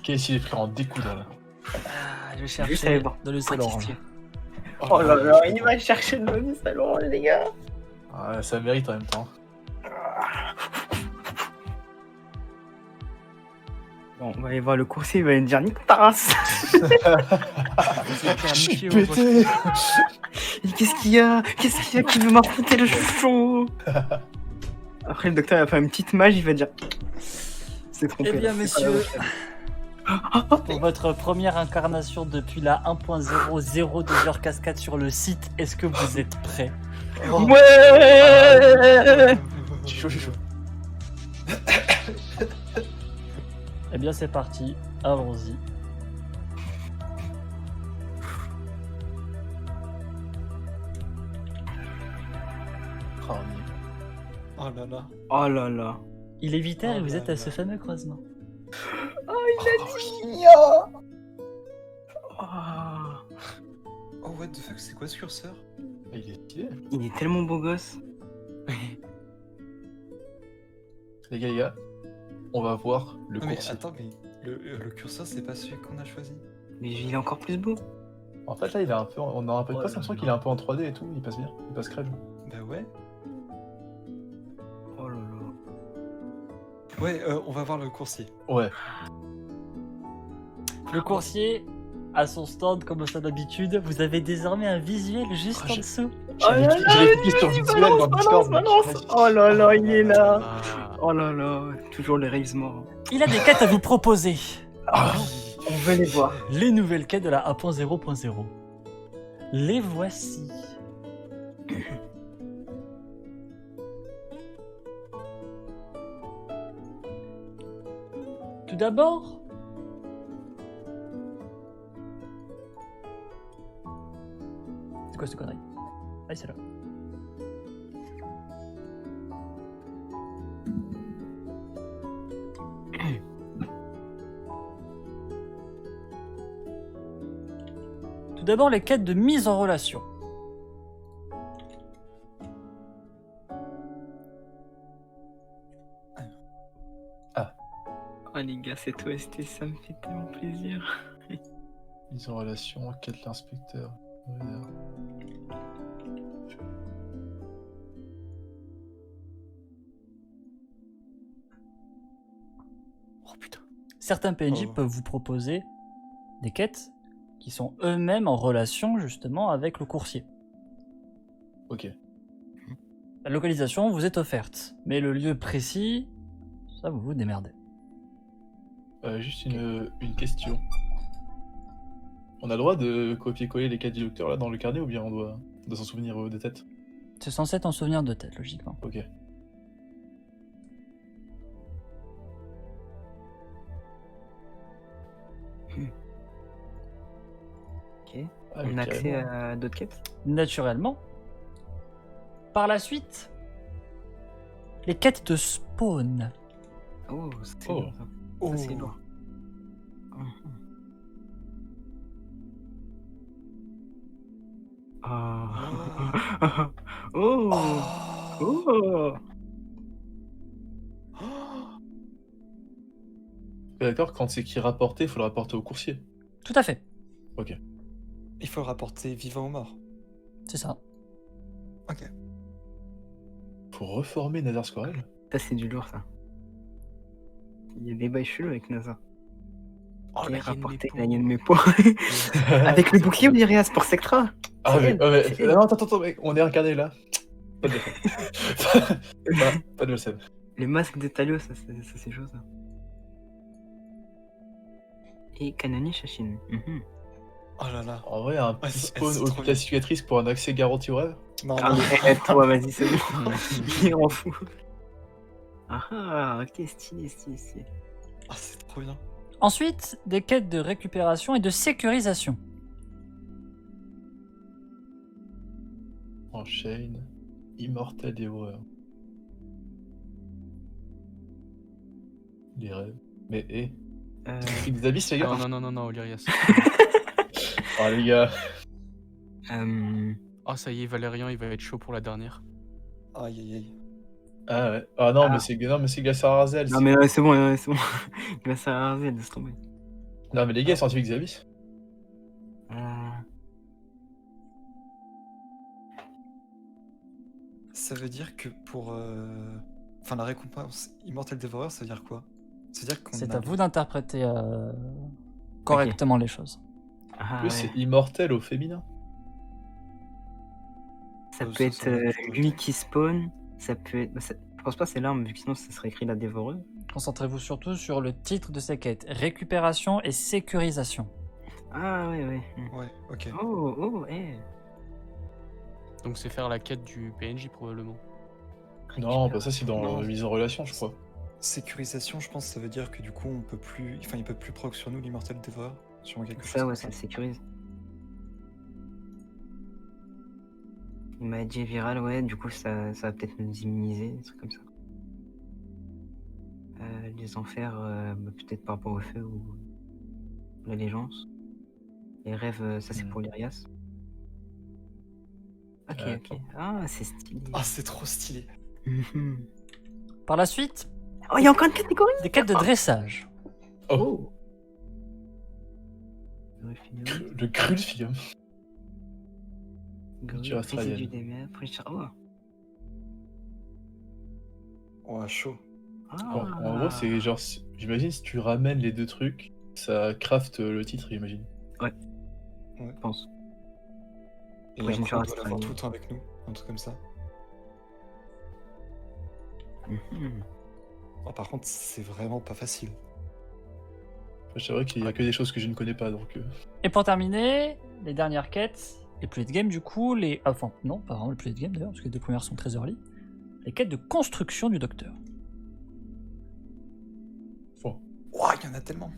Qu'est-ce qu'il est pris en découdre là? Ah, je Juste cherchais aller voir. dans le salon. Oh là là, il va chercher le salon, les gars. Ah, ça mérite en même temps. Bon, on va aller voir le coursier, il va nous dire nique ta race. Je suis pété. Qu'est-ce qu'il y a qui veut m'affronter le chouchou? Après, le docteur il va faire une petite mage, il va dire. C'est trompé. Eh bien, là, c'est pas messieurs, la pour votre première incarnation depuis la 1.00 de Your Cascade sur le site, est-ce que vous êtes prêts? bonne. Ouais. Je suis chaud, je suis chaud. Eh bien, c'est parti, allons-y. Oh, oui. Oh là là. Oh là là. Il est 8h et Oh vous là êtes à là. ce fameux croisement. Oh, il a dit oh. Oh what the fuck, c'est quoi ce curseur? Il est stylé. Il est tellement beau gosse. Les gars, on va voir le Non mais coursier. attends, mais le curseur c'est pas celui qu'on a choisi? Mais il est encore plus beau. En fait, là, il est un peu. On a un peu de Oh place, là l'impression là. qu'il est un peu en 3D et tout. Il passe bien. Il passe crème. Bah ouais. Oh là là. Ouais, on va voir le coursier. Ouais. Le coursier, à son stand, comme à son habitude, vous avez désormais un visuel juste Ah, en j'ai- dessous. J'avais cliqué sur visuel dans Discord. balance. Oh là là, il est là. Ah. Oh là là, toujours les raves morts. Il a des quêtes à vous proposer. Ah, On veut les voir. Les nouvelles quêtes de la 1.0.0. Les voici. Tout d'abord, c'est quoi cette connerie? Ah, c'est là. Tout d'abord, les quêtes de mise en relation. Oh les gars, cette OST, ça me fait tellement plaisir. Mise en relation, quête l'inspecteur. Oh putain. Certains PNJ Oh. peuvent vous proposer des quêtes qui sont eux-mêmes en relation justement avec le coursier. Ok. La localisation vous est offerte, mais le lieu précis, ça vous vous démerdez. Juste une question. On a le droit de copier-coller les quêtes du docteur là dans le carnet ou bien on doit s'en souvenir de tête? C'est censé être en souvenir de tête, logiquement. Ok. Ok. Ah, On mais a accès carrément. à d'autres quêtes. Naturellement. Par la suite, les quêtes de spawn. Oh, c'est Oh. lourd, ça. Oh. Ça, c'est lourd. Ah. Oh. Oh. D'accord, quand c'est qui rapporter, il faut le rapporter au coursier. Tout à fait, Il faut le rapporter vivant ou mort. c'est ça. Ok. Faut reformer Nether Squirrel. Ça, c'est du lourd, ça. Il y a des bails chelous avec NASA. Oh, Qui la est hyène rapporté des la hyène pauvres. mes points. Avec le bouclier, on dirait Sport Sectra. Ah C'est mais, elle. non, attends, mec, on est incarné là. Pas de pas de Volsem. Le masque de Talio, ça c'est chaud, ça. Et Kanani Shashin. Mhm. Oh là là. En vrai, un Ah, petit c'est spawn trop au-dessus de la cicatrice pour un accès garanti au rêve. Non, Ah, non. mais toi, vas-y, c'est bon. Il en fout. Ah, ok, stylé. Ah, c'est trop bien. Ensuite, des quêtes de récupération et de sécurisation. Enchaîne. Immortel Dévoreur. Les rêves. Mais hé. Truc des abysses, les gars. Non, Olirias. Oh les gars. Oh, ça y est, Valérian, il va être chaud pour la dernière. Aïe aïe aïe. Ah ouais. Ah non, Ah. mais c'est Glacier Arzel. Non, mais ouais, c'est bon, ouais, c'est bon. Grâce à Arzel, laisse tomber. Non, mais les gars, scientifiques Xavis. Ça veut dire que pour. Enfin, la récompense Immortel Dévoreur, ça veut dire quoi? Ça veut dire qu'on C'est a. à vous d'interpréter correctement les choses. En Ah, plus, ouais. c'est immortel au féminin. Ça peut ça être va être lui ok. qui spawn. Ça peut être. Je pense pas que c'est l'arme, vu que sinon ça serait écrit la dévoreuse. Concentrez-vous surtout sur le titre de ces quêtes. Récupération et sécurisation. Ah, ouais, ouais. Ouais, ok. Oh, Donc c'est faire la quête du PNJ probablement. Non, bah ça, c'est dans Non. mise en relation, je crois. Sécurisation, je pense, ça veut dire que du coup, on peut plus. Enfin, il peut plus proc sur nous, l'Immortel Dévoreur. Sûrement quelque chose Ça, comme ouais, ça. ça le sécurise. Il m'a dit viral, ouais, du coup, ça va peut-être nous immuniser, des trucs comme ça. Les enfers, bah, peut-être par rapport au feu ou l'allégeance. Les rêves, ça c'est pour l'Irias. Ok, ok. Attends. Ah, c'est stylé. Ah, c'est trop stylé. Mhm. Par la suite, Oh, il y a encore une catégorie. des quêtes de dressage. Oh, Griffinium, le Crulfium. Gris, tu restes résidu Ryan. des mers, Oh. Ouais, chaud. En gros, c'est genre, j'imagine si tu ramènes les deux trucs, ça craft le titre, j'imagine. Je pense. Et Ouais, j'ai une après, on chance, doit l'avoir ouais. tout le temps avec nous. Un truc comme ça. Mhm. Oh, par contre, c'est vraiment pas facile. C'est vrai qu'il y a que des choses que je ne connais pas, donc... Et pour terminer, les dernières quêtes, les play de game du coup, les. Enfin, non, pas vraiment les play de game d'ailleurs, parce que les deux premières sont très early. Les quêtes de construction du docteur. Ouah, il y en a tellement.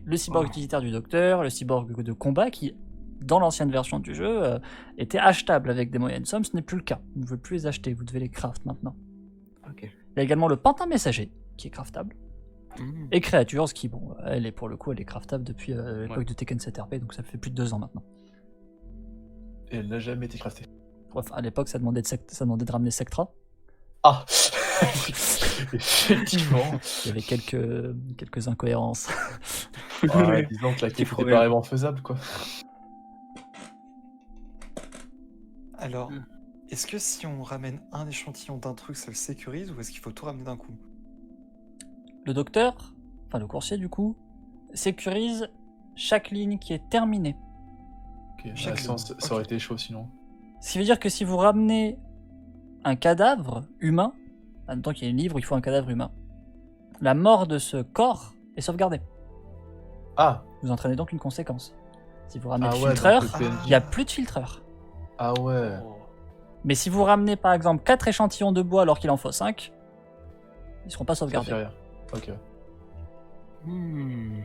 Le cyborg Oh. utilitaire du docteur, le cyborg de combat qui, dans l'ancienne version du jeu, était achetable avec des moyennes sommes. Ce n'est plus le cas. Vous ne pouvez plus les acheter, vous devez les craft maintenant. Ok. Il y a également le pantin messager qui est craftable. Mhm. Et Creatures qui, bon, elle est pour le coup, elle est craftable depuis l'époque de Tekken 7 RP, donc ça fait plus de 2 ans maintenant. Et elle n'a jamais été craftée. Enfin, à l'époque, ça demandait de ramener Sectra. Ah Effectivement. Il y avait quelques incohérences. Ah, disons que la quête était problème. pas vraiment faisable, quoi. Alors, Hmm. est-ce que si on ramène un échantillon d'un truc, ça le sécurise ou est-ce qu'il faut tout ramener d'un coup? Le docteur, enfin le coursier du coup, sécurise chaque ligne qui est terminée. Ok, Chaque sinon, ligne, ça aurait ok. été chaud, sinon. Ce qui veut dire que si vous ramenez un cadavre humain, admettons qu'il y a une livre où il faut un cadavre humain, la mort de ce corps est sauvegardée. Ah Vous entraînez donc une conséquence. Si vous ramenez Ah le ouais, filtreur, donc le PNJ. il n'y a plus de filtreur. Ah ouais. Mais si vous ramenez par exemple 4 échantillons de bois alors qu'il en faut 5, ils seront pas Ça fait sauvegardés. rien. Ok. Hmm.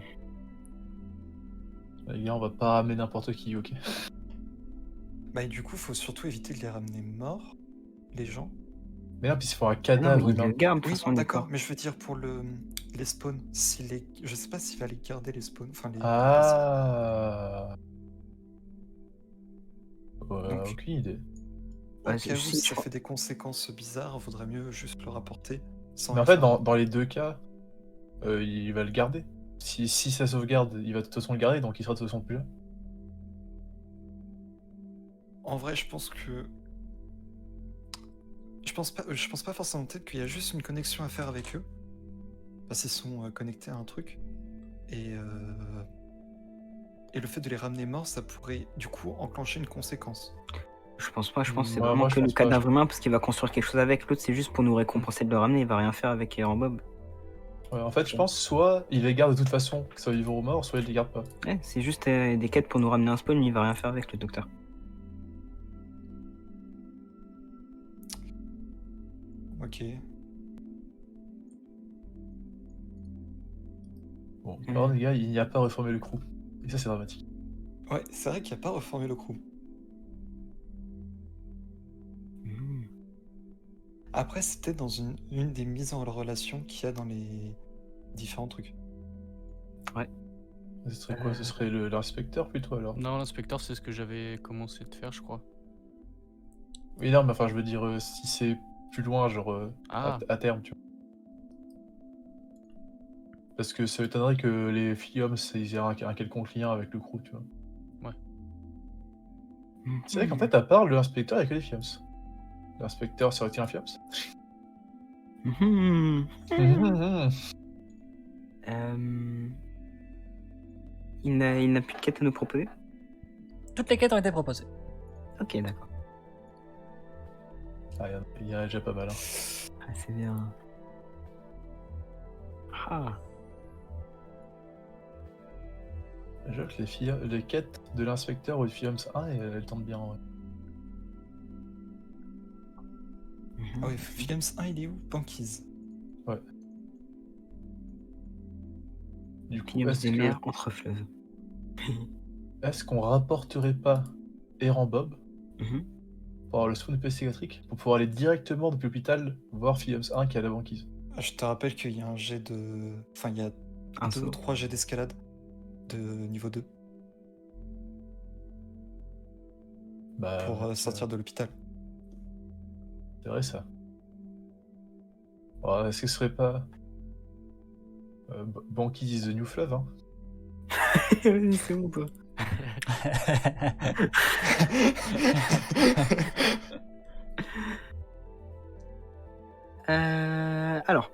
Les gars, on va pas ramener n'importe qui, ok. Bah, et du coup, faut surtout éviter de les ramener morts, les gens. Mais non, puis il faut un Ah non, cadavre mais il humain. le garde, de toute Oui, façon, non, les d'accord, corps. mais je veux dire pour les spawns, je sais pas s'il va les garder les spawns, enfin les Ah Ouais, Donc- aucune idée. Au Ouais, cas où si, je ça crois- fait des conséquences bizarres, vaudrait mieux juste le rapporter sans Mais en rien fait, faire. dans les deux cas, il va le garder. Si ça sauvegarde, il va de toute façon le garder, donc il sera de toute façon plus là. En vrai, je pense que je pense pas forcément, peut-être qu'il y a juste une connexion à faire avec eux, parce qu'ils sont connectés à un truc et le fait de les ramener morts, ça pourrait du coup enclencher une conséquence. Je pense pas, je pense que c'est Ouais, vraiment moi, je que le pense pas, cadavre humain parce qu'il va construire quelque chose avec. L'autre, c'est juste pour nous récompenser de le ramener, il va rien faire avec Aaron Bob. Ouais, en fait, je pense soit il les garde de toute façon, que ça soit vivant ou mort, soit il les garde pas. Ouais, c'est juste des quêtes pour nous ramener un spawn, mais il va rien faire avec le docteur. Ok. Bon, par contre, les gars, il n'y a pas reformé le crew. Et ça, c'est dramatique. Ouais, c'est vrai qu'il n'y a pas reformé le crew. Hmm. Après, c'est peut-être dans une des mises en relation qu'il y a dans les différents trucs. Ce serait quoi? Ce serait l'inspecteur plutôt alors? Non, l'inspecteur, c'est ce que j'avais commencé de faire, je crois. Oui, non, mais enfin, je veux dire, si c'est plus loin, genre Ah, à terme, tu vois. Parce que ça m'étonnerait que les Philiums ils aient un quelconque lien avec le crew, tu vois. C'est vrai qu'en fait, à part l'inspecteur, il n'y a que les Philiums. L'inspecteur, ça aurait été un Philiums. Mhm. Mhm. Il n'a plus de quête à nous proposer. Toutes les quêtes ont été proposées. Ok, d'accord. Ah, il y en a déjà pas mal. Hein. Ah, c'est bien. Ah. Je vois que les quêtes de l'inspecteur ou de Philiums 1, elles tentent bien. Ouais. Ah ouais, Philiums 1, il est où? Banquise. Du coup, Philiums des mers entre fleuves. est-ce qu'on rapporterait pas Errand Bob Mhm. pour avoir le soin psychiatrique pour pouvoir aller directement depuis l'hôpital voir Philiums 1 qui a la banquise? Je te rappelle qu'il y a un jet de... Enfin, il y a Un 2 ou saut. 3 jets d'escalade de niveau 2 Bah, pour sortir de l'hôpital. c'est vrai ça. Oh, est-ce que ce serait pas Banquise is the new fleuve, hein? Vas-y, c'est bon, toi. Alors,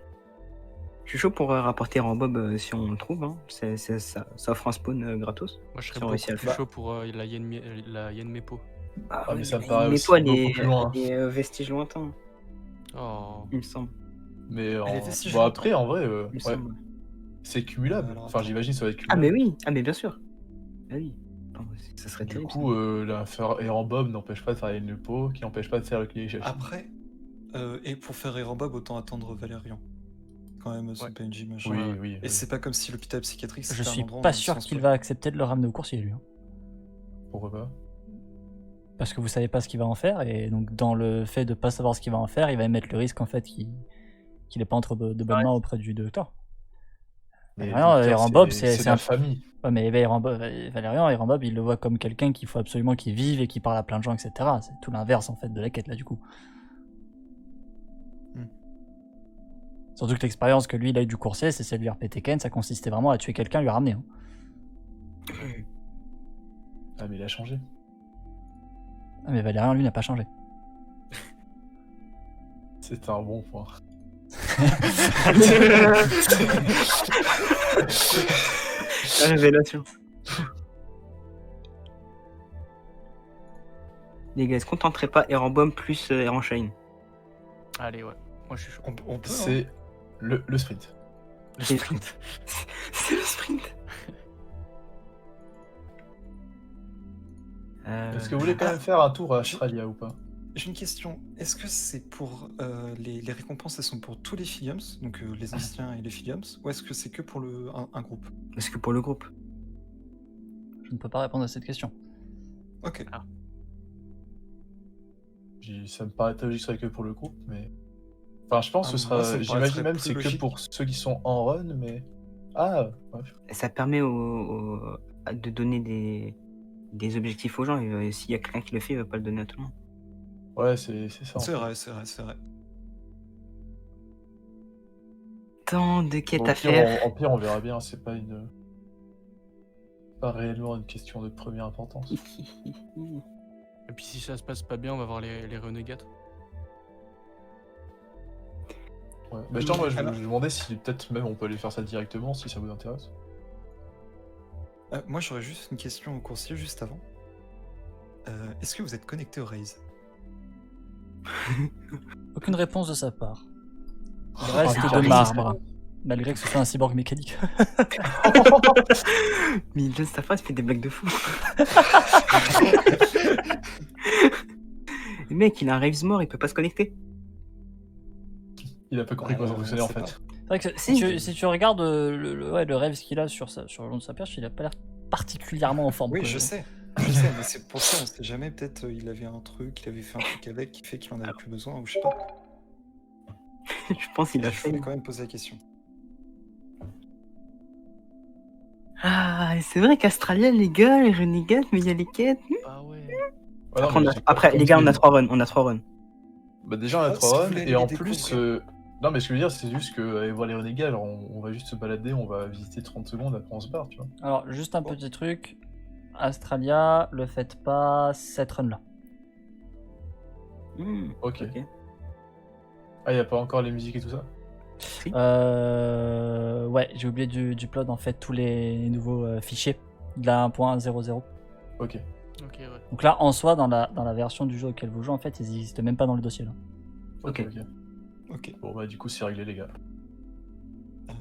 je suis chaud pour rapporter en Bob si on le trouve. Hein. Ça offre un spawn gratos. moi je serais Si on réussit à beaucoup le plus faire. chaud pour la Yenmepo. Ah, mais ça me paraît mais aussi toi, beaucoup plus loin. les vestiges lointains, Oh. il me semble. Mais Les vestiges bon, après, en vrai, Il me ouais, semble. c'est cumulable. Alors, Enfin, attends. j'imagine ça va être Ah, cumulable. mais oui, ah, mais bien sûr. Ah oui. Attends, ça serait Du terrible. coup, la faire Errand Bob n'empêche pas de faire une pot, qui n'empêche pas de faire le clé Chachi. Après, et pour faire Errand Bob, autant attendre Valérian. Quand même, son Ouais. PNJ, machin. Oui, Ouais, oui, Et oui. c'est pas comme si l'hôpital psychiatrique, Je c'était un suis endroit où pas on sûr s'en qu'il spoil. va accepter de le ramener au coursier, lui. Hein. Pourquoi pas? Parce que vous savez pas ce qu'il va en faire, et donc dans le fait de pas savoir ce qu'il va en faire, il va émettre le risque en fait qu'il est pas entre de bonnes mains auprès du docteur. Mais Valérian, docteur, Errand Bob, c'est c'est la un... famille. Ouais, mais Valérian, Errand Bob, il le voit comme quelqu'un qu'il faut absolument qu'il vive et qui parle à plein de gens, etc. C'est tout l'inverse en fait de la quête là du coup. Surtout que l'expérience que lui il a eu du coursier, c'est celle du RPTKN, ça consistait vraiment à tuer quelqu'un et lui ramener. Hein. Ah, mais il a changé. Ah, mais Valérian, lui, n'a pas changé. C'est un bon point. La révélation. Les gars, est-ce qu'on tenterait pas Errand Bomb plus Errand Shine? Allez, ouais. Moi je suis chaud. On peut, hein. C'est le sprint. Le C'est sprint. C'est le sprint. Est-ce que vous voulez quand même faire un tour à Australia ou pas? J'ai une question. Est-ce que c'est pour les récompenses, elles sont pour tous les Philiums, donc les anciens et les Philiums, ou est-ce que c'est que pour un groupe? Est-ce que pour le groupe? Je ne peux pas répondre à cette question. Ok. Ça me paraît logique que ce serait que pour le groupe, mais... Enfin, je pense que ce moi, ça sera... me J'imagine paraîtrait même plus c'est que logique. pour ceux qui sont en run, mais... Ah, ouais. Ça permet de donner des objectifs aux gens. Et s'il y a quelqu'un qui le fait, il va pas le donner à tout le monde. Ouais, c'est ça. en C'est fait. vrai, c'est vrai, c'est vrai. Tant de quêtes Au à pire, faire. en pire, on verra bien, c'est pas une... Pas réellement une question de première importance. Et puis si ça se passe pas bien, on va voir les renégats. Ouais. Bah, justement, moi, je Alors- me demandais si peut-être même on peut aller faire ça directement, si ça vous intéresse. Moi, j'aurais juste une question au coursier juste avant. Est-ce que vous êtes connecté au Raze? Aucune réponse de sa part. Il Ah, reste putain, de oui, marbre, malgré que ce soit un cyborg mécanique. Mais il donne sa face, il fait des blagues de fou. Le mec, il a un Raves mort, il peut pas se connecter. Il a pas compris comment ça fonctionnait en c'est fait. C'est vrai que si tu regardes le rêve qu'il a sur le long de sa perche, il a pas l'air particulièrement en forme. Oui, quoi. je sais, mais c'est pour ça, on sait jamais, peut-être il avait un truc, il avait fait un truc avec qui fait qu'il en avait plus besoin, ou je sais pas. Je pense qu'il a Je fait. voulais quand même poser la question. Ah, c'est vrai qu'Astralia, les gars, les renégats, mais il y a les quêtes. Ah ouais. Ouais, non, Après, mais j'ai pas après, les compris. gars, on a 3 runs. On a 3 runs. Bah déjà, on a Si 3 vous runs, voulez et en les plus... découvrir. Non, mais ce que je veux dire, c'est juste que aller voir les renégats, alors on va juste se balader, on va visiter 30 secondes, après on se barre, tu vois. Alors, juste un petit truc. Astralia, le faites pas cette run-là. Ok. Ok. Ah, y a pas encore les musiques et tout ça? Ouais, j'ai oublié du plot en fait tous les nouveaux fichiers de la 1.00. Ok. Ok, ouais. Donc là, en soi, dans la version du jeu auquel vous jouez, en fait, ils n'existent même pas dans le dossier là. Ok, Ok. ok. Ok. Bon, bah du coup, c'est réglé, les gars. Euh,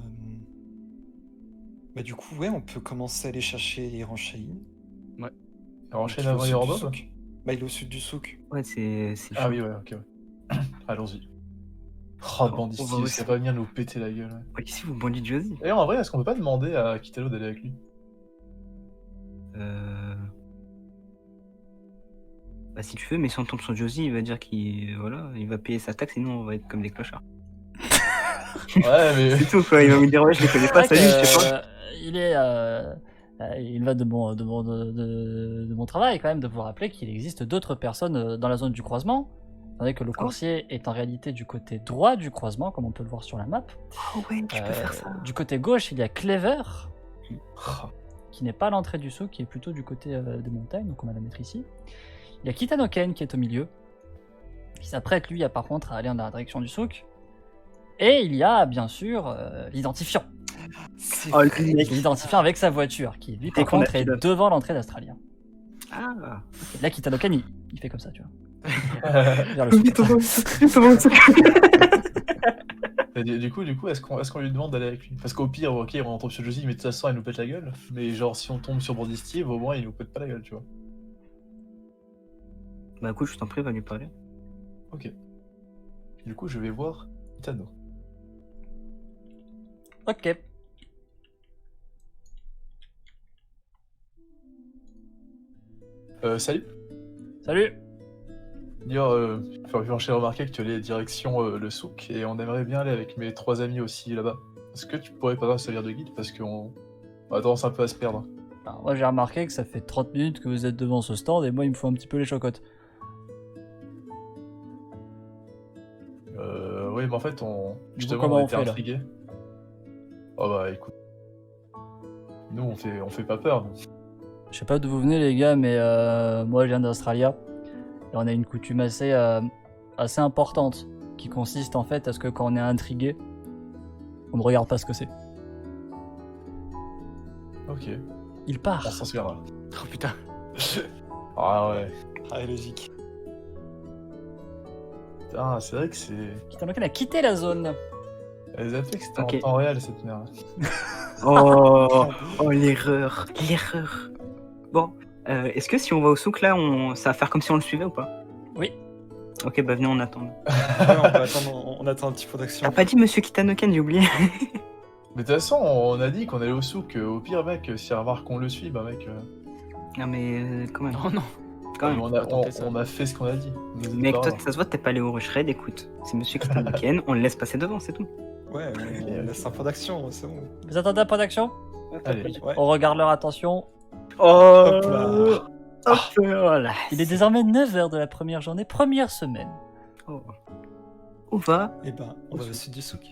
Bah, du coup, ouais, on peut commencer à aller chercher Iranchaïn. Alors, enchaîne Donc, avant il est au sud du Yorbob? souk. Bah, il est au sud du souk. Ouais, c'est Ah chaud. oui, ouais, ok, ouais. Allons-y. Oh, On bandit, va il aussi- sait pas venir nous péter la gueule. Ouais. Ouais, ici, vous bandit de Josie. D'ailleurs, en vrai, est-ce qu'on peut pas demander à Kitalo d'aller avec lui? Bah, si tu veux, mais si on tombe sur Josie, il va dire qu'il voilà, il va payer sa taxe et nous, on va être comme des clochards. Ouais, mais... C'est tout, quoi. Il va me dire, ouais, je les connais pas, C'est vrai salut, je sais que, pas. il va de mon travail quand même de vous rappeler qu'il existe d'autres personnes dans la zone du croisement. Tandis que le coursier est en réalité du côté droit du croisement, comme on peut le voir sur la map. Oh ouais, tu peux faire ça. Du côté gauche, il y a Clever, Oh, qui n'est pas à l'entrée du souk, qui est plutôt du côté des montagnes, donc on va la mettre ici. Il y a Kitanoken qui est au milieu, qui s'apprête lui par contre à aller dans la direction du souk. Et il y a bien sûr l'identifiant. Oh, le mec. L'identifiant avec sa voiture, qui lui par Et qu'on a contre est pilote. devant l'entrée d'Astralia. Ah. Et là, Kitanoken, il fait comme ça, tu vois. Vers le Vite, souk. on va- vite, on va au souk. Et du coup, est-ce qu'on lui demande d'aller avec lui? Parce qu'au pire, ok, on tombe sur Josie, mais de toute façon, il nous pète la gueule. Mais genre, si on tombe sur Brandy Steve, au moins, il nous pète pas la gueule, tu vois. Bah, écoute, je t'en prie, va lui parler. Ok. Du coup, je vais voir Itano. Ok. Salut. Salut. D'ailleurs, j'ai remarqué que tu allais direction le souk, et on aimerait bien aller avec mes 3 amis aussi là-bas. Est-ce que tu pourrais pas servir de guide? Parce qu'on a tendance un peu à se perdre. Alors, moi, j'ai remarqué que ça fait 30 minutes que vous êtes devant ce stand et moi, il me faut un petit peu les chocottes. Oui, mais en fait, Du coup, justement, comment on on était fait, là? intrigués. Oh bah écoute. Nous, on fait pas peur, nous. Je sais pas d'où vous venez, les gars, mais moi, je viens d'Australia. Et on a une coutume assez importante qui consiste en fait à ce que quand on est intrigué, on ne regarde pas ce que c'est. Ok, Il part. on s'en souviendra. Oh putain. Ah ouais. Ah, logique. Putain, c'est vrai que c'est... Kitanoken a quitté la zone. Elle a fait que c'était Ok. en temps réel, cette merde. Oh, oh l'erreur. Bon, est-ce que si on va au souk là, ça va faire comme si on le suivait ou pas? Oui. Ok, bah venez, on attend. Ouais, on peut attendre, on attend un petit peu d'action. T'as pas dit Monsieur Kitanoken, j'ai oublié. Mais de toute façon, on a dit qu'on allait au souk. Au pire, mec, si elle remarque qu'on le suit, bah mec... Non mais quand même. Non, non. Quand même. on, va tenter ça. on a fait ce qu'on a dit. Nous Mec, pas toi, grave. ça se voit, t'es pas allé au Rush Raid, écoute. C'est Monsieur Kitanoken, on le laisse passer devant, c'est tout. Ouais, on laisse un peu d'action, c'est bon. Vous attendez un point d'action? Allez. Ouais. On regarde leur attention. Oh, Hop là. hop là. Il est désormais 9h de la première journée, première semaine. Oh. Où va? Et ben, on va au sud du souk.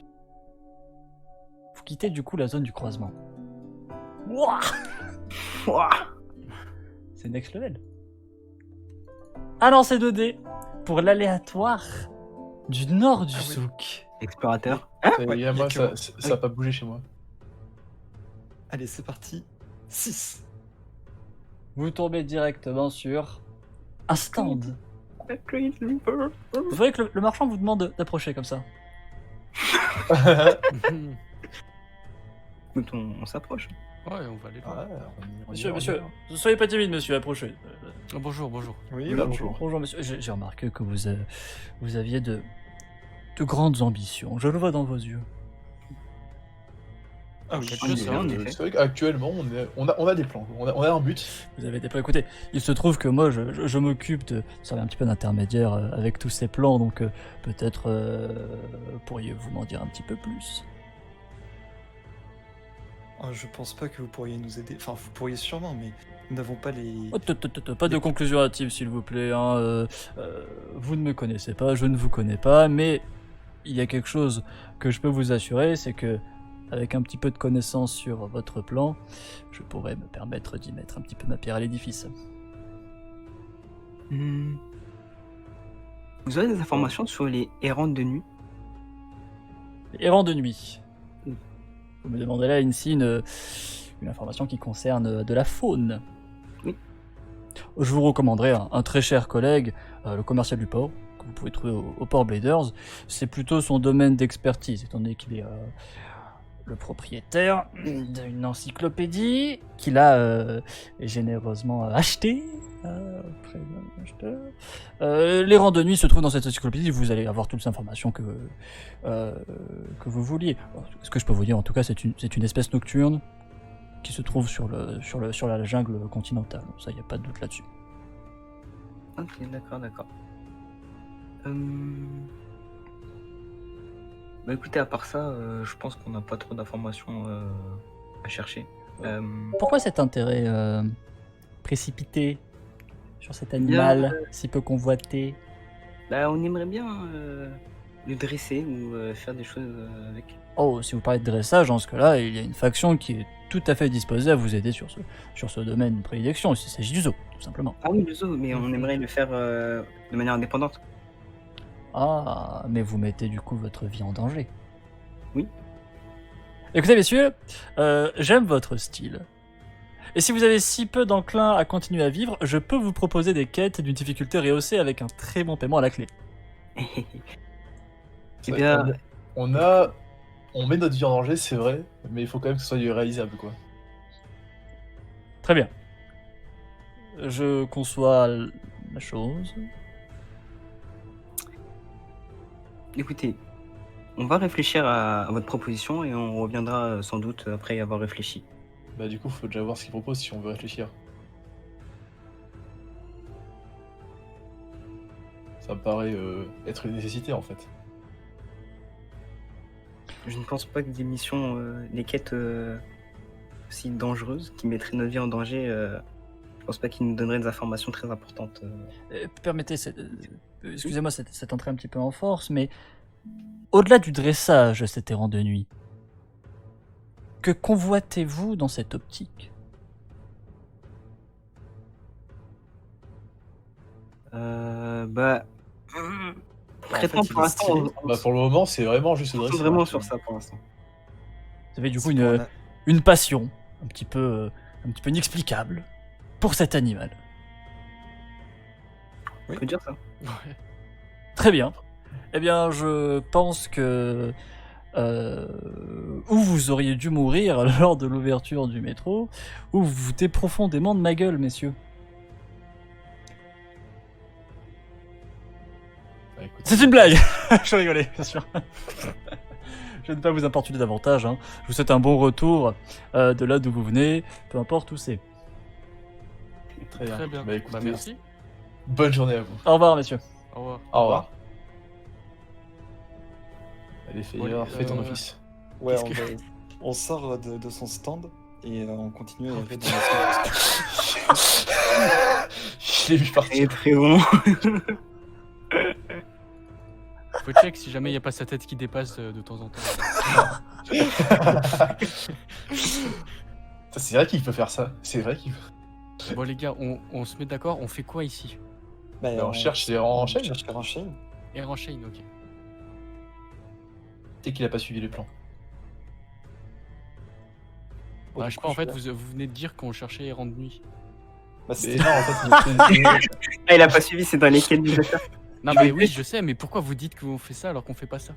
Vous quittez du coup la zone du croisement. Wouah, Ouah. c'est next level. Alors c'est 2D pour l'aléatoire du nord du Ah oui. souk. Explorateur. Et Ouais, y a moi, y a que ça moi. a pas bougé chez moi. Allez, c'est parti. 6. Vous tombez directement sur un stand. Écoute, Vous voyez que le marchand vous demande d'approcher comme ça. on s'approche. Ouais, on va aller voir. Ouais, on y Monsieur, va, monsieur, on y soyez pas timide, monsieur, approchez. Oh, bonjour, bonjour. Oui, va. bonjour. Bonjour, monsieur. J'ai remarqué que vous aviez de grandes ambitions. Je le vois dans vos yeux. Ah oui, Quelque en chose, effet, hein. en effet. C'est vrai qu'actuellement, on a des plans. On a un but. Vous avez des plans. Écoutez, il se trouve que moi, je m'occupe de servir un petit peu d'intermédiaire avec tous ces plans, donc peut-être pourriez-vous m'en dire un petit peu plus. Je pense pas que vous pourriez nous aider. Enfin, vous pourriez sûrement, mais nous n'avons pas les. Pas de conclusion hâtive, s'il vous plaît. Hein. Vous ne me connaissez pas, je ne vous connais pas, mais il y a quelque chose que je peux vous assurer, c'est que avec un petit peu de connaissance sur votre plan, je pourrais me permettre d'y mettre un petit peu ma pierre à l'édifice. Hmm. Vous avez des informations sur les errantes de nuit? Errant de nuit. Mm. Vous me demandez là ici une information qui concerne de la faune. Oui. Je vous recommanderais un très cher collègue, le commercial du port, que vous pouvez trouver au Port Bladers. C'est plutôt son domaine d'expertise, étant donné qu'il est le propriétaire d'une encyclopédie qu'il a généreusement achetée auprès d'un acheteur. Les rangs de nuit se trouvent dans cette encyclopédie, vous allez avoir toutes les informations que vous vouliez. Ce que je peux vous dire en tout cas, c'est une espèce nocturne qui se trouve sur la jungle continentale. Ça, il n'y a pas de doute là-dessus. Ok, d'accord. Bah écoutez, à part ça, je pense qu'on n'a pas trop d'informations à chercher. Pourquoi cet intérêt précipité sur cet animal si peu convoité? Bah on aimerait bien le dresser ou faire des choses avec. Oh, si vous parlez de dressage, dans ce cas-là, il y a une faction qui est tout à fait disposée à vous aider sur ce domaine de prédilection. Il s'agit du zoo, tout simplement. Ah oui, le zoo, mais on aimerait le faire de manière indépendante. Ah, mais vous mettez du coup votre vie en danger. Oui. Écoutez, messieurs, j'aime votre style. Et si vous avez si peu d'enclin à continuer à vivre, je peux vous proposer des quêtes d'une difficulté rehaussée avec un très bon paiement à la clé. Eh bien, On met notre vie en danger, c'est vrai, mais il faut quand même que ce soit réalisable, quoi. Très bien. Je conçois la chose. écoutez, on va réfléchir à votre proposition et on reviendra sans doute après y avoir réfléchi. Bah du coup, faut déjà voir ce qu'il propose si on veut réfléchir. Ça me paraît être une nécessité, en fait. Je ne pense pas que des missions, des quêtes aussi dangereuses, qui mettraient notre vie en danger, je pense pas qu'ils nous donneraient des informations très importantes. Permettez, excusez-moi cette entrée un petit peu en force, mais au-delà du dressage de cet errant de nuit, que convoitez-vous dans cette optique? Bah... Très fait, il pour est l'instant, stylé. on Pour le moment, c'est vraiment juste se le concentre dressage. vraiment sur ça pour l'instant. Vous avez du coup C'est pour une passion un petit peu inexplicable pour cet animal. On peut dire ça. Ouais. Très bien. Eh bien, je pense que ou vous auriez dû mourir lors de l'ouverture du métro, ou vous vous foutez profondément de ma gueule, messieurs. Bah, écoute, C'est une blague. Je rigolais, bien sûr. Je ne vais pas vous importuner davantage. Hein. Je vous souhaite un bon retour de là d'où vous venez, peu importe où c'est. Très bien. Bah écoutez, Merci. bonne journée à vous. Au revoir, messieurs. Au revoir. Au revoir. Allez, Bon, fais ton office. Ouais, Qu'est-ce on sort de son stand et on continue à aller dans la Je l'ai vu partir. Et très bon. Faut check si jamais il n'y a pas sa tête qui dépasse de temps en temps. Ça, c'est vrai qu'il peut faire ça. C'est vrai qu'il peut. Bon les gars, on se met d'accord, on fait quoi ici? Bah, On cherche les rangs en chaîne. cherche les rangs en chaîne. Et Chain, ok. C'est qu'il a pas suivi les plans. Bon, Bah, du je sais coup, pas, en fait, vais- vous venez de dire qu'on cherchait errant de nuit. Bah, Mais c'était- non, en fait, Ah, il a pas suivi, c'est dans les quêtes du affaires. Non mais oui, je sais, mais pourquoi vous dites qu'on fait ça alors qu'on fait pas ça?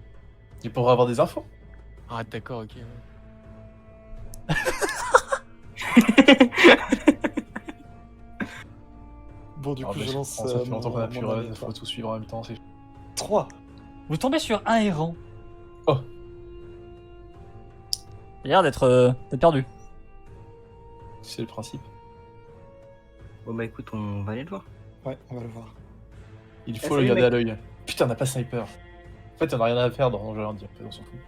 il pourrait avoir des infos. Ah d'accord, ok. Ouais. Bon, du Alors, coup, bah, je lance. ça fait longtemps qu'on a pu mon faut tout suivre en même temps. 3. Vous tombez sur un errant. Oh. Il a l'air d'être perdu. C'est le principe. Bon bah écoute, on va aller le voir. Ouais, on va le voir. Il faut salut, le garder mec. à l'œil. Putain, on a pas sniper. En fait, on a rien à faire dans le jeu indien. On s'en fout.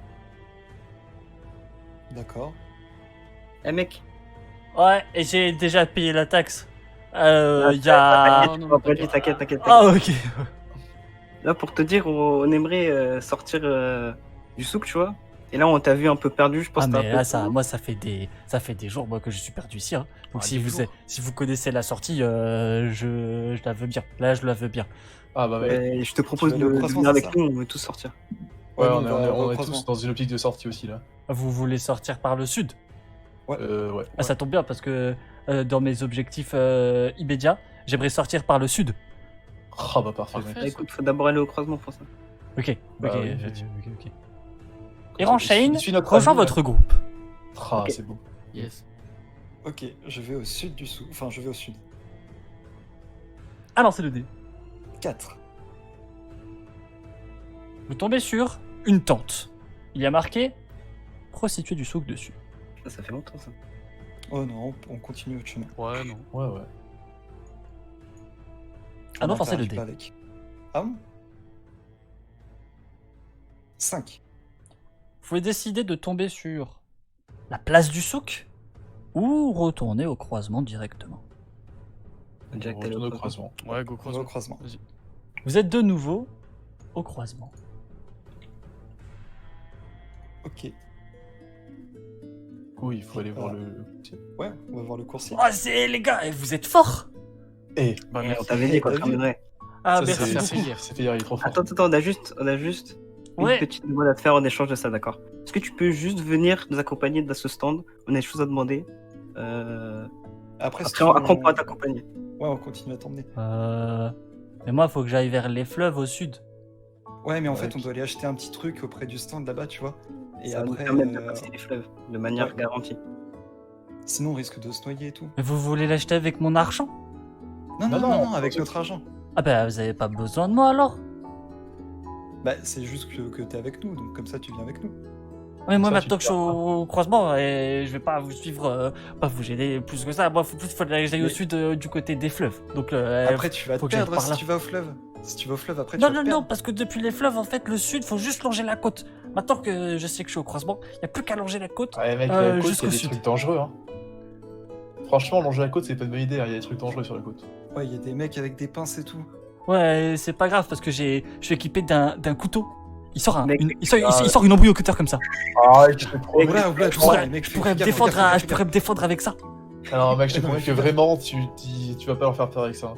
D'accord. Eh mec, Ouais, et j'ai déjà payé la taxe. Il y a... non, non, t'inquiète, t'inquiète. t'inquiète, t'inquiète. Ah, ok. Là, pour te dire, on aimerait sortir du souk, tu vois. Et là, on t'a vu un peu perdu, je pense. Ah, que t'as mais un peu là, ça, perdu. moi, ça fait des jours moi, que je suis perdu ici. Hein. Donc, Ah, si des vous, jours. si vous connaissez la sortie, je la veux bien. Là, je la veux bien. Ah bah ouais. Et je te propose vas de aller au croisement, venir c'est avec ça nous, on veut tous sortir. Ouais, nous, on est, va au on est croisement. tous dans une optique de sortie aussi là. Vous voulez sortir par le sud? Ouais. Ah, ça tombe bien parce que dans mes objectifs immédiats, j'aimerais sortir par le sud. Ah bah parfait, Parfait. mec. Ah, écoute, faut d'abord aller au croisement pour ça. Ok, Bah ok, oui, ok, effectivement. ok. Et Shane, Suis notre rejoins ami, là. votre groupe. Ah, Ok. c'est beau. Yes. Ok, je vais au sud du souk. Enfin, je vais au sud. Alors, c'est le dé. 4. Vous tombez sur une tente. Il y a marqué prostituée du souk dessus. Ça fait longtemps, ça. Oh non, on continue au chemin. Ouais, non. Ouais, ouais. Ah non, On forcez le n'interagit dé. pas avec. Ah bon 5. Vous pouvez décider de tomber sur la place du souk ou retourner au croisement directement. Jack, On t'es allé retourne au au croisement. Ouais, go On va croisement. au croisement. Vas-y. Vous êtes de nouveau au croisement. Ok. Du coup, il faut aller voir Ah. le. Ouais, on va voir le coursier. Oh, c'est les gars, vous êtes forts. Eh, Bah, On merci. t'avait dit qu'on T'as te vu ramènerait. Ah, ça, merci c'est- beaucoup. beaucoup. hier. C'était hier, il est trop fort. Attends, on a juste une Ouais. petite demande à te faire en échange de ça, d'accord? Est-ce que tu peux juste venir nous accompagner dans ce stand? On a des choses à demander. Après, si Après, on pourra t'accompagner. Ouais, on continue à t'emmener. Mais moi, faut que j'aille vers les fleuves au sud. Ouais, mais en Ouais, fait, on ok. doit aller acheter un petit truc auprès du stand là-bas, tu vois. Et Ça va nous après, permettre de passer les fleuves de manière ouais. garantie. sinon, on risque de se noyer et tout. Mais vous voulez l'acheter avec mon argent? Non, Non, non, non, non, non, avec c'est- notre argent. Ah bah, vous avez pas besoin de moi alors? Bah, c'est juste que t'es avec nous, donc comme ça, tu viens avec nous. Mais moi, Ça, maintenant tu que je suis au croisement, et je vais pas vous suivre, pas vous gêner plus que ça. Moi, faut que j'aille au Mais- sud du côté des fleuves. Donc, Après, tu vas te faut que j'aille perdre par si là. tu vas au fleuve. Si tu vas au fleuve, après, non, tu vas non, te non, perdre. parce que depuis les fleuves, en fait, le sud, faut juste longer la côte. Maintenant que je sais que je suis au croisement, y a plus qu'à longer la côte. Ouais, mec, Euh, la côte, il y jusqu'au a des sud. trucs dangereux. Hein. Franchement, longer la côte, c'est pas une bonne idée. Il y a des trucs dangereux sur la côte. Ouais, il y a des mecs avec des pinces et tout. Ouais, c'est pas grave parce que je suis équipé d'un couteau. Il sort, Mec, il sort une embrouille au cutter comme ça. Ah, je te promets. Oula, oula, Je pourrais, mec, je pourrais me fais gaffe, défendre, fais gaffe, je fais pourrais me défendre avec ça. Alors, mec, je te Non, promets mais que vraiment, tu vas pas leur faire peur avec ça.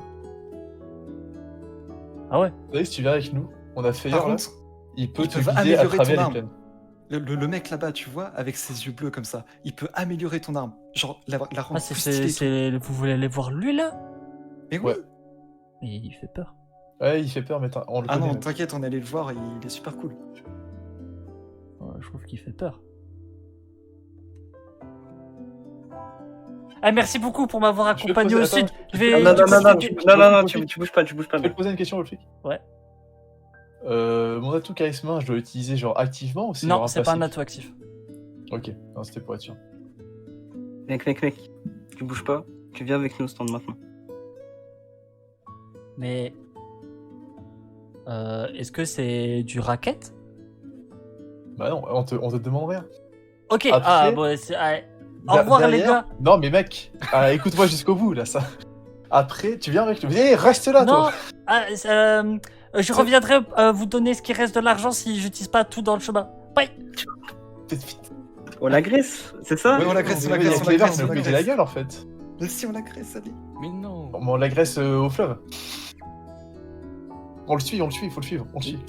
Ah ouais. Vous savez, si tu viens avec nous, on a fait Par hier, là, contre, il peut ils te peuvent guider à améliorer ton travers les arme. plaines. le mec là-bas, tu vois, avec ses yeux bleus comme ça, il peut améliorer ton arme. Genre, la rendre Ah, plus stylée et tout. vous voulez aller voir lui là? Mais oui. Ouais. Mais il fait peur. Ouais, il fait peur, mais on le Ah connaît. non, mec. t'inquiète, on est allé le voir et il est super cool. Ouais, je trouve qu'il fait peur. Ah, merci beaucoup pour m'avoir Je peux te accompagné poser- au sud. attends, Je je vais. peux- Non, du non, coup, non, je non, vais- tu bouges pas, Je peux te poser une question, le flic? Ouais. Mon atout charisme, je dois l'utiliser genre activement ou c'est Non, genre c'est pas un passif? atout actif. Ok, non, c'était pour être sûr. Mec, tu bouges pas, tu viens avec nous au stand maintenant. Mais. Est-ce que c'est du racket? Bah non, on te demande rien. Ok, Après- ah bon, au revoir les Derrière- gars. Non, mais mec, écoute-moi jusqu'au bout là, ça. Après, tu viens avec nous. Eh, reste là, Non, toi. je reviendrai vous donner ce qui reste de l'argent si j'utilise pas tout dans le chemin. Bye. Faites vite. On l'agresse, c'est ça? Ouais, on l'agresse, on Oui, l'agresse, avec on les verres, l'agresse, ça on nous péter l'agresse. la gueule en fait. Mais si, on l'agresse, allez. Mais non. Bon, on l'agresse au fleuve. On le suit, il faut le suivre. On le suit.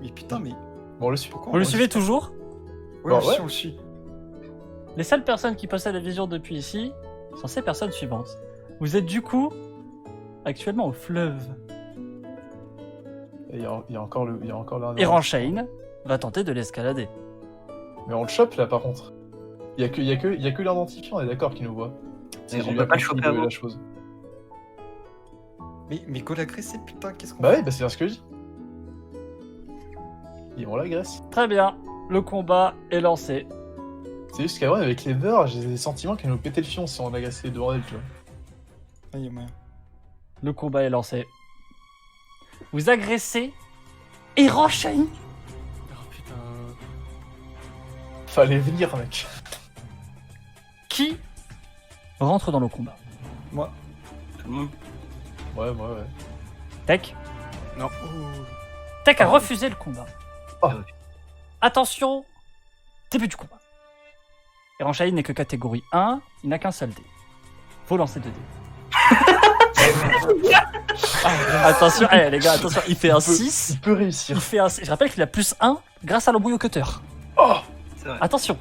Mais putain, mais Bon, on le suit. pourquoi Vous le on suivez toujours? Ouais, Bah, on le ouais. suit, on le suit. Les seules personnes qui possèdent la vision depuis ici sont ces personnes suivantes. Vous êtes du coup actuellement au fleuve. Et il y a encore l'un. Et Ranchain va tenter de l'escalader. Mais on le chope là par contre. Il y a que l'identifiant, on est d'accord, qui nous voit. Mais j'ai on bien peut pas le compris choper avant. la chose. Mais go l'agresser, putain, qu'est-ce qu'on Bah fait oui, bah c'est bien ce que je dis. Et on l'agresse. Très bien, le combat est lancé. C'est juste qu'avant, avec les verres, j'ai des sentiments qu'elle nous pétait le fion si on agressait devant elle, tu vois. Ah, y a moyen. Le combat est lancé. Vous agressez et Ranchain. Oh putain. Fallait venir, mec. Qui rentre dans le combat? Moi. Tout le monde. Ouais, moi, ouais. Tech. Non. Tech a refusé le combat. Oh. Attention, début du combat. Eranchaï n'est que catégorie 1, il n'a qu'un seul dé. Faut lancer 2 dés. Attention, allez les gars, attention, il fait un 6. Il peut réussir. Il fait un... Je rappelle qu'il a plus 1 grâce à l'embrouille au cutter. Oh C'est vrai. Attention.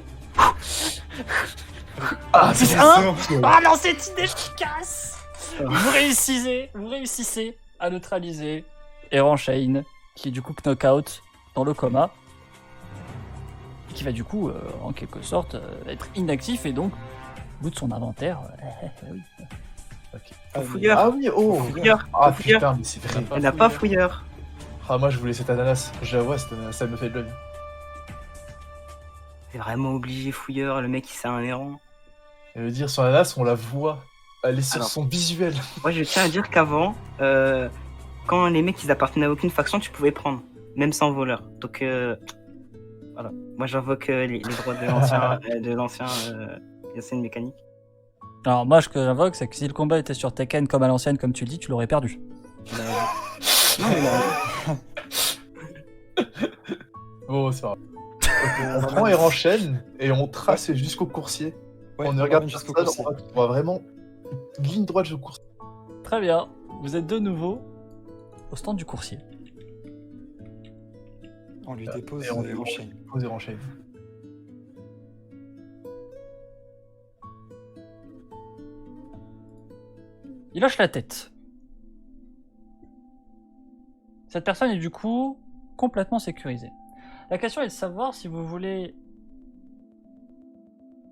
Ah, Plus c'est 1. bon. Oh non, c'est inefficace. Vous réussissez à neutraliser Eranchaï, qui est du coup knockout dans le coma. Et qui va du coup, en quelque sorte, être inactif et donc, au bout de son inventaire, oui. Fouilleur. Ah oui, oh Fouilleur. Ah Fouilleur. putain, mais c'est vrai. Il n'a pas fouilleur. Ah, moi je voulais cette ananas. J'avoue, cette ananas, ça me fait de l'œil. C'est vraiment obligé fouilleur, le mec il c'est un errant. Et veut dire, son ananas, on la voit. Elle est sur Alors. son visuel. Moi je tiens à dire qu'avant, quand les mecs ils appartenaient à aucune faction, tu pouvais prendre, même sans voleur. Donc voilà. Moi j'invoque les droits de l'ancien Yassine Mécanique. Alors moi, ce que j'invoque, c'est que si le combat était sur Tekken comme à l'ancienne, comme tu le dis, tu l'aurais perdu. Non, mais là, Bon, c'est pas grave. Ok, on prend et enchaîne et on trace jusqu'au coursier. Ouais, on ne on regarde ramène pas jusqu'au ça, coursier. on va vraiment ligne droite jusqu'au coursier. Très bien. Vous êtes de nouveau au stand du coursier. On lui dépose Et on et lui enchaîne. Pose et enchaîne. Il hoche la tête. Cette personne est du coup complètement sécurisée. La question est de savoir si vous voulez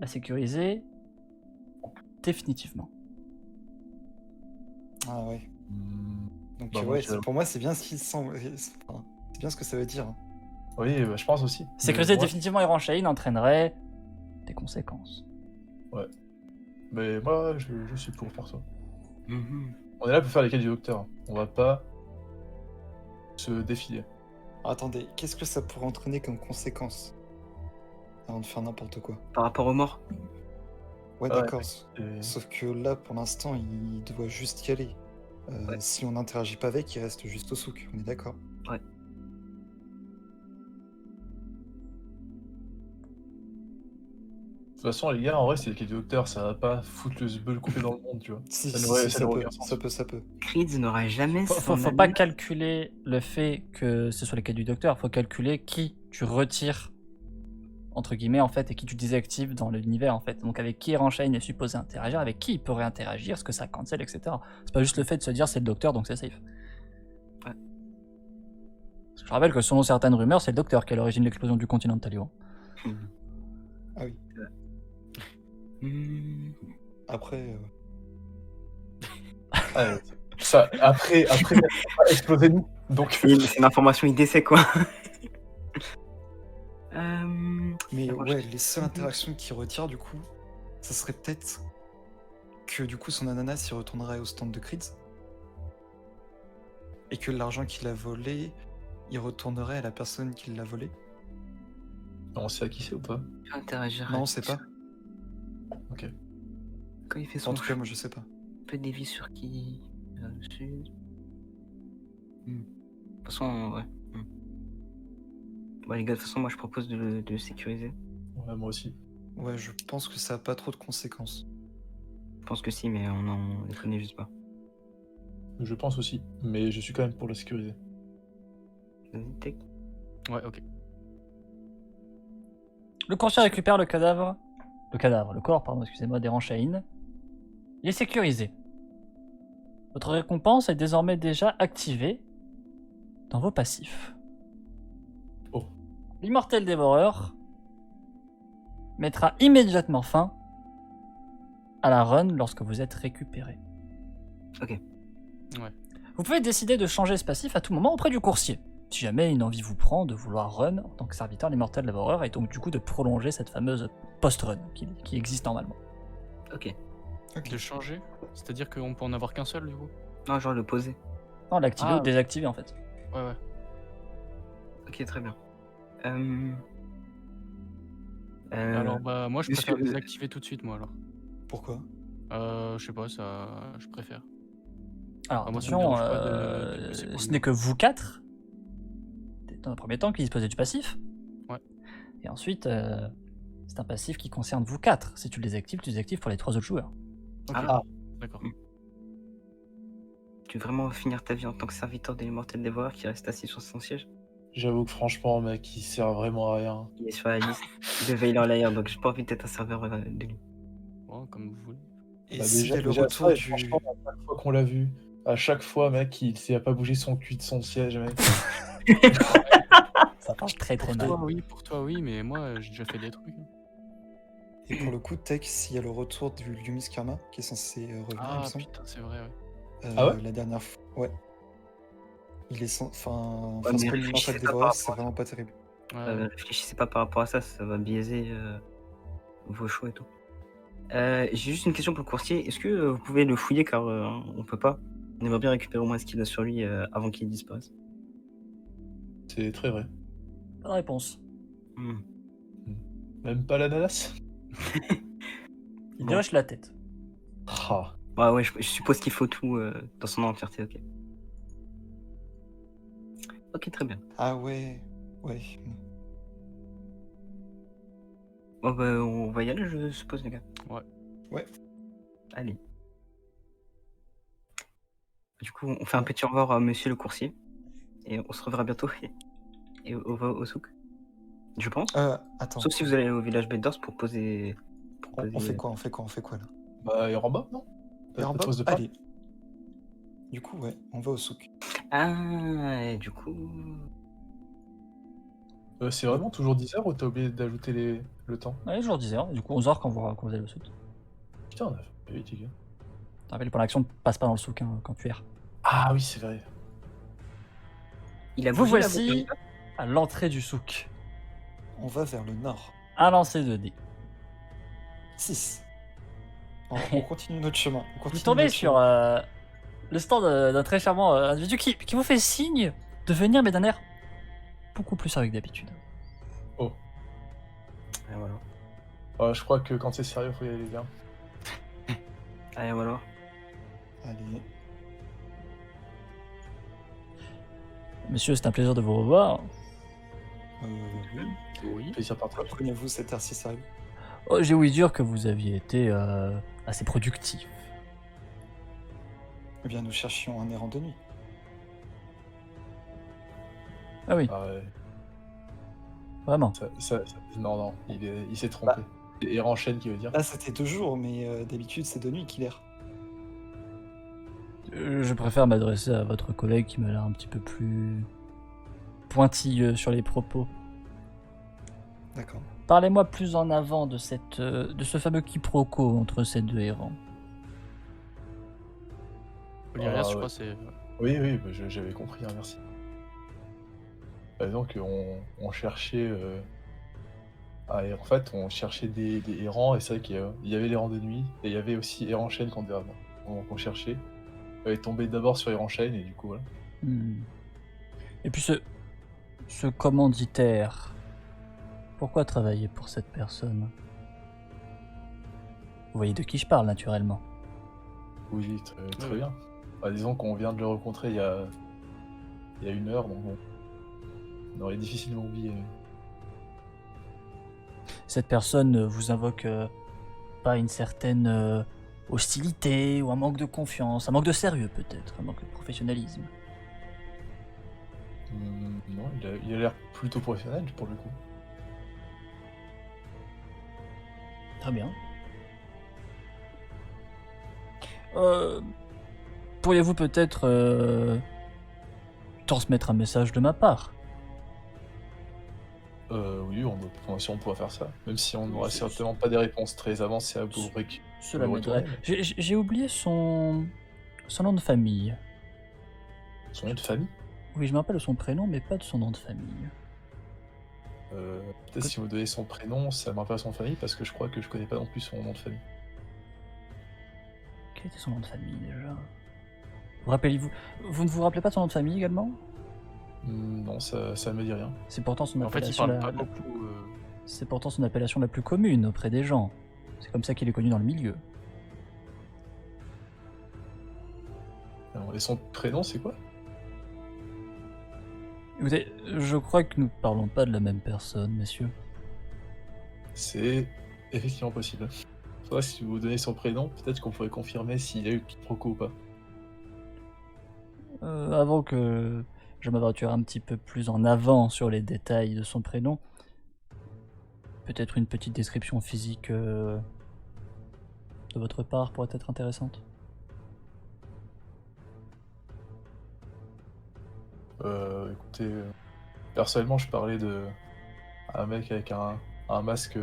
la sécuriser définitivement. Ah ouais. Donc Bah, moi, ouais, je- pour moi c'est bien ce qu'il semble. Enfin, c'est bien ce que ça veut dire. Hein. Oui, bah, je pense aussi. Sécuriser Mais moi- définitivement Eranchaï entraînerait des conséquences. Mais moi, je suis pour perso. mhm. On est là pour faire les quêtes du docteur. On va pas se défiler. Alors, attendez, qu'est-ce que ça pourrait entraîner comme conséquence avant de faire n'importe quoi? Par rapport aux morts. Ouais, Ah ouais, d'accord. Et- Sauf que là, pour l'instant, il doit juste y aller. Ouais. Si on n'interagit pas avec, il reste juste au souk. On est d'accord? De toute façon, les gars, en vrai, c'est les quêtes du docteur. Ça va pas foutre le zbeul coupé dans le monde, tu vois. Si, Ça si, n'aurait- si, ça ça n'aurait peut, aucun sens. ça peut. Creed n'aura jamais Faut son pas ami. calculer le fait que ce soit les quêtes du docteur, faut calculer qui tu retires entre guillemets en fait et qui tu désactives dans l'univers en fait. Donc avec qui Eranchaï est supposé interagir, avec qui il peut réinteragir, ce que ça cancel, etc. C'est pas juste le fait de se dire c'est le docteur donc c'est safe. Ouais. Parce que je rappelle que selon certaines rumeurs, c'est le docteur qui est à l'origine de l'explosion du continent de Taliban. Ah oui. Hmm. Après, Ouais, ça, après, exploser nous. Donc, C'est une information IDC quoi. mais moi, ouais, les seules interactions qu'il retire du coup, ça serait peut-être que du coup son ananas il retournerait au stand de Creed et que l'argent qu'il a volé, il retournerait à la personne qui l'a volé. on sait à qui c'est ou pas? Interagir. Non, on sait pas. Ok. Quand il fait En son tout cas, moi je sais pas. peu dévié sur qui sud. De toute façon, ouais. Bon les gars, de toute façon, moi je propose de le sécuriser. Ouais, moi aussi. Ouais, je pense que ça a pas trop de conséquences. Je pense que si, mais on les connaît juste pas. Je pense aussi. Mais je suis quand même pour la sécuriser. Vas-y, Tech. Ouais, ok. Le coursier récupère le corps, pardon, excusez-moi, d'Eranchaï. Il est sécurisé. Votre récompense est désormais déjà activée dans vos passifs. Oh. L'immortel dévoreur mettra immédiatement fin à la run lorsque vous êtes récupéré. Ok. Ouais. Vous pouvez décider de changer ce passif à tout moment auprès du coursier, si jamais une envie vous prend de vouloir run en tant que serviteur l'immortel dévoreur et donc du coup de prolonger cette fameuse post-run qui existe normalement. Ok. De changer? C'est-à-dire qu'on peut en avoir qu'un seul du coup? Non, genre le poser. Non, l'activer Ah. ou désactiver en fait. Ouais, ouais. Ok, très bien. Alors, bah, moi, je est-ce préfère que- désactiver tout de suite, moi, alors. Pourquoi? Je sais pas, ça. Je préfère. Alors Ah, moi, ça me attention, dérange pas de passer pour le ce mur. n'est que vous quatre, dans un premier temps, qui disposez du passif. Ouais. Et ensuite, c'est un passif qui concerne vous quatre. Si tu le désactives, tu le désactives pour les 3 autres joueurs. Ok, Ah. d'accord. Tu veux vraiment finir ta vie en tant que serviteur de l'immortel dévoreur qui reste assis sur son siège? J'avoue que franchement, mec, il sert vraiment à rien. Il est sur la liste de Vaylor Lair, donc j'ai pas envie d'être un serveur de lui. Bon, comme vous voulez. Et Bah, s'il y a le déjà retour ça, et du... franchement, à chaque fois qu'on l'a vu, à chaque fois, mec, il a pas bougé son cul de son siège, mec. Ça marche très très Pour mal. toi, oui, mais moi, j'ai déjà fait des trucs. Et pour le coup, Tech, s'il y a le retour du Lumis Karma, qui est censé revenir, il Ah, me semble, putain, c'est vrai, ouais. Ah ouais la dernière fois. Ouais. Il est sans... Enfin, Ouais, c'est mais pas une réfléchissez immortel pas par dévoreur, rapport c'est à vraiment pas terrible. Ouais, ouais. Réfléchissez pas par rapport à ça, ça va biaiser vos choix et tout. J'ai juste une question pour le courtier. Est-ce que vous pouvez le fouiller car on peut pas. On aimerait bien récupérer au moins ce qu'il a sur lui avant qu'il disparaisse. C'est très vrai. Bonne réponse. Hmm. Même pas l'ananas. Il Bon. hoche la tête. Ah. Ouais, je suppose qu'il faut tout dans son entièreté, ok. Ok, très bien. Ah ouais. Ouais. Bon, bah, on va y aller, je suppose, les gars. Ouais. Ouais. Allez. Du coup, on fait un petit au revoir à monsieur le coursier. Et on se reverra bientôt. Et on va au souk. Je pense. Attends, Sauf si vous allez au village Beddors pour poser. on fait quoi? On fait quoi là? Bah, et en bas, non? Et en Pas de bas? pause de pain. Allez. Du coup, ouais, on va au souk. Ah, et du coup. C'est vraiment toujours 10 heures ou t'as oublié d'ajouter le temps? Ouais, jour 10h, du coup 11h quand vous allez au souk. Putain, on a fait vite, les gars. Tu te rappelles, pour l'action, ne passe pas dans le souk hein, quand tu erres. Ah oui, c'est vrai. Il a Vous bougé, là, voici à l'entrée du souk. On va vers le nord. Un lancer de dés. 6. On continue notre chemin. On Vous continue tombez notre sur chemin. le stand d'un très charmant individu qui vous fait signe de venir, mais d'un air beaucoup plus sérieux que d'habitude. Ah, voilà. Je crois que quand c'est sérieux, faut y aller, les gars. Allez, voilà. Allez. Monsieur, c'est un plaisir de vous revoir. Oui. Oui. Plaisir partagé. Prenez-vous cet air si sérieux? Oh, j'ai ouï dire que vous aviez été assez productif. Eh bien, nous cherchions un errant de nuit. Ah oui, Ah ouais. vraiment. Non, il s'est trompé. C'est Errant Chêne qui veut dire. Là, c'était 2 jours, mais d'habitude, c'est de nuit qu'il erre. Je préfère m'adresser à votre collègue qui m'a l'air un petit peu plus pointilleux sur les propos. D'accord. Parlez-moi plus en avant de ce fameux quiproquo entre ces deux errants. Olirias, je ouais. crois, c'est. Oui, bah, j'avais compris, hein, merci. Donc on cherchait... en fait, on cherchait des errants, et c'est vrai qu'il y avait les errants de nuit, et il y avait aussi Errant Chêne qu'on cherchait. On est tombé d'abord sur Errant Chêne, et du coup, voilà. Et puis ce commanditaire, pourquoi travailler pour cette personne? Vous voyez de qui je parle, naturellement. Oui, très Ouais. bien. Bah, disons qu'on vient de le rencontrer il y a 1 heure, donc bon. On aurait difficilement oublié. Cette personne vous invoque pas une certaine hostilité ou un manque de confiance, un manque de sérieux peut-être, un manque de professionnalisme. Non, il a l'air plutôt professionnel pour le coup. Très bien. Pourriez-vous peut-être transmettre un message de ma part? Oui, si on pourra faire ça. Même si on n'aura C'est- certainement pas des réponses très avancées à vous Cela le m'aiderait. retourner, J'ai oublié son nom de famille. son nom de famille. Oui, je me rappelle de son prénom, mais pas de son nom de famille. Peut-être si vous donnez son prénom, ça me rappelle son de famille, parce que je crois que je connais pas non plus son nom de famille. Quel était son nom de famille déjà? Vous rappelez-vous? Vous ne vous rappelez pas de son nom de famille également? Non, ça me dit rien. C'est pourtant son En fait, il appellation. parle pas beaucoup. C'est pourtant son appellation la plus commune auprès des gens. C'est comme ça qu'il est connu dans le milieu. Et son prénom, c'est quoi? Écoutez, je crois que nous parlons pas de la même personne, messieurs. C'est effectivement possible. Faudrait, si vous donnez son prénom, peut-être qu'on pourrait confirmer s'il y a eu quiproquo ou pas. Avant que je m'aventure un petit peu plus en avant sur les détails de son prénom, peut-être une petite description physique de votre part pourrait être intéressante. Écoutez, personnellement, je parlais de un mec avec un masque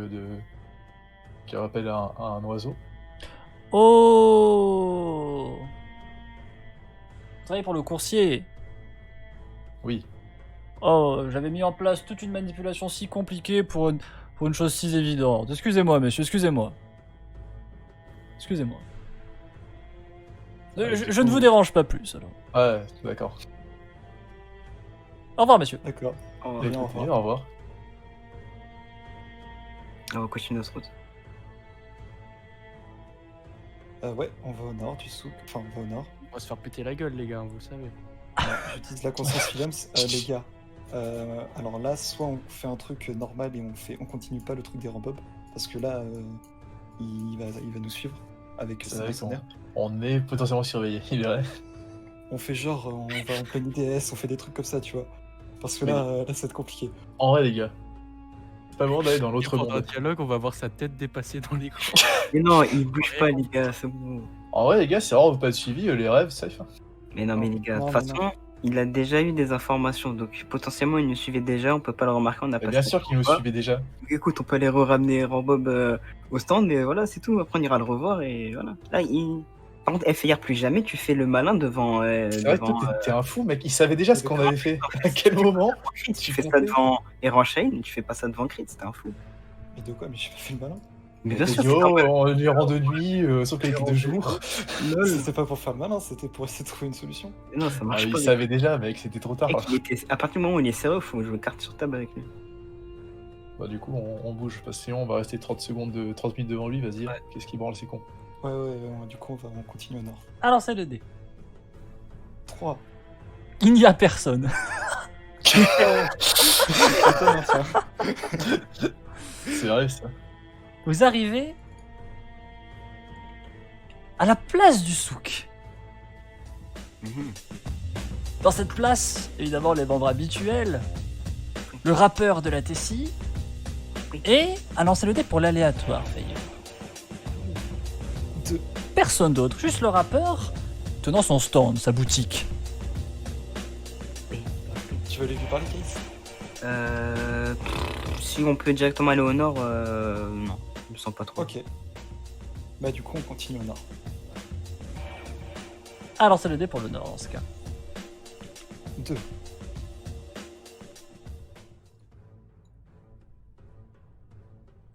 qui rappelle un oiseau. Oh! Vous travaillez pour le coursier. Oui, Oh, j'avais mis en place toute une manipulation si compliquée pour une chose si évidente. Excusez-moi, messieurs, excusez-moi. Excusez-moi. Ouais, Je du je ne coup- vous dérange pas plus, alors. ouais, d'accord. Au revoir, messieurs. D'accord. On Bien, au Écoutez, revoir. au revoir. va continuer notre route. Ouais, on va au nord du souk. Enfin, on va au nord. On va se faire péter la gueule, les gars, vous le savez. J'utilise la conscience Williams. Les gars, alors là, soit on fait un truc normal et on continue pas le truc des Rambob, parce que là, il va nous suivre avec C'est ses vrai mercenaires. On est potentiellement surveillé, il verrait. On fait genre, on va en pleine IDS, on fait des trucs comme ça, tu vois. Parce que là, ça va être compliqué. En vrai, les gars, c'est pas bon d'aller dans l'autre Pendant un monde. dialogue, on va voir sa tête dépasser dans l'écran. Mais non, il bouge pas, les gars, c'est bon. En vrai, les gars, c'est vraiment pas de suivi, les rêves, safe. Hein. Mais non, mais les gars, de Non, toute mais façon, il a déjà eu des informations, donc potentiellement il nous suivait déjà, on peut pas le remarquer, on n'a Mais pas bien ce sûr qu'il nous temps-là. suivait déjà. Donc écoute, on peut aller ramener Rambob au stand, mais voilà, c'est tout. Après, on ira le revoir et voilà. Là, par contre, FIR plus jamais, tu fais le malin devant. C'est vrai que devant toi, t'es un fou, mec. Il savait déjà ce qu'on avait fait. À quel moment Crit, tu tu fais ça comptais devant Errant Shane, tu fais pas ça devant Crit, c'était un fou. Mais de quoi? Mais j'ai pas fait le malin. Mais bien T'as sûr, dit, c'est oh, normal. on est rang de nuit, sauf qu'elle était de jour. C'était pas pour faire le malin, c'était pour essayer de trouver une solution. Mais non, ça Ah, marche il pas. savait déjà, mec, c'était trop tard. Mec, à partir du moment où il est sérieux, faut jouer carte sur table avec lui. Bah, du coup, on bouge, parce que sinon, on va rester 30 minutes devant lui, vas-y. Ouais. Qu'est-ce qui branle, c'est con. Ouais, du coup, on continue au nord. Alors, c'est le dé. 3. Il n'y a personne. Étonnant, ça. C'est vrai, ça. Vous arrivez à la place du souk. Mhm. Dans cette place, évidemment, les membres habituels, le rappeur de la Tessie, et un lancer le dé pour l'aléatoire, Faye. 2. Personne d'autre, juste le rappeur tenant son stand, sa boutique. Tu veux aller lui parler, Case? Si on peut directement aller au nord, non, je me sens pas trop. Ok. Bah, du coup, on continue au nord. Ah, lancer le dé pour le nord, dans ce cas. 2. Vous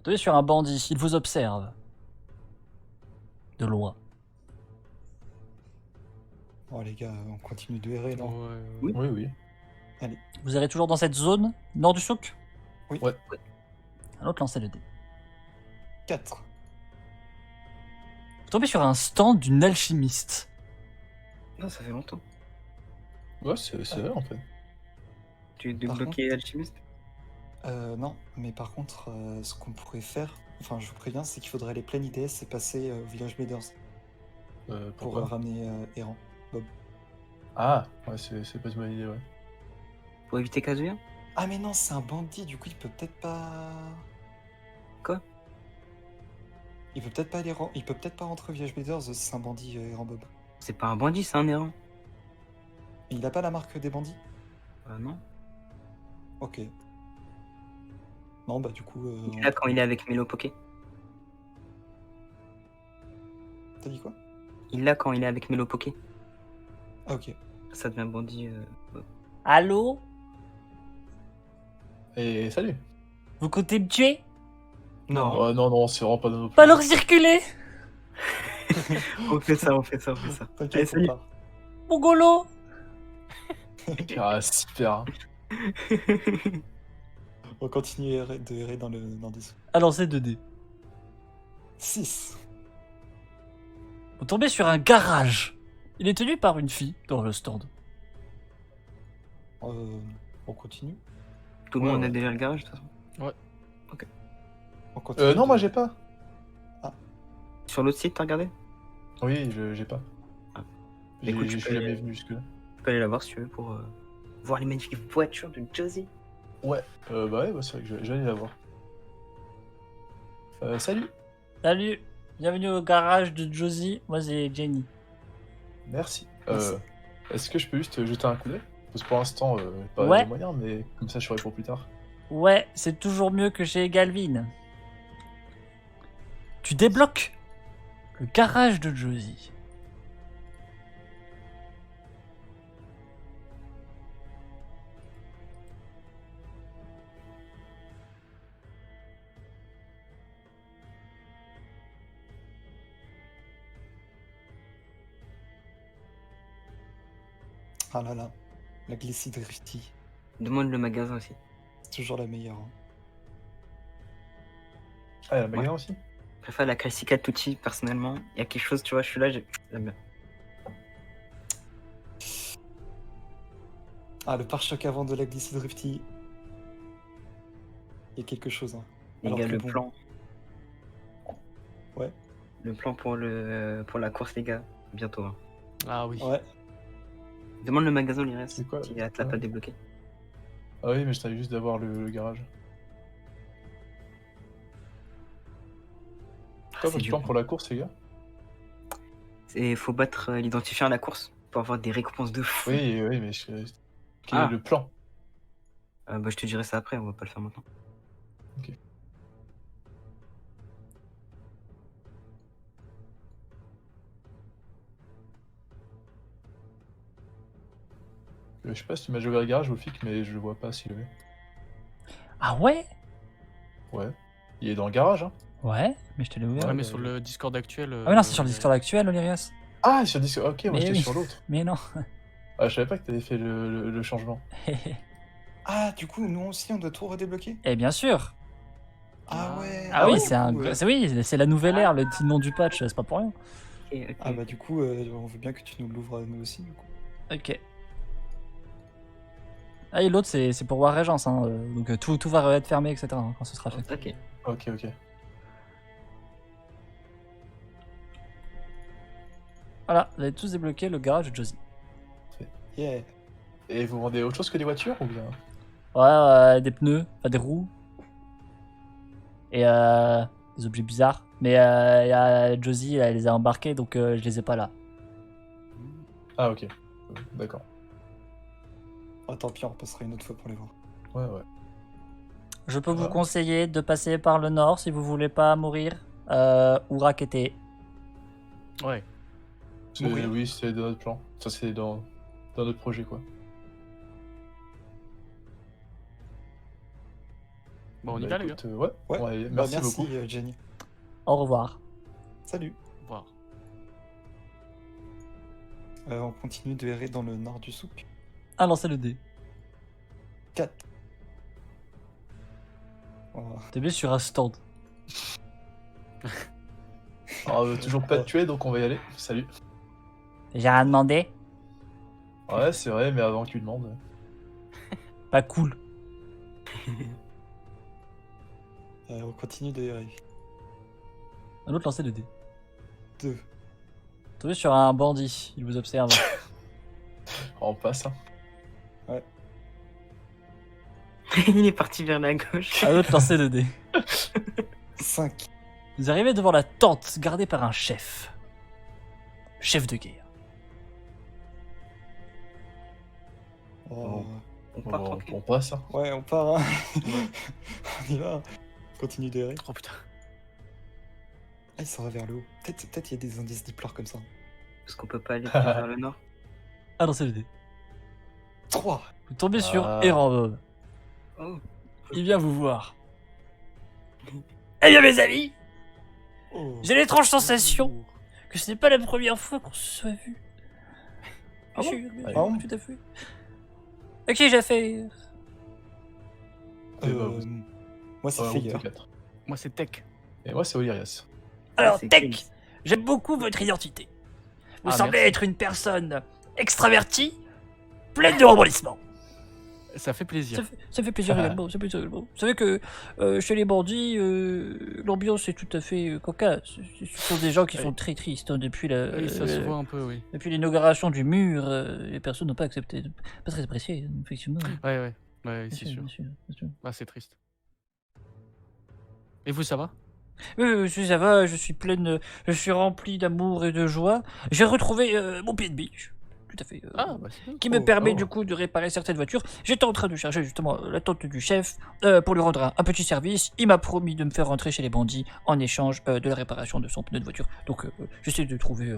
tombez sur un bandit, il vous observe. De loin. Bon, les gars, on continue de errer, non? Ouais, Oui. Oui, oui. Vous irez toujours dans cette zone, nord du souk? Oui. Ouais. Un autre lancer le dé. 4. Vous tombez sur un stand d'une alchimiste. Non, ça fait longtemps. Ouais, c'est vrai, en fait. Tu es Par débloqué alchimiste? Non, mais par contre, ce qu'on pourrait faire, enfin, je vous préviens, c'est qu'il faudrait aller plein IDS et passer au village Bleeders pour Pourquoi ramener Errant. Ah, ouais, c'est pas une bonne idée, ouais. Pour éviter Kazuya? Ah, mais non, c'est un bandit, du coup, il peut peut-être pas. Quoi? Il peut peut-être pas aller. Il peut peut-être pas rentrer au village Bleeders, c'est un bandit, Errant Bob. C'est pas un bandit, c'est un errant. Et il a pas la marque des bandits? Non. Ok. Non, bah, du coup. Il est là quand il est avec Melo Poké. T'as dit quoi? Il l'a quand il est avec Melo Poké. Ah, ok. Ça devient bandit. Allô? Et salut. Vous comptez me tuer? Non. Oh, non, c'est vraiment pas de nos Pas alors circuler! On fait ça, on fait ça, on fait ça. Allez, T'inquiète, on salut. part. Mongolo! Ah, super. On continue de errer dans le dessous. À lancer 2 dés. 6. Vous tombez sur un garage. Il est tenu par une fille dans le stand. On continue. Tout le Ouais, monde a ouais. déjà le garage, de toute façon. On continue. Non, moi j'ai pas. Sur l'autre site, t'as regardé? Oui, j'ai pas. Ah. J'ai- Écoute, tu Je suis peux jamais aller- venu jusque-là. Tu peux aller la voir si tu veux pour voir les magnifiques voitures de Josie. Bah ouais, c'est vrai que je vais aller la voir. Salut, Salut, bienvenue au garage de Josie. Moi, c'est Jenny. merci. Merci. Est-ce que je peux juste jeter un coup d'œil? Parce que pour l'instant, pas Ouais. les moyens, mais comme ça je saurai pour plus tard. Ouais, c'est toujours mieux que chez Galvin. Tu débloques le garage de Josie. Ah là là. La Glycidrifty. Demande le magasin aussi. C'est toujours la meilleure. Hein. Ah, il y a un magasin aussi? Je préfère la Classica Tucci, personnellement. Il y a quelque chose, tu vois, je suis là, j'aime bien. Ah, le pare-choc avant de la Glycidrifty. Il y a quelque chose. Hein. Les Alors gars, que le bon. plan. Ouais. Le plan pour la course, les gars. Bientôt. Hein. Ah oui. Ouais. Demande le magasin, l'IRS. C'est quoi, Si elle te l'a ouais. pas débloqué. Ah oui, mais je savais juste d'avoir le garage. Quoi C'est votre du plan pour la course, les gars? Il faut battre l'identifiant à la course pour avoir des récompenses de fou. Oui, mais quel Ah. est le plan? Bah, je te dirai ça après, on va pas le faire maintenant. Je sais pas si tu m'as joué le garage, Wolfik, mais je le vois pas s'il est. Ah ouais? Ouais. Il est dans le garage, hein. Ouais, mais je te l'ai ouvert. Ouais, mais sur le Discord actuel. Ah mais non, c'est sur le Discord actuel, Olirias. Ah, sur Discord. Ok, moi Mais j'étais oui. sur l'autre. Mais non. Ah, je savais pas que t'avais fait le changement. Ah, du coup, nous aussi, on doit tout redébloquer. Et bien sûr. Ah ouais. Ah oui, ouais, c'est un, du coup, oui, c'est la nouvelle ère, le petit nom du patch, c'est pas pour rien. Ok. Ah bah du coup, on veut bien que tu nous l'ouvres à nous aussi. Du coup. Ok. Ah et l'autre c'est pour War Regence, hein, donc tout va être fermé, etc. hein, quand ce sera fait. Ok. Ok. Voilà, vous avez tous débloqué le garage de Josie. Yeah. Et vous vendez autre chose que des voitures ou bien? Ouais, des pneus, enfin des roues. Et des objets bizarres. Mais y a Josie, elle les a embarqués, donc je les ai pas là. Ah, ok. D'accord. Oh, tant pis, on repassera une autre fois pour les voir. Ouais. Je peux vous Ah. conseiller de passer par le nord si vous voulez pas mourir ou raqueter. Ouais. Mourir. Oui, c'est dans notre plan. Ça, c'est dans notre projet, quoi. Bon, on y Bah, va, les gars. écoute, ouais. Ouais. Ouais, Bah, merci beaucoup. Jenny. Au revoir. Salut. Au revoir. On continue de errer dans le nord du souk. Ah, lancez le dé. 4. Oh. T'es bien sur un stand. Alors, toujours pas de tuer, donc on va y aller. Salut. J'ai rien demandé. Ouais, c'est vrai, mais avant que tu demandes. Pas cool. On continue de errer. Un autre lancer le dé. 2. Tombez sur un bandit, il vous observe. On passe, hein. Il est parti vers la gauche. Un autre lancer le dé. 5. Vous arrivez devant la tente gardée par un chef. Chef de guerre. Oh. On part Bon, tranquille. on passe, hein. Ouais, on part. Hein. On y va. On continue d'errer. Oh putain. Ah, il s'en va vers le haut. Peut-être il y a des indices diplores comme ça. Parce qu'on peut pas aller plus vers le nord. Ah, lancez le dé. 3. Vous tombez sur Ah. Eranbob. Oh. Il vient vous voir. Eh bien, mes amis, Oh. j'ai l'étrange sensation que ce n'est pas la première fois qu'on se soit vu. Ah bon Bien sûr, Ah bon tout à fait. À qui j'ai affaire? Et bah, vous- Moi, c'est ouais, vous Feyer. 4. Moi, c'est Tech. Et moi, c'est Olirias. Alors, C'est Tech, Chris. j'aime beaucoup votre identité. Vous Ah, semblez merci. être une personne extravertie, pleine de rebondissements. Ça fait plaisir. Ça fait plaisir également, ça fait plaisir également. Vous savez que chez les bandits, l'ambiance est tout à fait cocasse. Ce sont des gens qui Oui. sont très tristes hein, depuis Oui, ça se voit un peu, oui. depuis l'inauguration du mur. Les personnes n'ont pas accepté, pas très apprécié, effectivement. Ouais, Bien c'est sûr, sûr. bien sûr, bien sûr. Ah, c'est triste. Et vous, ça va? Oui, ça va, je suis pleine, je suis rempli d'amour et de joie. J'ai retrouvé mon pied de biche, tout à fait. Ah, bah c'est bien. Qui me Oh, permet oh. du coup de réparer certaines voitures. J'étais en train de chercher justement la tente du chef pour lui rendre un petit service. Il m'a promis de me faire rentrer chez les bandits en échange de la réparation de son pneu de voiture. Donc j'essaie de trouver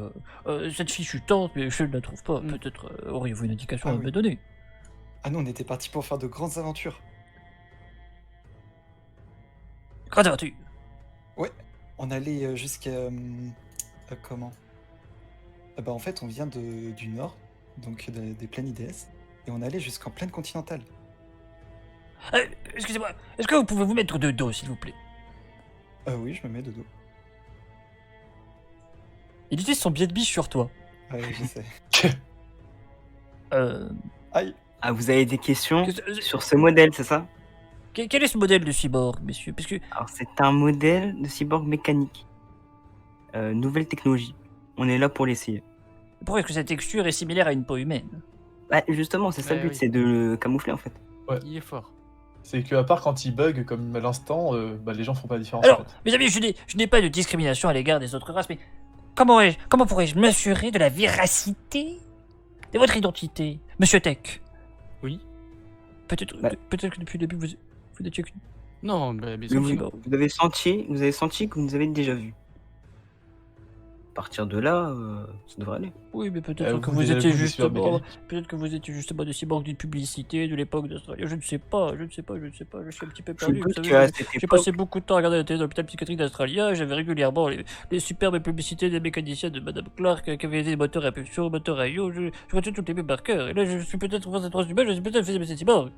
cette fichue tente, mais je ne la trouve pas. Mm. Peut-être auriez-vous une indication Ah à oui. me donner? Ah non, on était parti pour faire de grandes aventures. Grande aventure. On allait jusqu'à... comment bah, en fait, on vient du nord, donc des plaines IDS, et on allait jusqu'en plaine continentale. Excusez-moi, est-ce que vous pouvez vous mettre de dos, s'il vous plaît? Oui, je me mets de dos. Il utilise son biais de biche sur toi. Ouais, je sais. Aïe. Ah, vous avez des questions Qu'est-ce- sur ce modèle, c'est ça? Quel est ce modèle de cyborg, messieurs? Parce que Alors, c'est un modèle de cyborg mécanique. Nouvelle technologie. On est là pour l'essayer. pourquoi est-ce que sa texture est similaire à une peau humaine? Bah, justement, c'est ça le Ouais, but, oui. c'est de le camoufler en fait. Il est fort. C'est que à part quand il bug comme à l'instant, bah, les gens font pas la différence Alors, en fait. mes amis, je n'ai pas de discrimination à l'égard des autres races, mais comment pourrais-je m'assurer de la véracité de votre identité, Monsieur Tech? Oui. Peut-être Bah. peut-être que depuis le début, vous n'étiez qu'une... Non, bah, bien Mais sûr. vous, cyborg. vous avez senti que vous nous avez déjà vu. À partir de là, ça devrait aller. Oui, mais peut-être que Vous, vous déjà, étiez vous, des justement... cybermécaniques. Peut-être que vous étiez justement des cyborgs d'une publicité de l'époque d'Australie. Je ne sais pas, je suis un petit peu Je perdu. Vous doute savez, qu'à j'ai- cette J'ai époque, passé beaucoup de temps à regarder la télé dans l'hôpital psychiatrique d'Australia. J'avais régulièrement les superbes publicités des mécaniciens de Madame Clark qui avaient des moteurs à impulsion, moteurs à ion. Je retiens toutes les mêmes par cœur. Et là, je suis peut-être en face de trois humains, je suis peut-être fait des cyborgs.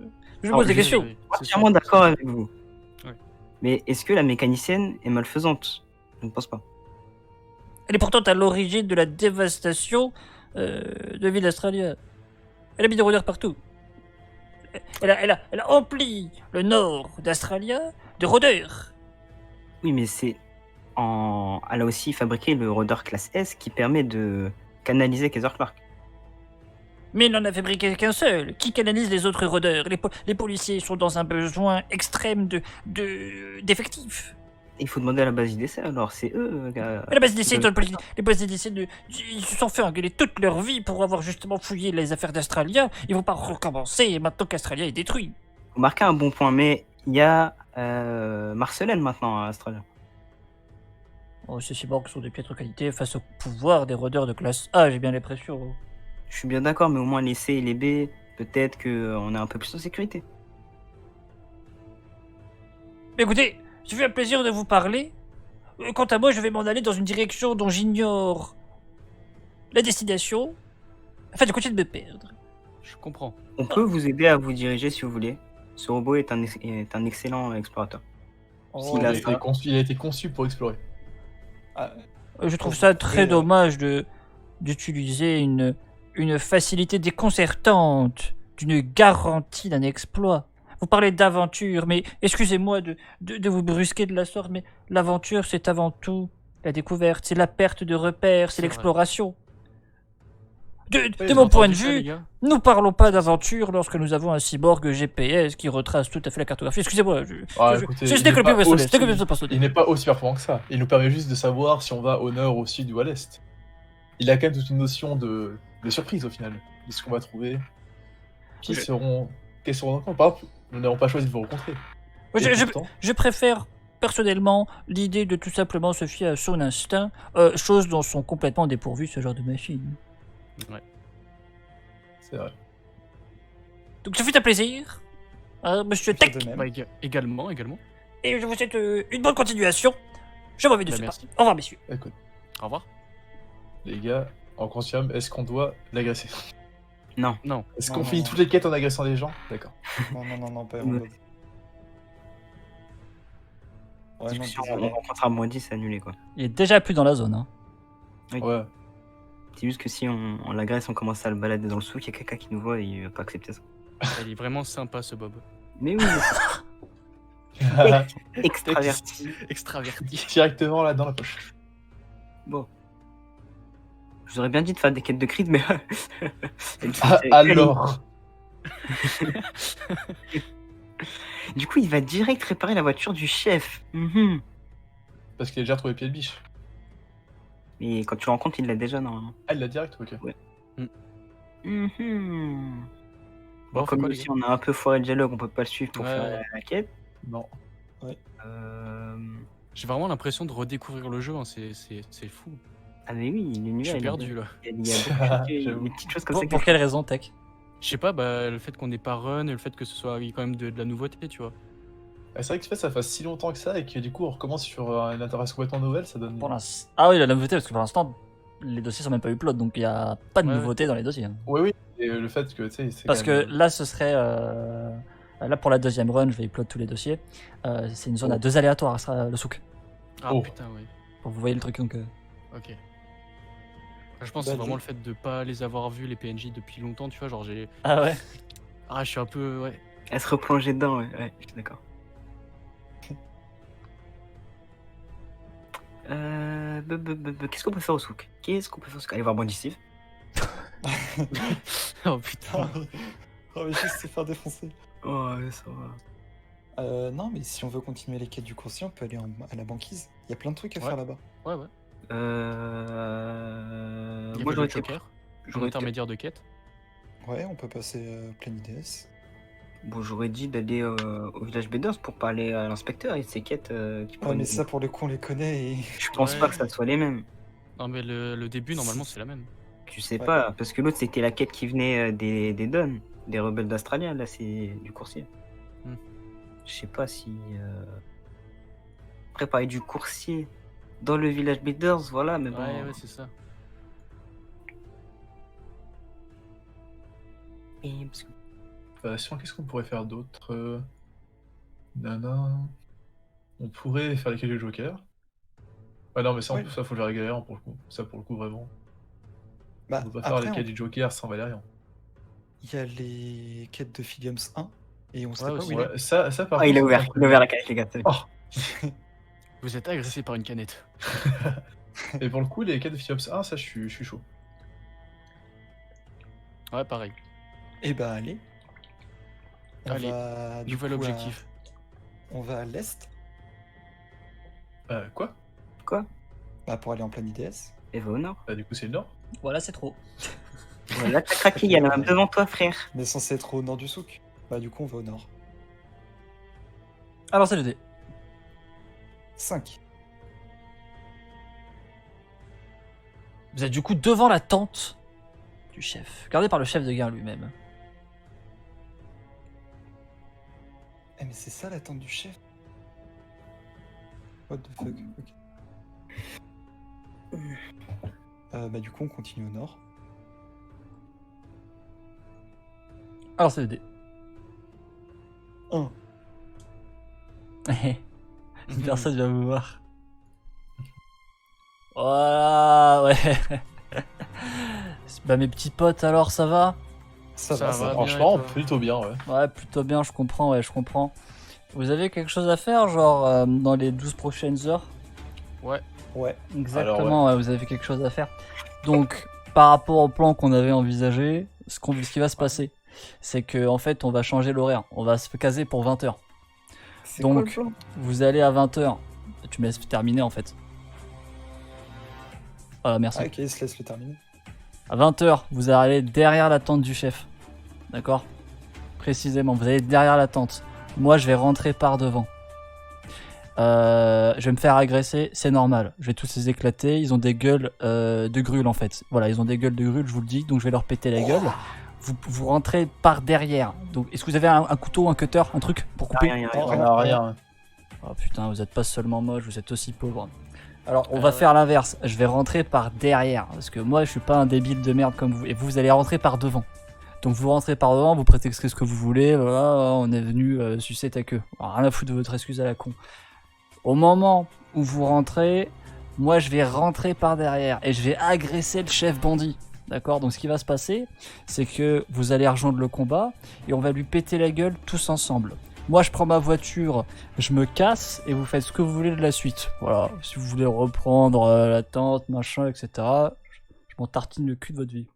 Je me Alors, pose des je- questions. Oui, c'est sûr. entièrement d'accord avec vous. Ouais. Mais est-ce que la mécanicienne est malfaisante? Je ne pense pas. Elle est pourtant à l'origine de la dévastation de la ville d'Australia. Elle a mis des rôdeurs partout. Elle a empli le nord d'Australia de rôdeurs. Oui, mais elle a aussi fabriqué le rôdeur classe S qui permet de canaliser Kaiser Clark. Mais il n'en a fabriqué qu'un seul. Qui canalise les autres rôdeurs? Les policiers sont dans un besoin extrême d'effectifs. Il faut demander à la base IDC, alors c'est eux. Mais la base d'essai, les bases d'essai, ils se sont fait engueuler toute leur vie pour avoir justement fouillé les affaires d'Australia. Ils vont pas recommencer maintenant qu'Australia est détruit. Vous marquez un bon point, mais il y a Marcelène maintenant à Australia. Oh, ces cyborgs sont de piètre qualité face au pouvoir des rôdeurs de classe A, j'ai bien l'impression. Je suis bien d'accord, mais au moins les C et les B, peut-être qu'on est un peu plus en sécurité. Mais écoutez, ça fait un plaisir de vous parler. Quant à moi, je vais m'en aller dans une direction dont j'ignore la destination, afin de continuer de me perdre. Je comprends. On peut vous aider à vous diriger si vous voulez. Ce robot est un excellent explorateur. Oh, S'il a Il a été conçu pour explorer. Ah, je trouve ça très Et, dommage d'utiliser une facilité déconcertante d'une garantie d'un exploit. Vous parlez d'aventure, mais excusez-moi de vous brusquer de la sorte, mais l'aventure, c'est avant tout la découverte, c'est la perte de repères, c'est C'est vrai. l'exploration. De j'ai mon point de Entendu ça, les vue, gars nous parlons pas d'aventure lorsque nous avons un cyborg GPS qui retrace tout à fait la cartographie. Excusez-moi, Écoutez, je il n'ai que n'est le plus pas personnel. aussi- C'était que le plus personnel. Il n'est pas aussi performant que ça. Il nous permet juste de savoir si on va au nord, au sud ou à l'est. Il a quand même toute une notion de surprise au final, de ce qu'on va trouver. Quels seront nos camps. Par exemple, nous n'avons pas choisi de vous rencontrer. Moi, Et je pourtant, je préfère personnellement l'idée de tout simplement se fier à son instinct, chose dont sont complètement dépourvues ce genre de machines. c'est vrai. Donc ça fait un plaisir, monsieur Tech, de même. Bah, également. et je vous souhaite une bonne continuation. Je m'en vais Bah, dessus. merci. Au revoir, messieurs. Écoute, Au revoir. les gars, en conscience, est-ce qu'on doit l'agresser? Non. Non. Est-ce Non, qu'on non, finit non. toutes les quêtes en agressant des gens? D'accord. Non, pas Ouais. Ouais, Parce non, que si on désolé. rencontre un bandit, c'est annulé quoi. Il est déjà plus dans la zone. Hein. Oui. Ouais. C'est juste que si on l'agresse, on commence à le balader dans le souk, il y a quelqu'un qui nous voit et il va pas accepter ça. Il est vraiment sympa ce Bob. Mais oui, extraverti. Extraverti. Directement là dans la poche. Bon. Je vous aurais bien dit de faire des quêtes de crise, mais. Alors. Du coup, il va direct réparer la voiture du chef. Mhm. Parce qu'il a déjà retrouvé pied de biche. Et quand tu le rencontres, il l'a déjà normalement. Ah, il l'a direct, ok. Mhm. Bon, Comme quoi, nous les aussi, gars on a un peu foiré le dialogue, on peut pas le suivre pour Ouais, faire ouais. la quête. Non. J'ai vraiment l'impression de redécouvrir le jeu, hein. C'est fou. Ah, mais oui, l'univers. Je suis il est- perdu là. Il y a beaucoup de choses, J'avoue. des petites choses comme Pour, ça. pour quelle raison, Tech? Je sais pas, bah, le fait qu'on n'ait pas run et le fait que ce soit quand même de la nouveauté, tu vois. C'est vrai que ça fasse si longtemps que ça et que du coup on recommence sur une interaction complètement nouvelle, ça donne. Pour l'instant. Ah oui, la nouveauté, parce que pour l'instant, les dossiers sont même pas upload, donc il y a pas de Ouais. nouveauté dans les dossiers. Hein. Oui, oui. Et le fait que tu sais, c'est. Parce quand que même- là, ce serait. Là, pour la deuxième run, je vais upload tous les dossiers. C'est une zone Oh. à 2 aléatoires, ça sera le souk. Ah Oh. putain, ouais. Pour que vous voyez le truc, donc. Ok. Je pense que c'est vraiment le fait de pas les avoir vus, les PNJ, depuis longtemps, tu vois. Genre, j'ai. Ah ouais. Ah, je suis un peu. Ouais. Elle se replonger dedans, ouais, je suis d'accord. Qu'est-ce qu'on peut faire au souk? Aller voir Bandit Steve. Oh putain. Oh, mais juste se faire défoncer. Oh, ça va. Non, mais si on veut continuer les quêtes du coursier, on peut aller à la banquise. Il y a plein de trucs à Ouais. faire là-bas. Ouais, ouais. Moi, Il y j'aurais avait le été. Joker, j'aurais été- intermédiaire de quête. Ouais, on peut passer plein IDS. Bon, j'aurais dit d'aller au village Beders pour parler à l'inspecteur et de ses quêtes qui Ouais, pourraient mais nous- ça, pour le coup, on les connaît et. Je pense Ouais. pas que ça soit les mêmes. Non, mais le début, normalement, c'est la même. Tu sais Ouais. pas, parce que l'autre c'était la quête qui venait des Dons, des rebelles d'Australia, là c'est du coursier. Hmm. Je sais pas si. Après, parler du coursier dans le village Beders, voilà, mais bon. Ouais, ouais, c'est ça. Et parce que- Sinon, qu'est-ce qu'on pourrait faire d'autre Nana. On pourrait faire les quêtes du Joker. Ouais, non, mais ça, Oui. ça faut le faire Valérian pour le coup. Ça, pour le coup, vraiment. Bah, On peut pas faire les après, quêtes du Joker sans Valérian. il y a les quêtes de Philiums 1 et on sait Ouais, pas aussi. où il est. Ouais, ça par Ah, il a contre, ouvert, c'est il a ouvert la carte, les gars. t'as vu. Oh. Vous êtes agressé par une canette. Et pour le coup, les quêtes de Philiops 1, ça, je suis chaud. Ouais, pareil. Et bah, allez. On Allez, va, du Nouvel coup, objectif. on va à l'est Quoi bah, pour aller en plein IDS. Et va au nord. Du coup, c'est le nord. Voilà, c'est trop. Voilà, t'as craqué, il y en a même devant toi, frère. On est censé être au nord du souk. Bah, du coup, on va au nord. Alors, c'est le dé. 5. Vous êtes du coup devant la tente du chef, gardée par le chef de guerre lui-même. Eh, mais c'est ça l'attente du chef. What the fuck, ok. Bah, du coup, on continue au nord. Alors, c'est le dé. 1. Une personne vient vous voir. Voilà, ouais. Bah, mes petits potes, alors, ça va? Ça Ça va, va. ça va. Franchement, bien, et toi plutôt bien, ouais. Ouais, plutôt bien, je comprends, ouais, je comprends. Vous avez quelque chose à faire, genre, dans les 12 prochaines heures? Ouais. Ouais. Exactement, ouais, vous avez quelque chose à faire. Donc, par rapport au plan qu'on avait envisagé, ce qui va se passer, c'est que en fait, on va changer l'horaire. On va se caser pour 20h. C'est Donc, quoi le plan? Vous allez à 20h. Tu me laisses terminer, en fait. Voilà, merci. Ah, ok, il se laisse le terminer. À 20h, vous allez derrière la tente du chef. D'accord? Précisément, vous allez derrière la tente. Moi, je vais rentrer par devant. Je vais me faire agresser, c'est normal. Je vais tous les éclater. Ils ont des gueules de grules en fait. Voilà, ils ont des gueules de grules, je vous le dis. Donc je vais leur péter la gueule. Vous rentrez par derrière. Donc est-ce que vous avez un couteau, un cutter, un truc pour couper? Rien, On a rien. Oh putain, vous êtes pas seulement moche, vous êtes aussi pauvre. Alors on va ouais. faire l'inverse. Je vais rentrer par derrière. Parce que moi je suis pas un débile de merde comme vous. Et vous allez rentrer par devant. Donc vous rentrez par devant, vous prétextez ce que vous voulez. Voilà, on est venu sucer ta queue. Alors, rien à foutre de votre excuse à la con. Au moment où vous rentrez, moi je vais rentrer par derrière et je vais agresser le chef bandit. D'accord? Donc ce qui va se passer, c'est que vous allez rejoindre le combat et on va lui péter la gueule tous ensemble. Moi je prends ma voiture, je me casse et vous faites ce que vous voulez de la suite. Voilà, si vous voulez reprendre la tente, machin, etc. Je m'en tartine le cul de votre vie.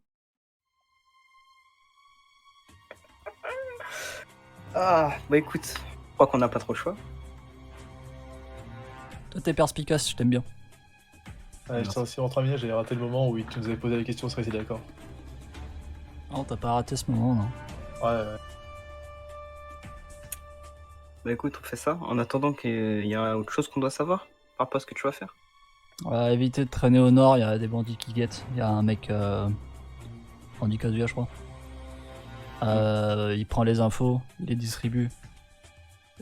Ah, bah écoute, je crois qu'on n'a pas trop le choix. Toi t'es perspicace, je t'aime bien. Ouais, je aussi entre amis, j'avais raté le moment où tu nous avais posé la question, on serait d'accord. Non, t'as pas raté ce moment, non. Ouais. Bah écoute, on fait ça. En attendant qu'il y a autre chose qu'on doit savoir par rapport à ce que tu vas faire. Évitez de traîner au nord, il y a des bandits qui guettent. Il y a un mec, bandit Kazuya je crois. Il prend les infos, il les distribue.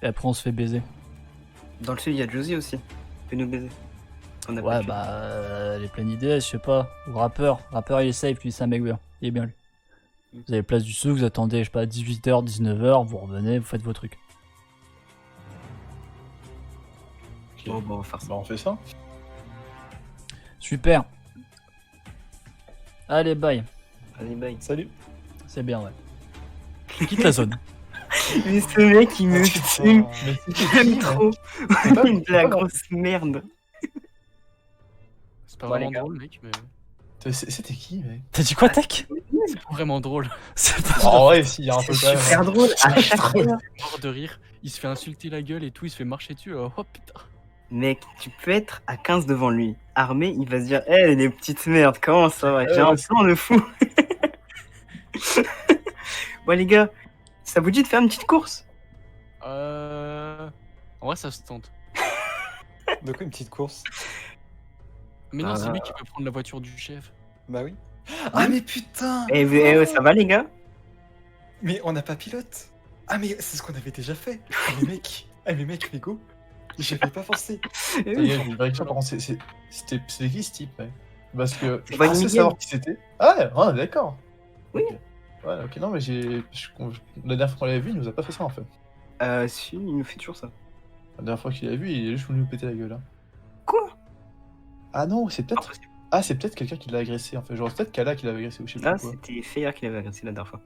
Et après on se fait baiser. Dans le sud, il y a Josie aussi. Fais nous baiser. On a pas Ouais pu. bah, elle est pleine d'idées, je sais pas. Ou rappeur il est safe, lui c'est un mec bien. Il est bien lui. Vous avez place du souk, vous attendez, je sais pas, 18h, 19h, vous revenez, vous faites vos trucs. Ok. Bon, bah on va faire ça. Bah on fait ça. Super. Allez, bye. Allez, bye. Salut. C'est bien, ouais. Quitte la zone. Mais ce mec, il me fume. Mais J'aime trop. C'est pas- Il me fait la grosse merde. C'est pas Bon, les vraiment gars. drôle, mec, mais C'était qui, mec? T'as dit quoi, Tech? c'est pas vraiment drôle. C'est pas... En vrai, si, il y a un peu C'est quand même. super drôle. À chaque fois. Mort de rire, il se fait insulter la gueule et tout, il se fait marcher dessus. Oh putain. Mec, tu peux être à 15 devant lui. Armé, il va se dire Eh, les petites merdes, comment ça va? J'ai un plan de fou. Bon, les gars, ça vous dit de faire une petite course? En vrai, ça se tente. De quoi une petite course? Mais non, c'est Ah. lui qui peut prendre la voiture du chef. Bah oui. Ah mais putain. Ça va, les gars? Mais on n'a pas pilote. Ah mais c'est ce qu'on avait déjà fait. Ah mais mec, Lego. J'avais pas pensé. Ça y est, je vais vérifier par contre, c'était qui ce type, mec? Parce que C'est je pas pensais Miguel. savoir qui c'était. Ah ouais, d'accord. Oui. Ok. Ouais, ok, non, mais la dernière fois qu'on l'avait vu, il nous a pas fait ça en fait. Si, il nous fait toujours ça. La dernière fois qu'il l'a vu, il est juste venu nous péter la gueule. Hein. Quoi? Ah non, c'est peut-être. Impossible. Ah, c'est peut-être quelqu'un qui l'a agressé en fait. Genre, c'est peut-être Kala qui l'avait agressé ou je sais pas Ah, quoi. c'était Feya qui l'avait agressé la dernière fois.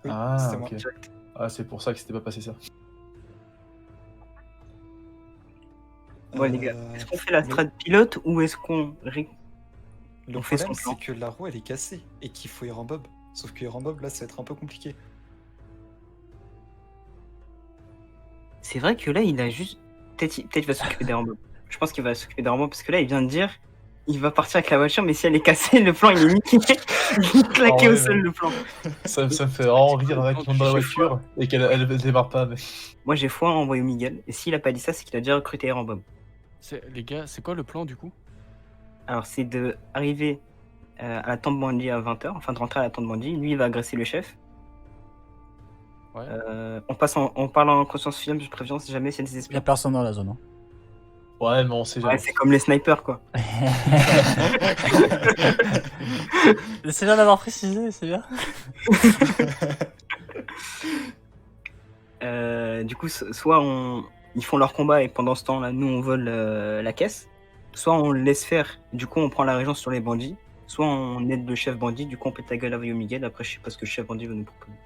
Oui, Ah, c'était moi. ok. Direct. Ah, c'est pour ça que c'était pas passé ça. Bon, les gars, Euh, est-ce qu'on fait la strat pilote ou est-ce qu'on. Le On fait son problème, plan. c'est que la roue elle est cassée et qu'il faut Iran Bob. Sauf que Iran Bob là, ça va être un peu compliqué. C'est vrai que là, il a juste. Peut-être il va s'occuper des robots. Je pense qu'il va s'occuper des robots parce que là, il vient de dire. Il va partir avec la voiture, mais si elle est cassée, le plan il est niqué. Il est claqué Ah ouais, au sol, ouais. le plan. Ça me fait vraiment rire avec qui monte dans la voiture et qu'elle démarre pas. Mais... Moi, j'ai foi en envoyer Miguel. Et s'il a pas dit ça, c'est qu'il a déjà recruté Aaron Bob. Les gars, c'est quoi le plan du coup? Alors, c'est de arriver à la tente bandit à 20h, enfin de rentrer à la tente bandit. Lui, il va agresser le chef. Ouais. On parle en conscience film, je préviens si jamais c'est Il y a désespéré. personne dans la zone. Hein. Ouais, mais on sait jamais. Ouais, c'est comme les snipers, quoi. C'est bien d'avoir précisé, c'est bien. Du coup, soit ils font leur combat et pendant ce temps-là, nous on vole la caisse. Soit on le laisse faire, du coup on prend la régence sur les bandits. Soit on aide le chef bandit, du coup on pète la gueule à Vaillot Miguel. Après, je sais pas ce que le chef bandit va nous proposer.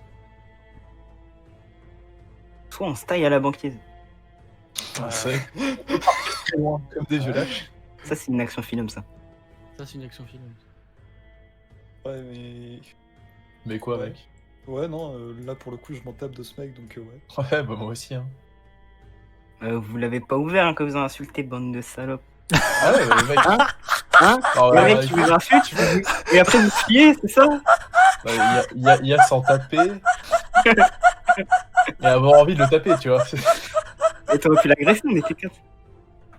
Soit on se taille à la banquise. C'est très loin, comme des vieux lâches. Ça, c'est une action film, ça. Ça, c'est une action film. Ouais, mais. Mais quoi, Ouais. mec? Ouais, non, là pour le coup, je m'en tape de ce mec donc ouais. Ouais, bah moi aussi. Hein. Vous l'avez pas ouvert, hein, que vous avez insulté, bande de salopes. Ah ouais, le mec. Hein Ah Le ouais, mec ouais, qui vous insulte, et après vous criez, c'est ça? il y a s'en taper et avoir envie de le taper, tu vois. Et t'aurais pu l'agresser, mais t'es quatre.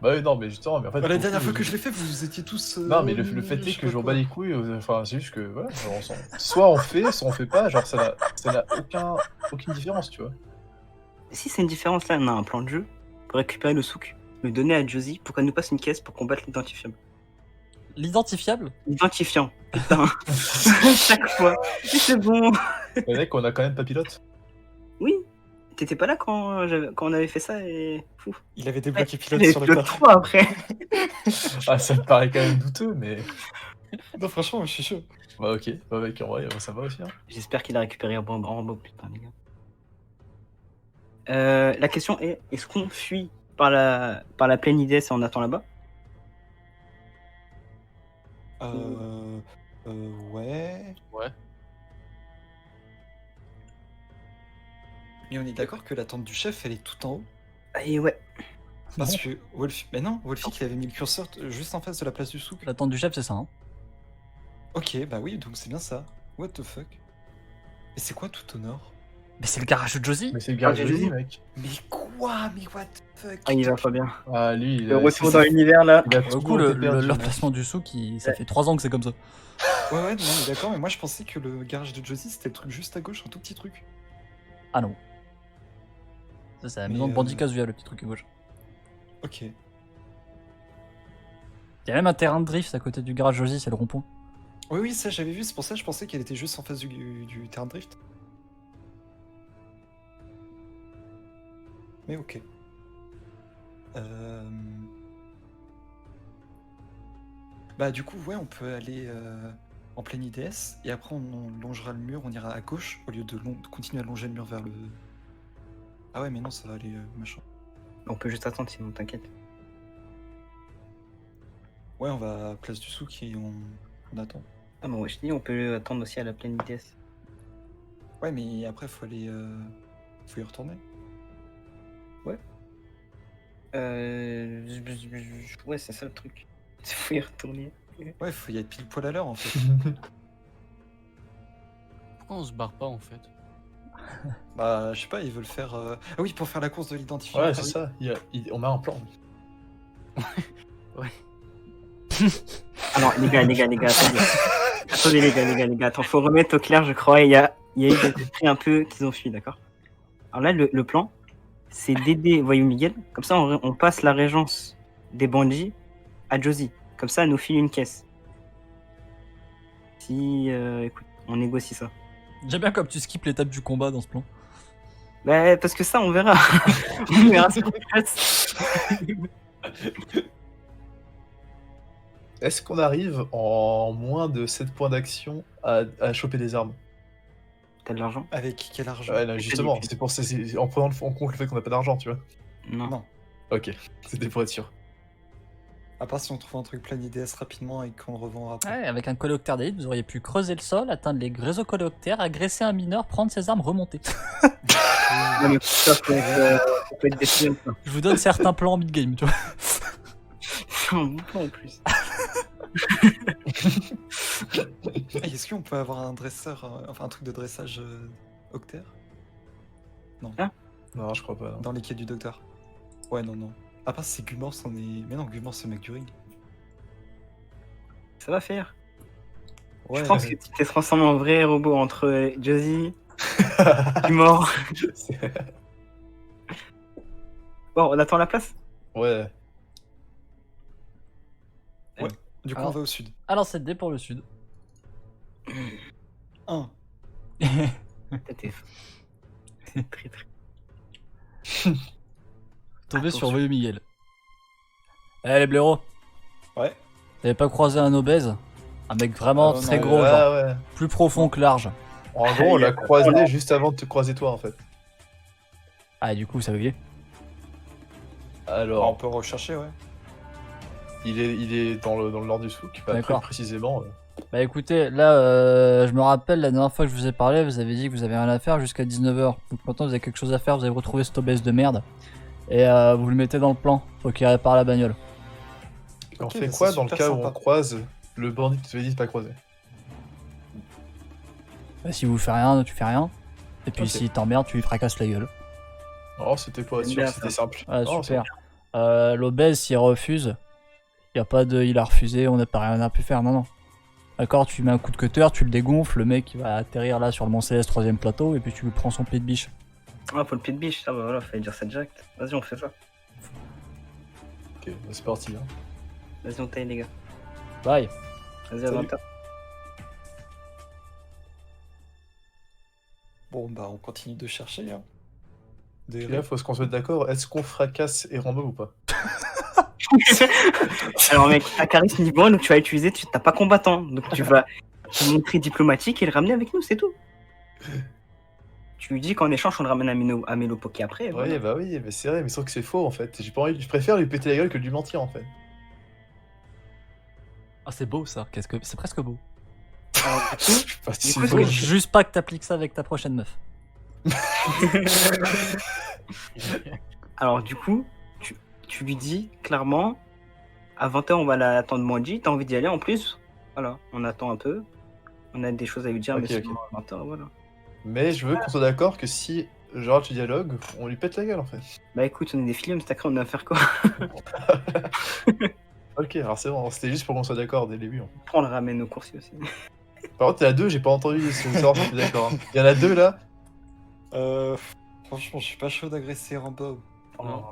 Bah oui, non, mais justement, mais en fait. La pour dernière le fois coup, que je l'ai fait, vous étiez tous. Non, mais le fait est que je m'en bats les couilles, enfin, c'est juste que, voilà, genre, soit on fait, soit on fait pas, genre, ça n'a aucune différence, tu vois. Si c'est une différence là, on a un plan de jeu pour récupérer le souk, le donner à Josie pour qu'elle nous passe une caisse pour combattre l'identifiable. L'identifiable? Identifiant, putain. Chaque fois. C'est bon. Mais mec, on a quand même pas pilote. Oui. t'étais pas là quand on avait fait ça et. Fou. Il avait débloqué pilote J'avais sur le pilote tas. 3 après. Ah, ça me paraît quand même douteux, mais. Non, franchement, je suis chaud. Bah, ok. Bah, mec, en vrai, ça va aussi. Hein. J'espère qu'il a récupéré un bon Rambo, putain, les gars. La question est-ce qu'on fuit par la plaine IDS et on attend là-bas? Ouais. Ouais. Mais on est d'accord que la tente du chef, elle est tout en haut. Et ouais. Parce que Wolf... Mais non, Wolfie, il avait mis le curseur juste en face de la place du souk. L'attente du chef, c'est ça. Hein. Ok, bah oui, donc c'est bien ça. What the fuck? Mais c'est quoi tout au nord? Mais c'est le garage de Josie. Mais c'est le garage de j'ai Josie, dit. mec. Mais quoi? Mais what the fuck? Ah, il va pas bien. Ah, lui, il Le a. retour c'est- dans l'univers là. Il a Pour le coup, toujours été perdu, leur mec. placement du souk, ça fait 3 ans que c'est comme ça. Ouais, ouais, non, mais d'accord, mais moi je pensais que le garage de Josie c'était le truc juste à gauche, un tout petit truc. Ah non. Ça, c'est la Mais, maison de Bandicas via le petit truc à gauche. Ok. Il y a même un terrain de drift à côté du garage Josie, c'est le rond-point. Oui, oui, ça j'avais vu, c'est pour ça que je pensais qu'elle était juste en face du terrain de drift. Mais ok. Bah du coup, ouais, on peut aller en pleine IDS, et après on longera le mur, on ira à gauche, au lieu de continuer à longer le mur vers le... Ah ouais, mais non, ça va aller machin. On peut juste attendre sinon, t'inquiète. Ouais, on va à place du souk et on attend. Ah bon, ouais, je te dis, on peut attendre aussi à la pleine IDS. Ouais, mais après, faut aller... faut y retourner. Ouais, c'est ça le truc. Il faut y retourner. Ouais, faut y être pile poil à l'heure, en fait. Pourquoi on se barre pas en fait? Bah, je sais pas, ils veulent faire... Ah oui, pour faire la course de l'identifiant. Ouais, Ah c'est oui. ça. On a un plan. Alors, les gars, attendez. Attendez, les gars, attends, faut remettre au clair, je crois. Il y a eu des esprits un peu qu'ils ont fui, d'accord? Alors là, le plan, c'est d'aider Voyou Miguel. Comme ça, on passe la régence des bandits à Josie. Comme ça, elle nous file une caisse. Si, écoute, on négocie ça. J'aime bien comme tu skippes l'étape du combat dans ce plan. Bah, parce que ça, on verra. On verra ce qui se passe. Est-ce qu'on arrive en moins de 7 points d'action à choper des armes? T'as de l'argent? Avec quel argent? Ouais, là, justement, c'est pour ça, c'est en prenant en compte le fait qu'on n'a pas d'argent, tu vois. Non. Non. Ok, c'était pour être sûr. À part si on trouve un truc plein IDS rapidement et qu'on le revend après. Ouais, avec un coléoptère d'élite, vous auriez pu creuser le sol, atteindre les réseaux coléoptères, agresser un mineur, prendre ses armes, remonter. Non, mais ça peut être des films, ça. Je vous donne certains plans en mid-game, tu vois. C'est un bon plan en plus. Hey, est-ce qu'on peut avoir un dresseur, enfin un truc de dressage octaire? Non, je crois pas. Non. Dans les quêtes du docteur? Ouais, non, non. À part si c'est Gumors, on est... Mais non, Gumors, c'est le mec du ring. Ça va faire. Ouais, Je pense que tu t'es transformé en vrai robot entre Josie, du mort. Bon, on attend la place. Ouais. Du coup, Alors- on va au sud. Alors, c'est D pour le sud. 1. T'es très très. Tombé sur Attention. Voyou Miguel. Eh les blaireaux, Ouais. t'avez pas croisé un obèse? Un mec vraiment Ah, très non, gros, genre Ah ouais. plus profond que large. En gros, on l'a croisé juste avant de te croiser toi, en fait. Ah, et du coup, ça veut dire. On Alors, peut rechercher, ouais. il est dans le nord du souk, pas D'accord. plus précisément. Bah écoutez, là, je me rappelle la dernière fois que je vous ai parlé, vous avez dit que vous avez rien à faire jusqu'à 19h. Donc maintenant, vous avez quelque chose à faire, vous avez retrouvé cet obèse de merde. Et vous le mettez dans le plan, faut qu'il répare la bagnole. On Ok, fait bah, quoi c'est dans le super cas où sympa. on croise le bandit que tu t'avais dit de pas croiser? Bah, si vous faites rien, tu fais rien. Et puis Ok. s'il t'emmerde, tu lui fracasses la gueule. Oh, c'était pour être J'aime sûr, bien c'était ça. simple. Ah, Oh, super. L'obèse, s'il refuse, y a pas de il a refusé, on n'a pas rien à pu faire, non, non. D'accord, tu mets un coup de cutter, tu le dégonfles, le mec il va atterrir là sur le Mont Céleste 3ème plateau, et puis tu lui prends son pied de biche. Ah, pour le pied de biche, ça, bah voilà, fallait dire ça direct. Vas-y, on fait ça. Ok, bah, c'est parti. Hein. Vas-y, on taille, les gars. Bye. Vas-y, à Salut. 20h. Bon, bah, on continue de chercher, hein. Des Puis là, faut qu'on se mette d'accord, est-ce qu'on fracasse Erambob ou pas? Alors mec, t'as charisme niveau 1, donc tu vas utiliser, t'as pas combattant. Donc tu vas te montrer diplomatique et le ramener avec nous, c'est tout. Tu lui dis qu'en échange, on le ramène à Mélopoké après. et voilà. Ouais, bah oui, mais c'est vrai, mais sauf que c'est faux en fait. J'ai pas envie, je préfère lui péter la gueule que de lui mentir en fait. Ah, c'est beau ça. Qu'est-ce que c'est presque beau. Alors, Je sais pas si Du c'est coup, Faut beau. juste pas que t'appliques ça avec ta prochaine meuf. Alors du coup, tu lui dis clairement, à 20h on va l'attendre Manji, t'as envie d'y aller en plus? Voilà, on attend un peu. On a des choses à lui dire, Ok, mais ok. sinon à 20h, voilà. Mais je veux qu'on soit d'accord que si je rate le dialogue, on lui pète la gueule en fait. Bah écoute, on est des films, c'est on a à faire quoi? Ok, alors c'est bon, c'était juste pour qu'on soit d'accord dès le début. En fait. Après on le ramène au coursier aussi. Par contre, il y en a deux, j'ai pas entendu si vous savoir si je suis d'accord. Hein. Il y en a deux là. Franchement, je suis pas chaud d'agresser Rambob. Non.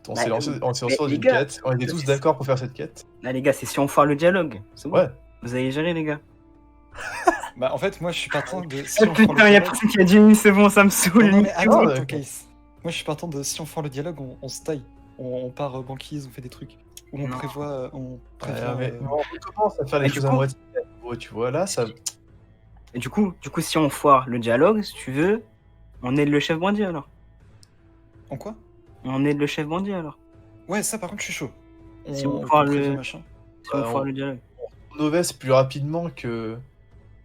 On Bah, s'est lancé, on s'est lancé dans les une gars, quête. On était tous d'accord pour faire cette quête. Là les gars, c'est si on foire le dialogue, c'est bon. Ouais. Vous allez gérer les gars. Bah, en fait, moi, je suis partant de. Si Oh on foire putain, le y'a dialogue. personne qui a dit oui, c'est bon, ça me saoule. Non, mais attends, ouais, attends, ok. Case. Moi, je suis partant de. Si on foire le dialogue, on se taille. On part banquise, on fait des trucs. Ou on Non. prévoit. On prévient. Mais bon, on commence à faire les Et du choses à coup- moitié. Ouais, tu vois là, ça. Et du coup, si on foire le dialogue, si tu veux, on aide le chef bandit alors. En quoi? On aide le chef bandit alors. Ouais, ça, par contre, je suis chaud. Si on foire prévient, le- machin. Si on Bah, foire on- le dialogue. Noves plus rapidement que.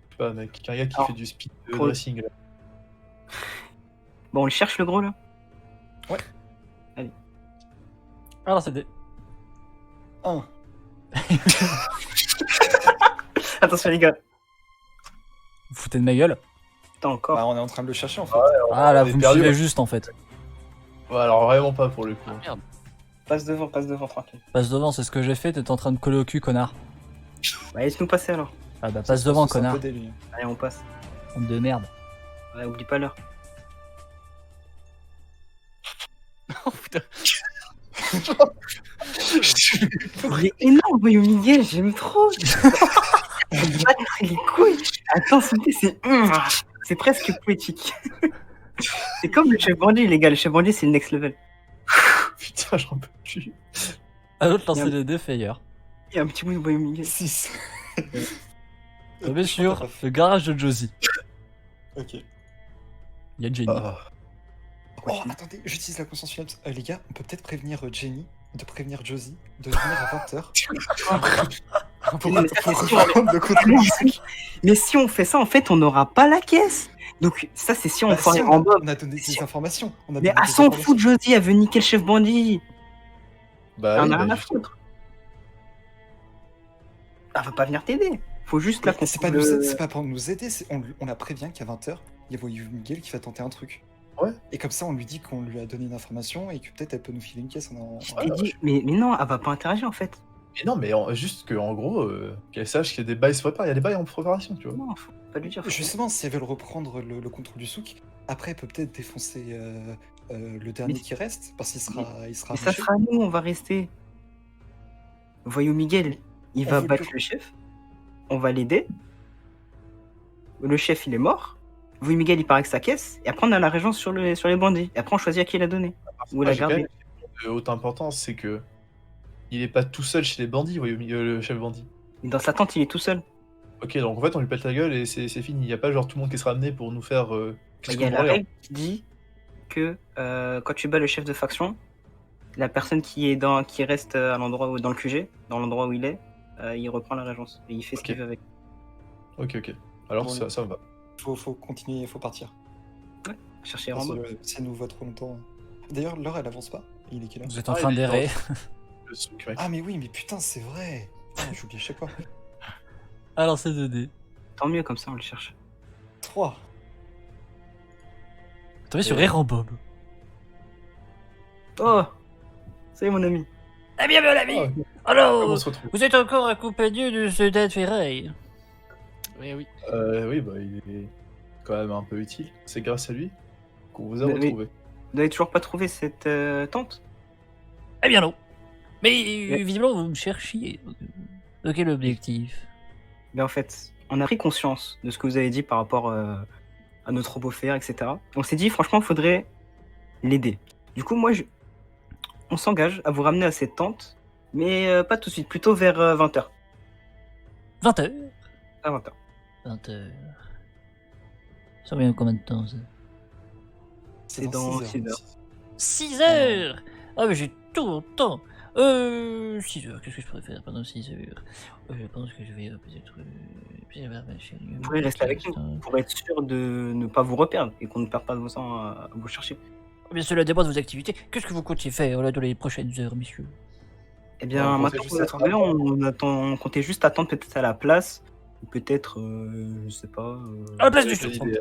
Je sais pas, mec, qu'un gars qui Alors, fait du speed pour- dressing là. Bon, on le cherche le gros là. Alors c'est des. 1. Attention les gars. Vous foutez de ma gueule. Putain encore. Bah, on est en train de le chercher en fait. Ah là, on est vous me perdu, suivez ouais. juste en fait. Ouais, alors vraiment pas pour le coup. Ah, merde. Passe devant, tranquille. Passe devant, c'est ce que j'ai fait. T'es en train de coller au cul, connard. Bah laisse-nous passer alors. Ah bah passe devant, C'est un connard. peu délire. Allez, on passe. Honte de merde. Ouais, oublie pas l'heure. Oh putain. Il est énorme, voyons Miguel, j'aime trop. Les couilles. Attends, c'est presque poétique. C'est comme le chef bandit, les gars. Le chef bandit, c'est le next level. Putain, j'en peux plus. À l'autre, lancer Merde. des dés, Fayer. Il y a un petit bout de voyons Miguel. 6. Tombé sur le garage de Josie. Ok. Il y a Jenny. Ah. Oh, attendez, j'utilise la conscience finale. Les gars, on peut peut-être prévenir Jenny, de prévenir Josie, de venir à 20h. Mais ça, c'est sûr. Prendre le contrôle du truc. Mais si on fait ça, en fait, on n'aura pas la caisse. Donc ça, c'est si on Bah, foire si, en bas. on a donné des informations. On a Mais donné à des s'en informations. fout, Josie, elle veut niquer le chef bandit. Bah, On oui, a rien bah, à juste- foutre. Elle va pas venir t'aider. Faut juste là Mais qu'on C'est pas, trouve le- c'est pas pour nous aider, on la prévient qu'à 20h, il y a Voyou Miguel qui va tenter un truc. Ouais. Et comme ça, on lui dit qu'on lui a donné une information et que peut-être elle peut nous filer une caisse. Je t'ai dit, mais non, elle va pas interagir en fait. Mais non, mais juste qu'en gros, qu'elle sache qu'il y a des bails se préparent, il y a des bails en préparation, tu vois. Non, faut pas lui dire. faut- Justement, si elle veut reprendre le contrôle du souk, après elle peut peut-être défoncer le dernier Mais- qui reste, parce qu'il sera, il sera Mais ça rushé. sera nous, on va rester. Voyons Miguel, il On va veut battre le- le chef. On va l'aider. Le chef, il est mort. Voyons Miguel, il part avec sa caisse. Et après, on a la régence sur les bandits. Et après, on choisit à qui la donner. Ou Moi, la j'ai quand garder. même une question de haute importance, c'est que il est pas tout seul chez les bandits, voyez, le chef bandit. Mais dans sa tente, il est tout seul. Ok, donc en fait, on lui pète la gueule et c'est fini. Il y a pas genre tout le monde qui sera amené pour nous faire. Qu'est-ce Il y a qu'on la branle, règle qui dit que quand tu bats le chef de faction, la personne qui reste à l'endroit dans le QG, dans l'endroit où il est, il reprend la régence et il fait ce Ok. qu'il veut avec. Ok. Alors Bon, ça me va. Faut continuer, faut partir. Chercher Parce Rambo. que, si elle nous voit trop longtemps. D'ailleurs, l'heure elle avance pas. Il est quelle heure? Vous êtes en Ah, train il est d'errer. Le souk, mec. Ah, mais oui, mais putain, c'est vrai. Putain, j'oublie à chaque fois. Alors c'est 2D. Tant mieux, comme ça, on le cherche. 3. Tombé sur Et- Erambob. Oh, salut mon ami. Eh bien, mon ami. Ah, Alors, comment on se retrouve vous êtes encore accompagné de ce Dead Ferreil. Oui, oui. Oui, bah il est quand même un peu utile. C'est grâce à lui qu'on vous a Mais- retrouvé. Vous n'avez toujours pas trouvé cette tente? Eh bien non. Mais Mais- visiblement, vous me cherchiez. De quel objectif? Mais en fait, on a pris conscience de ce que vous avez dit par rapport à notre robot faire, etc. On s'est dit, franchement, il faudrait l'aider. Du coup, on s'engage à vous ramener à cette tente, mais pas tout de suite, plutôt vers 20h. 20h. À 20h. 20h. Ça revient à combien de temps ça? C'est dans 6 heures. 6 heures. Ah mais j'ai tout le temps. 6 heures, qu'est-ce que je pourrais faire pendant 6 heures? Je pense que je vais peut-être... Vous pourrez rester avec nous pour être sûr de ne pas vous reperdre et qu'on ne perd pas de vos temps à vous chercher. Bien cela dépend de vos activités. Qu'est-ce que vous comptez faire là dans les prochaines heures, messieurs? Eh bien, On maintenant comptait que vous juste êtes arrivés, on comptait juste attendre peut-être à la place, ou peut-être, je sais pas. À la place du Avec souk. l'IDS,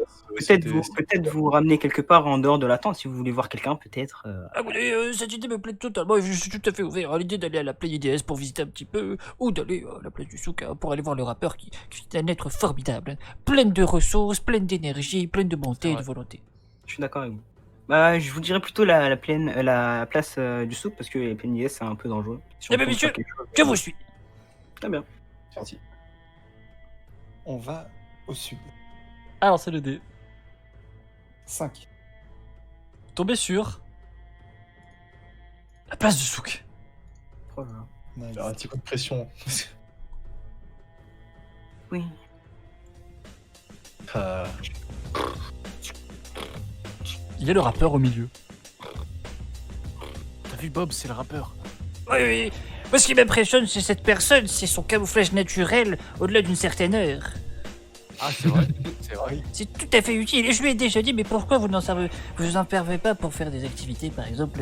Peut-être vous ramener quelque part en dehors de la tente si vous voulez voir quelqu'un, peut-être. Ah oui, cette idée me plaît totalement. Je suis tout à fait ouvert à l'idée d'aller à la Play IDS pour visiter un petit peu, ou d'aller à la place du souk pour aller voir le rappeur qui est un être formidable, pleine de ressources, pleine d'énergie, pleine de bonté et de volonté. Je suis d'accord avec vous. Bah, je vous dirais plutôt la place du souk parce que les plaines IS c'est un peu dangereux. Si on Eh bien, tombe messieurs, sur quelque chose, je vous suis. Très bien. Parti. On va au sud. Alors, c'est le dé. 5. Tombé sur la place du souk. Oh là là. Nice. Faire un petit coup de pression. Oui. Ah, Il y a le rappeur au milieu. T'as vu Bob, c'est le rappeur. Oui, oui. Moi, ce qui m'impressionne, c'est cette personne, c'est son camouflage naturel au-delà d'une certaine heure. Ah, c'est vrai. C'est vrai. C'est tout à fait utile. Et je lui ai déjà dit, mais pourquoi vous vous en servez pas pour faire des activités, par exemple,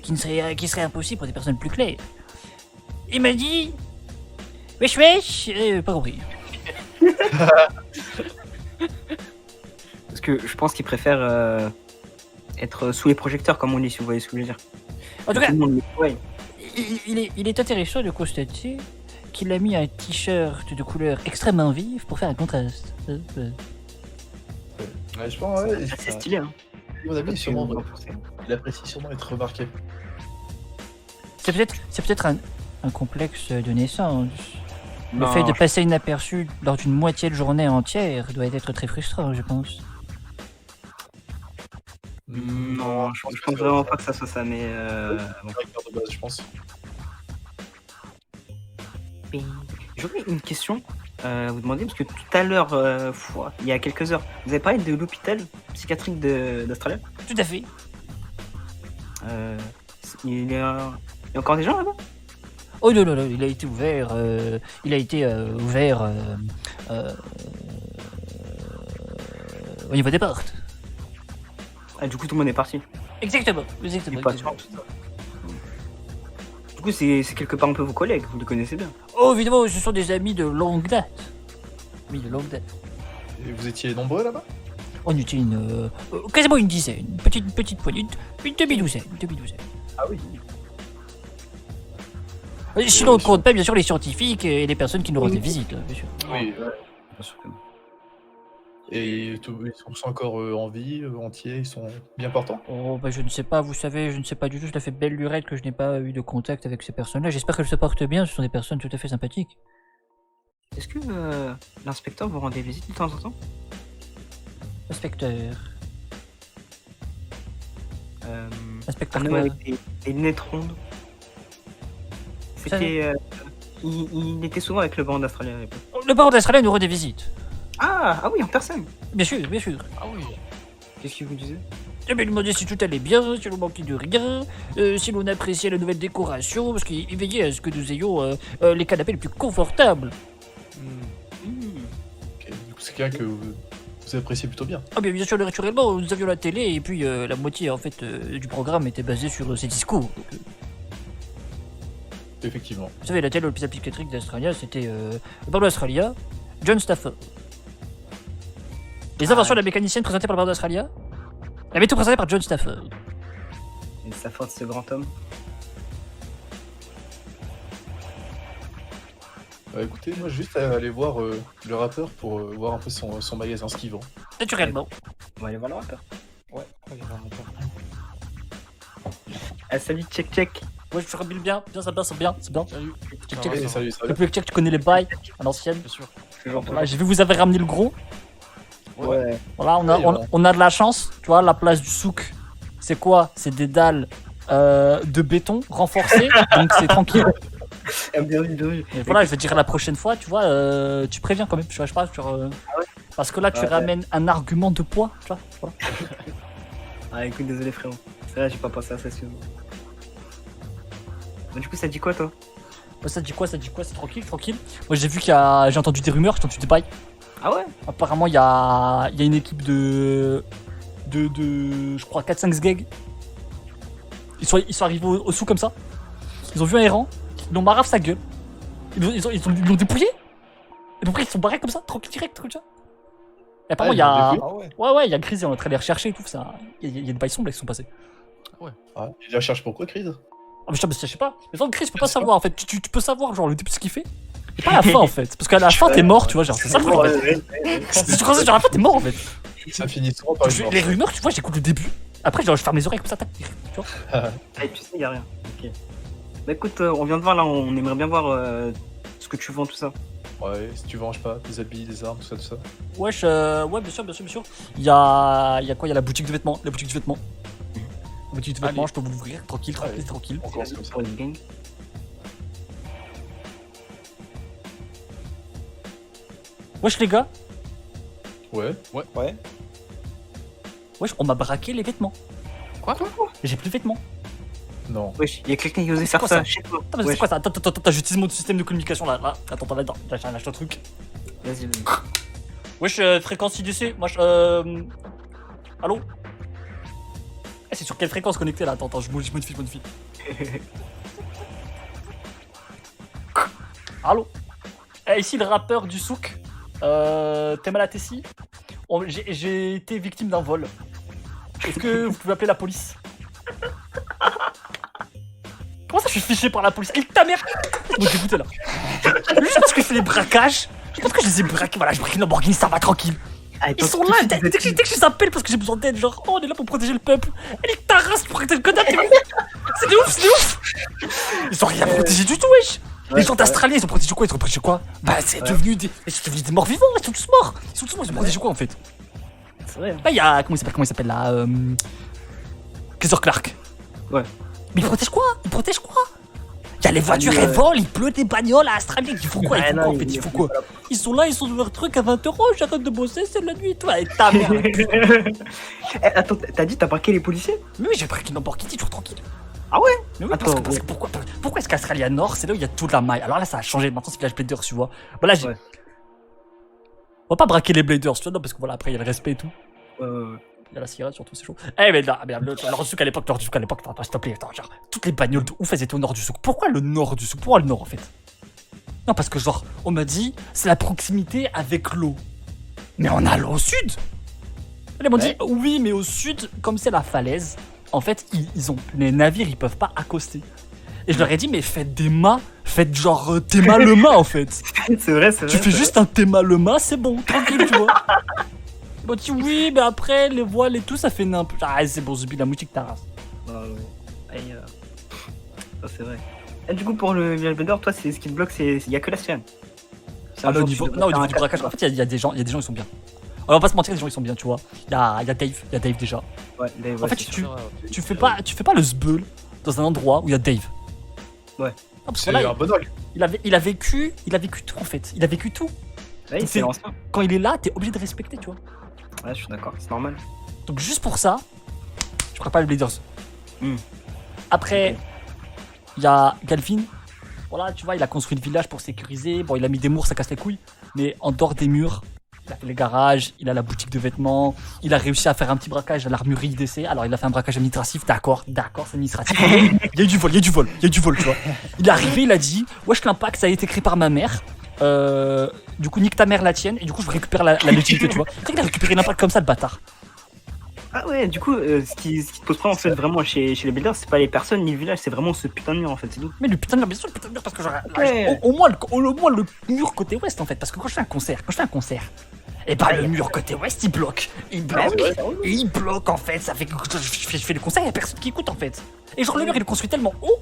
qui seraient impossibles pour des personnes plus claires? Il m'a dit, wesh wesh, pas compris. Parce que je pense qu'il préfère être sous les projecteurs, comme on dit, si vous voyez ce que je veux dire. En tout cas, Tout le monde ouais. il est intéressant de constater qu'il a mis un t-shirt de couleur extrêmement vive pour faire un contraste. ouais, je pense, ouais, C'est stylé, hein. mon ami, sûrement, Parce que- il apprécie sûrement être remarqué. C'est peut-être un complexe de naissance. Le Non, fait de passer inaperçu lors d'une moitié de journée entière doit être très frustrant, je pense. Non, je pense vraiment pas que ça soit ça, mais bon. Directeur de base, je pense. J'aurais une question à vous demander, parce que tout à l'heure, il y a quelques heures, vous avez parlé de l'hôpital psychiatrique d'Australie. Tout à fait. Il y a encore des gens là-bas? Oh non, non, non, il a été ouvert. Au niveau des portes. Ah, du coup, tout le monde est parti. Exactement, Les exactement. patients, tout ça. Du coup, c'est quelque part un peu vos collègues, vous les connaissez bien. Oh, évidemment, ce sont des amis de longue date. Oui, de longue date. Et vous étiez nombreux là-bas? On était quasiment une dizaine, une petite poignée, une demi-douzaine. Ah oui. Sinon, on ne compte pas, bien sûr, les scientifiques et les personnes qui nous rendent des visites, là, bien sûr. Oui, ouais. Bien sûr que non. Et ils sont encore en vie, entiers, ils sont bien portants? Oh, bah, je ne sais pas, vous savez, je ne sais pas du tout, cela fait belle lurette que je n'ai pas eu de contact avec ces personnes-là. J'espère qu'elles se portent bien, ce sont des personnes tout à fait sympathiques. Est-ce que l'inspecteur vous rend des visites de temps en temps? Inspecteur. Inspecteur Un homme quoi? avec des lunettes rondes. C'était. Il était souvent avec le band d'Australie à l'époque. Le baron d'Australie nous rend des visites. Ah oui, en personne. Bien sûr, bien sûr. Ah oui. Qu'est-ce qu'il vous disait? Eh bien, il demandait si tout allait bien, si l'on manquait de rien, si l'on appréciait la nouvelle décoration, parce qu'il veillait à ce que nous ayons les canapés les plus confortables. Ok, du coup, c'est quelqu'un que vous appréciez plutôt bien. Ah bien sûr, naturellement, nous avions la télé, et puis la moitié, en fait, du programme était basée sur ses discours. Donc, Effectivement. vous savez, la télé, l'hôpital psychiatrique d'Australia, c'était le baron d'Australia, John Stafford. Les inventions de la mécanicienne présentées par le baron d'Australia, avait tout présenté par John Stafford. Et sa force, ce grand homme. Écoutez, moi, juste aller voir le rappeur pour voir un peu son magasin, ce qu'il vend. Naturellement. On va aller voir le rappeur. Ouais, on va y avoir un rappeur. Ah, salut, check. Ouais, je remets bien, c'est bien. Salut. Check, Ah, check. ouais, Hey, ça salut, Le salut. plus check, tu connais les bails à l'ancienne. Bien sûr. Toujours Voilà, j'ai vu que vous avez ramené le gros. Ouais. Voilà, Ouais, ouais. on a de la chance, tu vois, la place du souk, c'est quoi? C'est des dalles de béton renforcées, donc c'est tranquille. Bien vu, bien vu. Et voilà, je vais te dire la prochaine fois, tu vois, tu préviens quand même, tu vois, je sais pas, parce que là, tu Ouais. ramènes un argument de poids, tu vois. Voilà. Ah, écoute, désolé, frérot. C'est vrai, j'ai pas pensé à ça, excuse-moi. Bah, du coup, ça dit quoi, toi? Ouais, ça dit quoi, c'est tranquille, tranquille. Moi, j'ai vu j'ai entendu des rumeurs, j'ai entendu des bails. Ah ouais? Apparemment, il y a une équipe de je crois, 4-5 sgeg. Ils sont arrivés au sous comme ça. Ils ont vu un errant, ils l'ont marave sa gueule. Ils l'ont dépouillé. Et après, ils sont barrés comme ça, tranquille, direct, comme ça. Et apparemment, il y a. ils l'ont Ah ouais. Ouais, il y a Gris, on est en train de les rechercher et tout. Ça... Il y a des bails sombres là qui sont passés. Ah, il la cherche pourquoi, Chris? Ah, mais je sais pas. Mais Gris, tu peux pas savoir en fait. Tu peux savoir, genre, le début de ce qu'il fait. Et pas la fin en fait. Parce qu'à la fin, t'es mort, tu vois. Genre, c'est ça le truc. En fait. Si tu crois genre, à la fin, t'es mort en fait. Ça finit souvent par une mort. Les rumeurs, tu vois, j'écoute le début. Après, genre, je ferme mes oreilles comme ça, tac, tu vois. Ah, tu sais, y'a rien. Ok. Bah écoute, on vient de voir là, on aimerait bien voir ce que tu vends, tout ça. Ouais, si tu venges pas, des habits, des armes, tout ça. Wesh, ouais, bien sûr, bien sûr, bien sûr. Il y a quoi? Il y a la boutique de vêtements. La boutique du vêtement. La boutique de vêtements, Allez. je peux vous l'ouvrir, tranquille, tranquille, Allez. tranquille. On commence comme ça. Pour une gang. Wesh, les gars, Ouais. Ouais. wesh, on m'a braqué les vêtements. Quoi? J'ai plus de vêtements. Non. Wesh, y'a quelqu'un qui osait C'est faire quoi ça ça chez toi. Attends, mais c'est Wesh, quoi ça? Attends, j'utilise mon système de communication là. Attends, lâche un truc. vas-y, vas-y. Wesh, fréquence IDC, moi je. Allô? Eh, c'est sur quelle fréquence connecté là? Attends, je modifie. Allô? Eh, ici le rappeur du souk. Temala Tessi. J'ai été victime d'un vol. Est-ce que vous pouvez appeler la police? Comment ça je suis fiché par la police? Et ta mère! Je me dégoûté là. Juste parce que je fais des braquages. Je pense que je les ai braqués, voilà, je braque une Lamborghini, ça va tranquille. Ah, Ils sont là, dès que je les appelle parce que j'ai besoin d'aide, genre, oh, on est là pour protéger le peuple. Elle est ta race pour protéger le connard, t'es ouf. C'est de ouf. Ils ont rien protégé du tout, wesh. Les gens d'Australie, ils ont protégé quoi? Bah, c'est devenu des morts vivants, ils sont tous morts. Ils ont protégé quoi en fait? C'est vrai. Là, il y a, comment il s'appelle là, Kaiser Clark. Ouais. Mais ils protègent quoi? Il y a les voitures, elles volent, il pleut des bagnoles à Australie. Ils font quoi? En fait, ils font quoi? Ils sont là, ils sont dans leur truc à 20 €. J'arrête de bosser, c'est la nuit, toi. Et ta mère. Eh, attends, t'as dit t'as braqué les policiers? Mais oui, j'ai pris une Lamborghini, toujours tranquille. Ah ouais? Mais oui, Attends, parce que pourquoi est-ce qu'Australia Nord, c'est là où il y a toute la maille? Alors là, ça a changé. Maintenant, c'est Village Bladers, tu vois. Bah là, j'ai. Ouais. On va pas braquer les Bladers, tu vois, non, parce que voilà, après, il y a le respect et tout. Ouais. Il y a la cigarette, surtout, c'est chaud. Eh, mais là, alors, s'il te plaît, attends, genre, toutes les bagnoles de ouf, elles étaient au nord du souk. Pourquoi le nord du souk? Pourquoi le nord, en fait? Non, parce que, genre, on m'a dit, c'est la proximité avec l'eau. Mais on a l'eau au sud! Ils m'ont dit, oui, mais au sud, comme c'est la falaise, en fait, les navires, ils peuvent pas accoster. Et je leur ai dit, mais faites des mâts, faites genre Théma le mât, en fait. C'est vrai, c'est vrai. Tu fais juste un Théma le mât, c'est bon, tranquille, tu vois. Ils m'ont dit, oui, mais après, les voiles et tout, ça fait n'importe. Ah, c'est bon, Zubi, la moutique ta race. Ah ouais. Aïe, ça c'est vrai. Et du coup, pour le Village Bladder, toi, ce qui te bloque, y a que la sienne. Ah, bah, au niveau du braquage, en fait, il y a des gens, ils sont bien. On va pas se mentir, les gens, ils sont bien, tu vois. Il y a Dave déjà. Ouais, Dave, En fait, c'est sûr. tu fais pas le sbeul dans un endroit où il y a Dave. Ouais. Ah, parce que C'est là, un bon dog. il a vécu tout en fait. Il a vécu tout. Ouais, c'est- c'est l'ancien. Quand il est là, t'es obligé de respecter, tu vois. Ouais, je suis d'accord, c'est normal. Donc juste pour ça, je ferai pas les Blazers. Hmm. Après, il y a Galvin. Voilà, tu vois, il a construit le village pour sécuriser. Bon, il a mis des murs, ça casse les couilles. Mais en dehors des murs, il a fait les garages, il a la boutique de vêtements, il a réussi à faire un petit braquage à l'armurerie IDC. Alors, il a fait un braquage administratif, d'accord, c'est administratif. Il y a eu du vol, tu vois. Il est arrivé, il a dit, wesh, l'impact, ça a été créé par ma mère. Du coup, nique ta mère, la tienne, et du coup, je récupère la légitimité, tu vois. C'est vrai qu'il a récupéré l'impact comme ça, le bâtard. Ah ouais, du coup, ce qui te pose problème en fait vraiment chez les builders, c'est pas les personnes ni le village, c'est vraiment ce putain de mur en fait, c'est tout. Mais le putain de mur, bien sûr, le putain de mur, parce que genre, Ouais. au moins le mur côté ouest en fait, parce que quand je fais un concert, et bah le mur côté ouest il bloque, et il bloque en fait, ça fait que je fais le concert, il y a personne qui écoute en fait. Et genre le mur il est construit tellement haut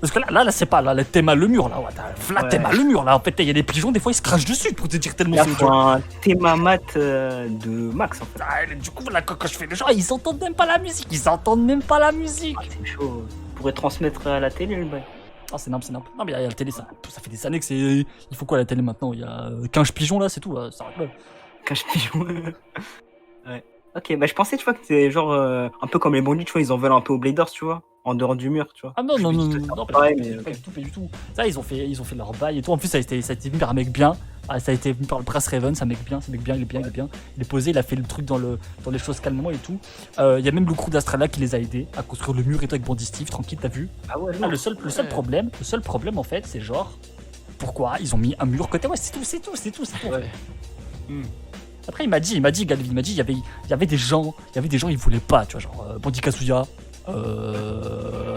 Parce que là c'est pas là, t'es mal le mur là. Ouais, t'es mal le mur là. En fait, il y a des pigeons, des fois ils se crachent dessus pour te dire tellement Là, c'est faut un théma mat de Max en fait. Du coup, là, quand je fais les gens, ils entendent même pas la musique. Ils entendent même pas la musique. Ah, c'est chaud. On pourrait transmettre à la télé le bail. Ah, c'est nimp. Non, mais il y a la télé, ça fait des années que c'est. Il faut quoi la télé maintenant? Il y a 15 pigeons là, c'est tout. Ça arrête là. Cache pigeon. Ouais. Ok, bah je pensais, tu vois, que c'était genre un peu comme les bandits, tu vois, ils en veulent un peu aux Bladers, tu vois, en dehors du mur, tu vois. Ah non, Je non, me non, dis que non, c'est non, pareil, pas du tout. Ça, ils ont fait leur bail et tout. En plus, ça a été vu par un mec bien. Ah, ça a été vu par le Prince Raven, c'est un mec bien, il est bien. Il est posé, il a fait le truc dans les choses calmement et tout. Il y a même le crew d'Astrala qui les a aidés à construire le mur et tout avec Bandit Steve, tranquille, t'as vu. Ah ouais, Ah, non. le seul problème en fait, c'est genre pourquoi ils ont mis un mur côté ouest, c'est tout. Ouais. Après il m'a dit Galvin, il y avait des gens, ils voulaient pas, tu vois, genre Bandit Kazuya, il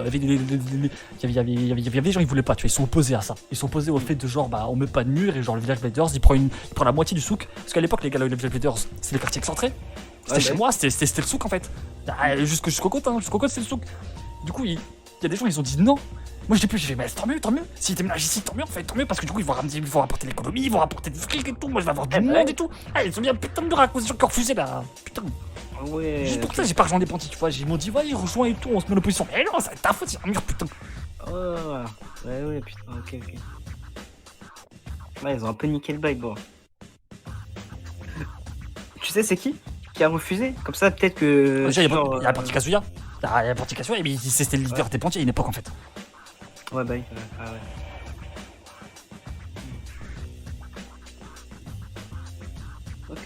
y avait des gens ils voulaient pas, tu vois, ils sont opposés à ça. Ils sont opposés au fait de genre bah on met pas de mur et genre le village Vaders il prend la moitié du souk parce qu'à l'époque les gars le village Vaders c'est le quartier excentré. C'était chez moi, c'était le souk en fait. Jusqu'au côte c'est le souk. Du coup il y a des gens ils ont dit non. Moi j'ai fait mais tant mieux. S'ils déménagent ici tant mieux en fait, tant mieux parce que du coup ils vont rapporter l'économie, ils vont rapporter du fric et tout. Moi je vais avoir du monde et tout. Ah, ils ont mis un putain de mur à cause des gens qui ont refusé là. Putain. Ah ouais. Juste pour ça j'ai pas rejoint les bandits, tu vois. Ils m'ont dit ouais rejoins et tout, on se met en opposition. Mais non, ça va être ta faute, c'est un mur putain. Ouais, putain, ok. Ouais, ils ont un peu niqué le bail, bon. Tu sais, c'est qui a refusé? Comme ça, peut-être que. Déjà il y genre, a Bandit Kazuya. Il y a Bandit Kazuya et c'était le leader des bandits à une époque en fait. Ouais, bah, ouais. Ok.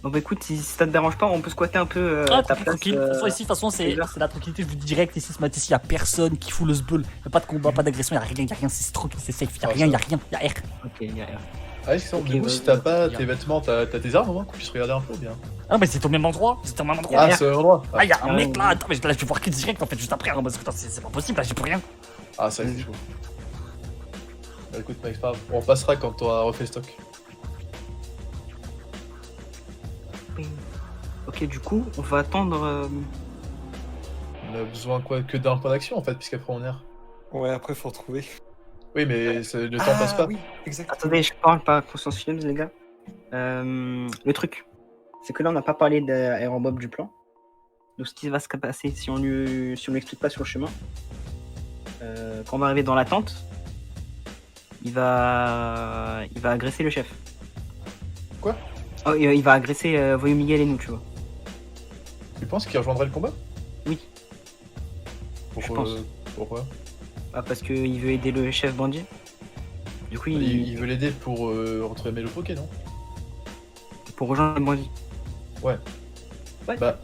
Bon, bah, écoute, si ça te dérange pas, on peut squatter un peu ta place. Tranquille. De toute façon, c'est la tranquillité, je vous dis direct. Ici, ce matin, il y a personne qui fout le sbull. Il n'y a pas de combat, pas d'agression, il n'y a rien, c'est tranquille, c'est safe. Il n'y a rien, il y a R. Ok, il y a R. Ah, excellent. Ok, Du coup, ouais, si t'as ouais, pas bien. tes vêtements, t'as tes armes au moins qu'on puisse regarder un peu bien. Ah, mais c'est au même endroit. C'est au même endroit. Ah, c'est au même endroit. Ah, il y a un Ah, mec ouais. là. Attends, mais là, je vais voir qui direct en fait, juste après. Hein, parce que putain, c'est pas possible, là, j'ai plus rien. Ah, ça c'est chaud. Bah, écoute, Max, pas grave. On passera quand t'auras refait stock. Ok, du coup, on va attendre. On a besoin quoi que d'un point d'action en fait, puisqu'après on erre. Ouais, après, faut retrouver. Oui, mais le temps passe pas. Oui, exact. Attendez, je parle pas conscience films, les gars. Le truc, c'est que là, on n'a pas parlé d'Aerobob du plan. Donc, ce qui va se passer si on lui explique pas sur le chemin, quand on va arriver dans la tente, il va agresser le chef. Quoi? Oh, il va agresser Voyou Miguel et nous, tu vois. Tu penses qu'il rejoindrait le combat? Oui. Pourquoi? pense. Pourquoi? Ah, parce qu'il veut aider le chef bandit. Du coup, Il veut l'aider pour retrouver Melo Poké, non? pour rejoindre le bandit. Ouais. Ouais. Bah,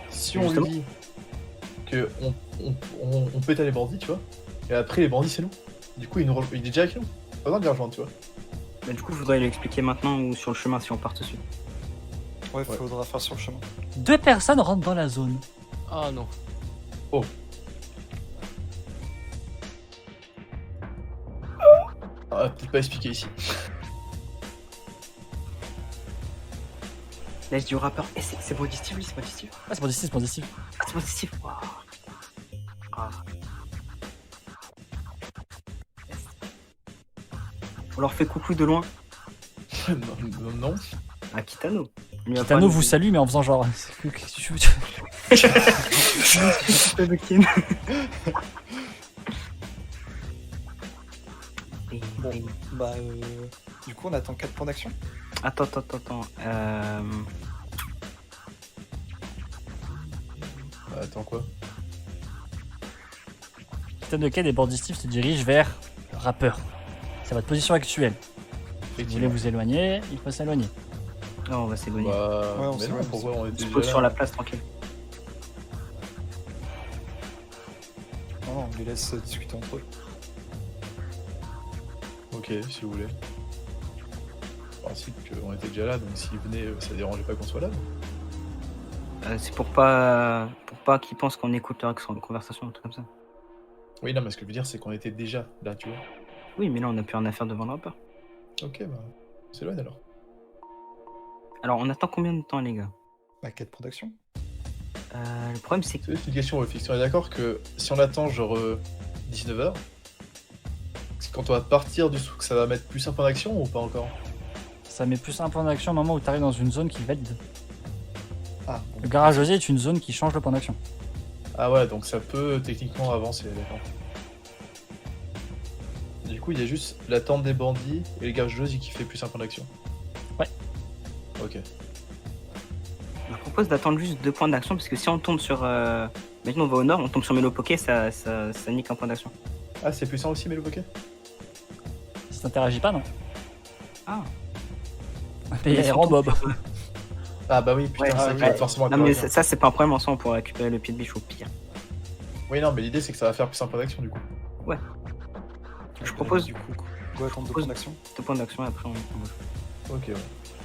si on Justement. lui dit que on peut être les bandits, tu vois, et après les bandits c'est nous. Du coup, il est déjà avec nous. Pas besoin de les rejoindre, tu vois. Bah, du coup, je voudrais lui expliquer maintenant ou sur le chemin si on part dessus. Ouais, faudra faire sur le chemin. 2 personnes rentrent dans la zone. Ah non. Ah, peut-être pas expliquer ici. Là, je dis au rappeur, eh, c'est Bandit Steve, lui, c'est Bandit Steve. Ah, c'est positif. Ah, c'est Bandit Steve. Waouh. Ah. Yes. On leur fait coucou de loin. non. À Kitano. Lui, Kitano après, vous salue, mais en faisant genre. Qu'est-ce que tu veux Bon, bah, du coup, on attend 4 points d'action. Attends. Attends quoi? Kitano Ken et Bandit Steve se dirigent vers le rappeur. C'est votre position actuelle. Si vous voulez vous éloigner, il faut s'éloigner. Non, on va s'éloigner. Bah, Ouais, on mais sait non, pas, pourquoi on On était se déjà pose là? sur la place tranquille. Non, on les laisse discuter entre eux. Ok, si vous voulez. En principe qu'on était déjà là, donc s'ils venaient, ça dérangeait pas qu'on soit là. C'est pour pas qu'ils pensent qu'on écoute leur conversation, un truc comme ça. Oui, non, mais ce que je veux dire, c'est qu'on était déjà là, tu vois. Oui, mais là, on n'a plus rien à faire devant le rappeur. Ok, bah, on s'éloigne alors. Alors, on attend combien de temps, les gars? Bah, 4 points d'action. Le problème, c'est que C'est juste une question, Wolfix. On est d'accord que si on attend genre 19h, quand on va partir du souk, ça va mettre plus un point d'action ou pas encore? Ça met plus un point d'action au moment où tu arrives dans une zone qui valide. Ah, Le garage José est une zone qui change le point d'action. ah ouais, donc ça peut techniquement avancer, d'accord. Du coup, il y a juste l'attente des bandits et le garage Josie qui fait plus un point d'action. Ouais. Ok. je propose d'attendre juste 2 points d'action parce que si on tombe sur. Maintenant, on va au nord, on tombe sur Mélopoké, ça nique un point d'action. Ah, c'est puissant aussi, Mélopoké? Si t'interagis pas, non. Ah. Mais Mais si on rend tombe Bob. sur- Ah bah oui, putain, Ouais, c'est ça ouais, qui va ouais. forcément Non, mais interagir. ça, c'est pas un problème en soi, on pourra récupérer le pied de biche au pire. Oui, non, mais l'idée c'est que ça va faire plus un point d'action du coup. Je propose Du coup, on doit attendre 2 points d'action. 2 points d'action et après on. Ok, ouais.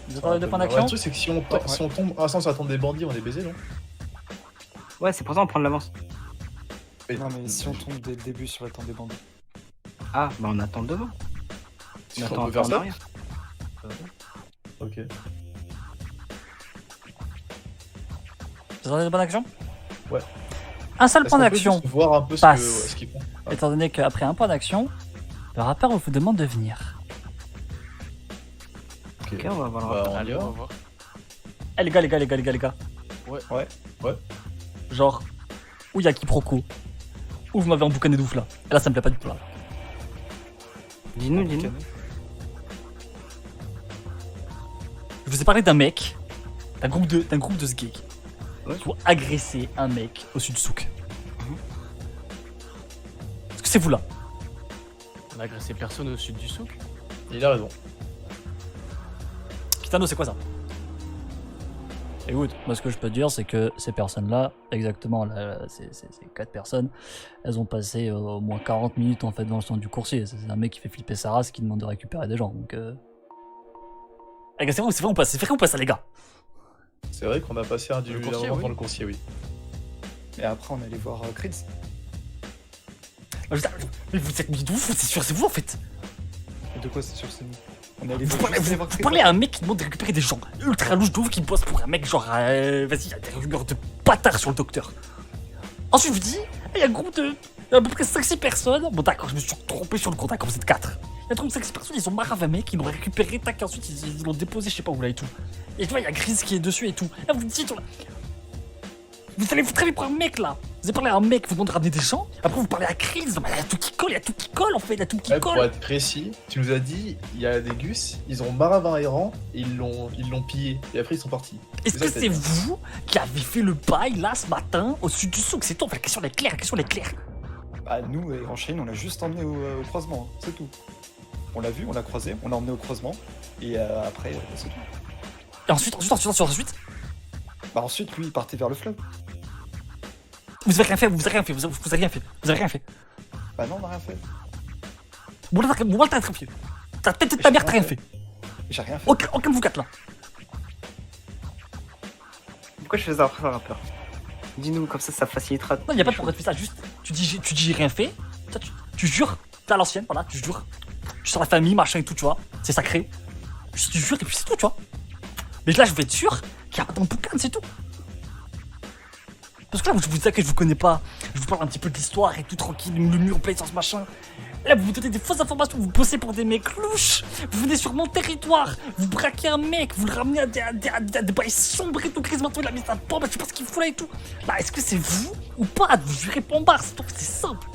Vous attendez 2 points Ouais, d'action le truc c'est que si on, Ouais. si on tombe. Ah, sans attendre des bandits, on est baisé, non? Ouais, c'est pour ça on prend de l'avance. Non, mais si on tombe dès le début sur la tente des bandits. Ah, bah on attend devant. Si On on attend peut faire en ça? arrière. Ok. Vous attendez 2 points d'action Ouais. Un seul Est-ce point qu'on peut d'action. juste voir un peu passe. ce qu'ils font. Ah, Étant donné qu'après un point d'action, le rappeur vous demande de venir. Ok, on va voir le Bah, rapport. on y Allez, va. on va voir. Eh les gars. Ouais. Genre, où y a quiproquo. Où vous m'avez emboucané de ouf là. Et là ça me plaît pas du tout là. Dis-nous. Je vous ai parlé d'un mec, d'un groupe de sgeg, Ouais. qui ont agressé un mec au sud de Souk. Est-ce que c'est vous là? On a agressé personne au sud du souk. Il a raison. Kitano, c'est quoi ça? Écoute, moi ce que je peux te dire, c'est que ces personnes-là, exactement, là, ces 4 personnes, elles ont passé au moins 40 minutes en fait dans le centre du coursier. C'est un mec qui fait flipper sa race qui demande de récupérer des gens. Donc, les gars, c'est vrai ou pas? C'est vrai ou pas ça, les gars? C'est vrai qu'on a passé un Le moment coursier, dans oui. le coursier, oui. Et après, on allait voir Krids. Mais vous êtes mis de ouf, c'est sûr, c'est vous en fait. Et de quoi c'est sûr, c'est nous? On est allé Vous voir parlez, juste vous- voir vous Krids. parlez à un mec qui demande de récupérer des gens ultra louches de ouf qui bosse pour un mec genre vas-y, il y a des rumeurs de bâtards sur le docteur. Ensuite je vous dis, il y a un groupe de à peu près 5-6 personnes. Bon d'accord, je me suis trompé sur le compte, d'accord, vous êtes 4. Il y a un groupe de 5-6 personnes, ils ont marre un mec, ils l'ont récupéré, tac, ensuite ils l'ont déposé, je sais pas où là et tout. Et tu vois, il y a Gris qui est dessus et tout. Là vous me dites, vous allez vous travailler pour un mec là. Vous avez parlé à un mec, vous demandez de ramener des gens. Après vous parlez à Chris, il y a tout qui colle, en fait, il y a tout qui Ouais, pour colle. être précis, tu nous as dit, il y a des gus, ils ont maravin errant, et ils l'ont pillé, et après ils sont partis. Est-ce C'est que ça, c'est t'as dit. vous qui avez fait le bail là ce matin au sud du souk? C'est tout, enfin, la question est claire. Bah, nous, et en Chine, on l'a juste emmené au croisement, hein, c'est tout. On l'a vu, on l'a croisé, on l'a emmené au croisement, et après, c'est tout. Et ensuite, Bah, ensuite, lui, il partait vers le fleuve. vous avez rien fait. Bah, non, on n'a rien fait. Bon, là, t'as rien fait. Ta tête de ta mère, t'as rien fait. J'ai rien fait. Aucun de vous 4 là. Pourquoi je faisais un rappeur? Dis-nous, comme ça facilitera. Non, y'a pas de pourquoi tu fais ça, juste, tu dis j'ai rien fait. Toi, tu jures, t'es à l'ancienne, voilà, tu jures. Tu sors la famille, machin et tout, tu vois. C'est sacré. Juste, tu jures et puis c'est tout, tu vois. Mais là, je vais être sûr qu'il y a pas dans le boucan, c'est tout. Parce que là, vous dites que je vous connais pas. Je vous parle un petit peu de l'histoire et tout, tranquille, le mur, plaisance, machin. Là, vous donnez des fausses informations, vous bossez pour des mecs louches. Vous venez sur mon territoire, vous braquez un mec, vous le ramenez à des bails sombres et tout. Chris Manteau, il a mis sa bombe, je sais pas ce qu'il fout là et tout. Là, est-ce que c'est vous ou pas? Vous jurez pas en barre, c'est simple.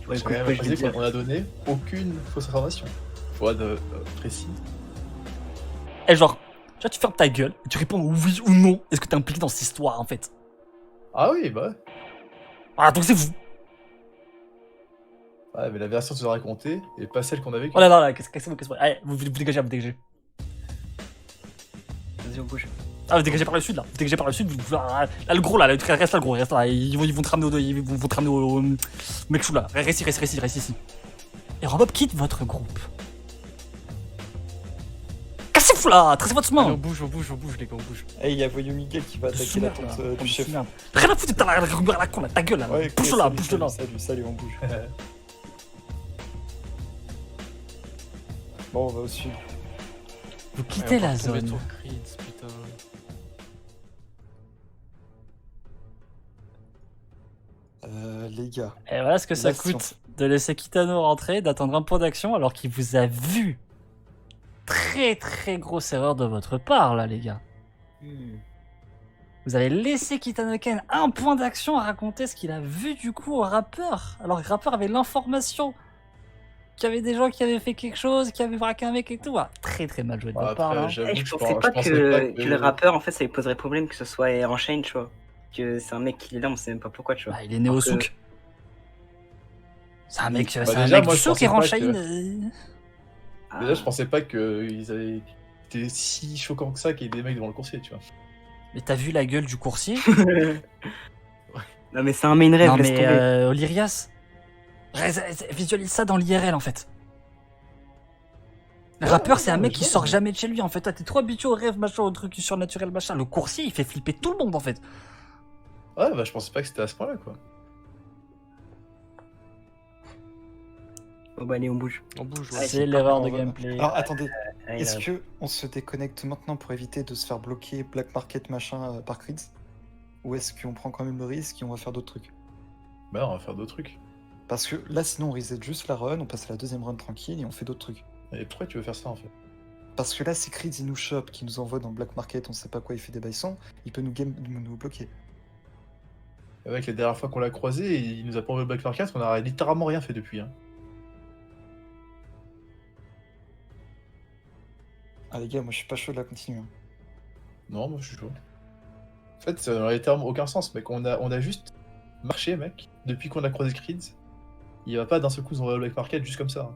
Ouais, J'ai rien écoute, je vais précisé dire. qu'on a donné aucune fausse information. Faut être précis. Et genre, tu vois, tu fermes ta gueule, et tu réponds oui ou non. Est-ce que t'es impliqué dans cette histoire en fait? Ah oui, bah ouais. Voilà, donc c'est vous. Ouais, mais la version que tu nous as racontée est pas celle qu'on avait. Oh là là, qu'est-ce que c'est? Allez, vous dégagez, Vas-y, on bouge. Ah, vous dégagez par le sud là. Vous dégagez par le sud. Là, le gros là, reste là, le gros, reste là. Ils vont te ramener au mec chou là. Reste ici. Et Robob quitte votre groupe. Cassez-vous là, tracez votre Allez, chemin. on bouge, les gars, on bouge. Et il y a Voyou Miguel qui va attaquer la tente du chef. Rien à foutre, t'as la rumeur à la con là, ta gueule là. Ouais, Bouge de là, salut, bouge de là. Salut, on bouge. Bon, on va au sud. Vous quittez la Ouais, on va retomber zone. sur Creeds, putain. Les gars, Et voilà ce que ça L'action. coûte de laisser Kitano rentrer, d'attendre un point d'action alors qu'il vous a vu. Très très grosse erreur de votre part là les gars. Vous avez laissé Kitanoken un point d'action à raconter ce qu'il a vu du coup au rappeur. Alors que le rappeur avait l'information qu'il y avait des gens qui avaient fait quelque chose, qui avaient braqué un mec et tout. Ah, très très mal joué de votre part Après, là. j'avoue Eh, que je je pensais pense- pas je pensais que, pas que le rappeur, en fait, ça lui poserait problème que ce soit Aaron Shane, tu vois. Que c'est un mec qui est là, on sait même pas pourquoi, tu vois. Bah, il est né au Alors que- souk. C'est un mec, Bah, c'est un déjà, mec moi, du je souk pensais Aaron pas Shane. Ah. Déjà, je pensais pas qu'ils avaient été si choquant que ça qu'il y ait des mecs devant le coursier, tu vois. Mais t'as vu la gueule du coursier? Non, mais c'est un main rêve, Non laisse mais tomber. Olirias, visualise ça dans l'IRL en fait. Le rappeur, c'est un non, mec je qui vois, sort mais- jamais de chez lui en fait. Toi, t'es trop habitué au rêve, machin, au truc surnaturel, machin. Le coursier, il fait flipper tout le monde en fait. Ouais, bah, je pensais pas que c'était à ce point-là, quoi. Bon, bah, allez, on bouge. On bouge, Ouais, ouais. C'est l'erreur de on va- gameplay. Alors attendez, Allez, est-ce là. que on se déconnecte maintenant pour éviter de se faire bloquer Black Market machin par Creeds? Ou est-ce qu'on prend quand même le risque et on va faire d'autres trucs? Bah, on va faire d'autres trucs. Parce que là sinon on reset juste la run, on passe à la deuxième run tranquille et on fait d'autres trucs. Et pourquoi tu veux faire ça, en fait? Parce que là si Creeds il nous chope, qui nous envoie dans le Black Market, on sait pas quoi il fait des baissons, il peut nous bloquer. Avec les dernières fois qu'on l'a croisé, il nous a pas envoyé le Black Market, on a littéralement rien fait depuis, hein. Ah les gars, moi je suis pas chaud de la continuer. Hein. Non, moi, je suis chaud. En fait, ça n'aurait littéralement aucun sens, mec. On a juste marché, mec, depuis qu'on a croisé Creeds. Il va pas d'un seul coup nous envoyer le Black Market juste comme ça, hein.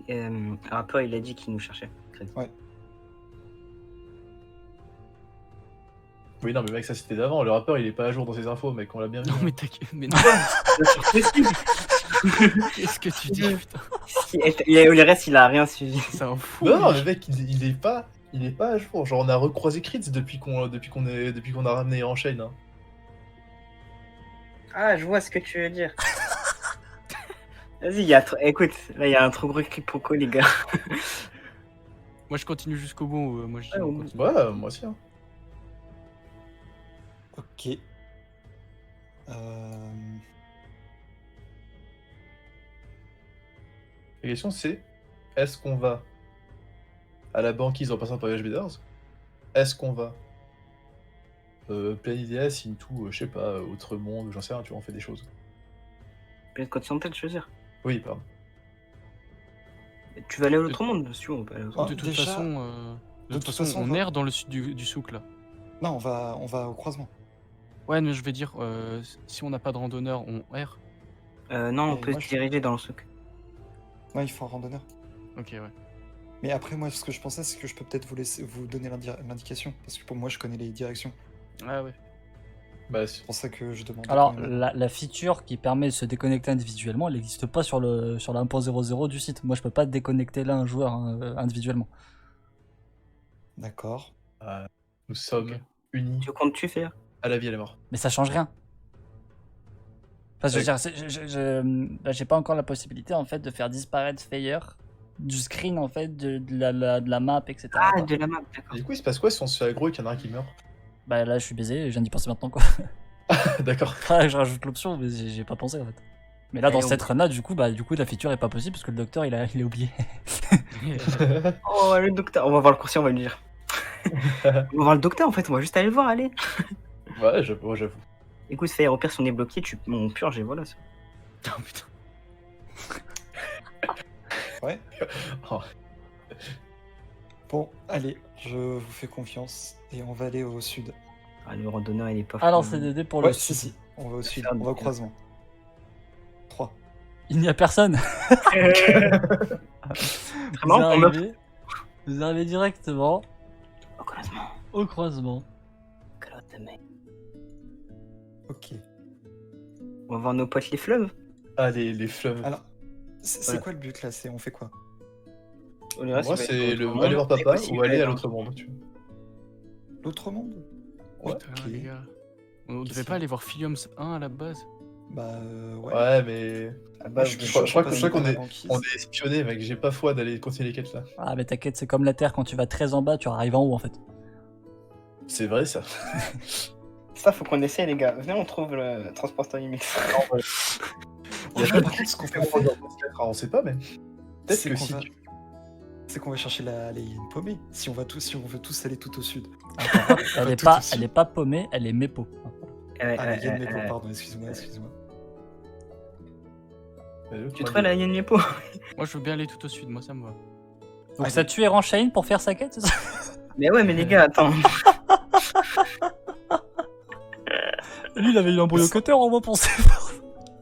Le rappeur, il a dit qu'il nous cherchait. Oui, non, mais mec, ça c'était d'avant. Le rappeur, il est pas à jour dans ses infos, mec, on l'a bien vu. Non, hein. mais t'inquiète. Mais non, qu'est-ce que tu dis, putain? Le reste, il a rien suivi. C'est un fou. Non, lui. mais mec, il est pas à jour. Genre, on a recroisé Creeds depuis qu'on a ramené en chaîne. Hein. Ah, je vois ce que tu veux dire. Vas-y, écoute, là, il y a un trop gros quiproquo, les gars. Moi, je continue jusqu'au bout. Moi, je dis, Ouais, on on- continue. Ouais, moi aussi. Hein. Ok. La question c'est, est-ce qu'on va à la banquise en passant par les Bidders? Est-ce qu'on va plein IDS into, je sais pas, autre monde, j'en sais rien, tu vois, on fait des choses. Pleine continentale, je veux dire. Oui, pardon. Tu vas aller à l'autre monde, monsieur, on peut aller à l'autre Ah, monde. De toute déjà, façon, de toute façon, on on va- erre dans le sud du souk là. Non, on va au croisement. Ouais, mais je vais dire, si on n'a pas de randonneur, on erre. Non, on Et peut moi, se je- diriger dans le souk. Ouais, il faut un randonneur. Ok, ouais. Mais après, moi, ce que je pensais, c'est que je peux peut-être vous donner l'indication. Parce que pour moi, je connais les directions. Ah ouais. Bah, C'est pour ça que je demande. Alors, quand même. la feature qui permet de se déconnecter individuellement, elle n'existe pas sur la 1.00 du site. Moi, je peux pas déconnecter là un joueur individuellement. D'accord. nous sommes Ok. unis Tu comptes-tu faire? à la vie et à la mort. Mais ça change rien. Parce que je veux Ouais. dire, là, j'ai pas encore la possibilité en fait de faire disparaître Fayer du screen en fait de la map, etc. Ah, quoi. de la map, d'accord. Et du coup, il se passe quoi si on se fait aggro et qu'il y en a un qui meurt? Bah là, je suis baisé, je viens d'y penser maintenant quoi. D'accord. Faudrait que je rajoute l'option, mais j'ai pas pensé en fait. Mais là, dans Allez, on- cette run-là, du coup, la feature est pas possible parce que le docteur il est oublié. Oh, le docteur. On va voir le coursier, on va lui dire. On va voir le docteur, en fait, on va juste aller le voir, allez. Ouais, j'avoue. Écoute, fais au pire, si on est bloqué, on purge et voilà. Oh, putain. Ouais. Oh. Bon, allez, je vous fais confiance. Et on va aller au sud. Ah, le randonneur, il est pas Alors, fou. c'est DD pour Ouais, le si, sud. si. On va au sud. faire On va au des- croisement. 3. Il n'y a personne. Très Vous marrant, on meurt. arrivez directement Au croisement. au croisement. Claude de mai. Ok. On va voir nos potes les fleuves. Ah, les fleuves. Alors, c'est Ouais. quoi le but là? On fait quoi? Le reste, Moi, il va c'est être le autre monde. aller voir papa Négocier, ou aller à dans- l'autre monde. Tu vois. L'autre monde? Ouais. Putain, les gars. On Qu'est-ce devait qu'il y pas a aller voir Philiums 1 à la base. Bah, ouais. Ouais, mais Ah, Moi, bah, je crois suis qu'on pas est- la banquise. on est espionné, mec. J'ai pas foi d'aller continuer les quêtes là. Ah, mais t'inquiète, c'est comme la Terre, quand tu vas très en bas, tu arrives en haut en fait. C'est vrai ça. Ça, faut qu'on essaye, les gars. Venez, on trouve le transporteur IMX. Il y a Par peut-être contre, ce qu'on peut des faire, on sait pas, mais peut-être c'est que qu'on si va... tu... c'est qu'on va chercher la ligne paumée. Si on veut tous aller tout au sud. Elle est tout pas, aussi. elle est pas paumée, elle est mépo. Ah, la Yen Mepo, pardon, excuse-moi. Tu trouves la Yen Yepo? Moi, je veux bien aller tout au sud, moi, ça me va. Donc ça tue Eranchain pour faire sa quête, c'est ça? Mais ouais, mais les gars, attends. Lui, il avait eu un brouillon cutter en moins pour ses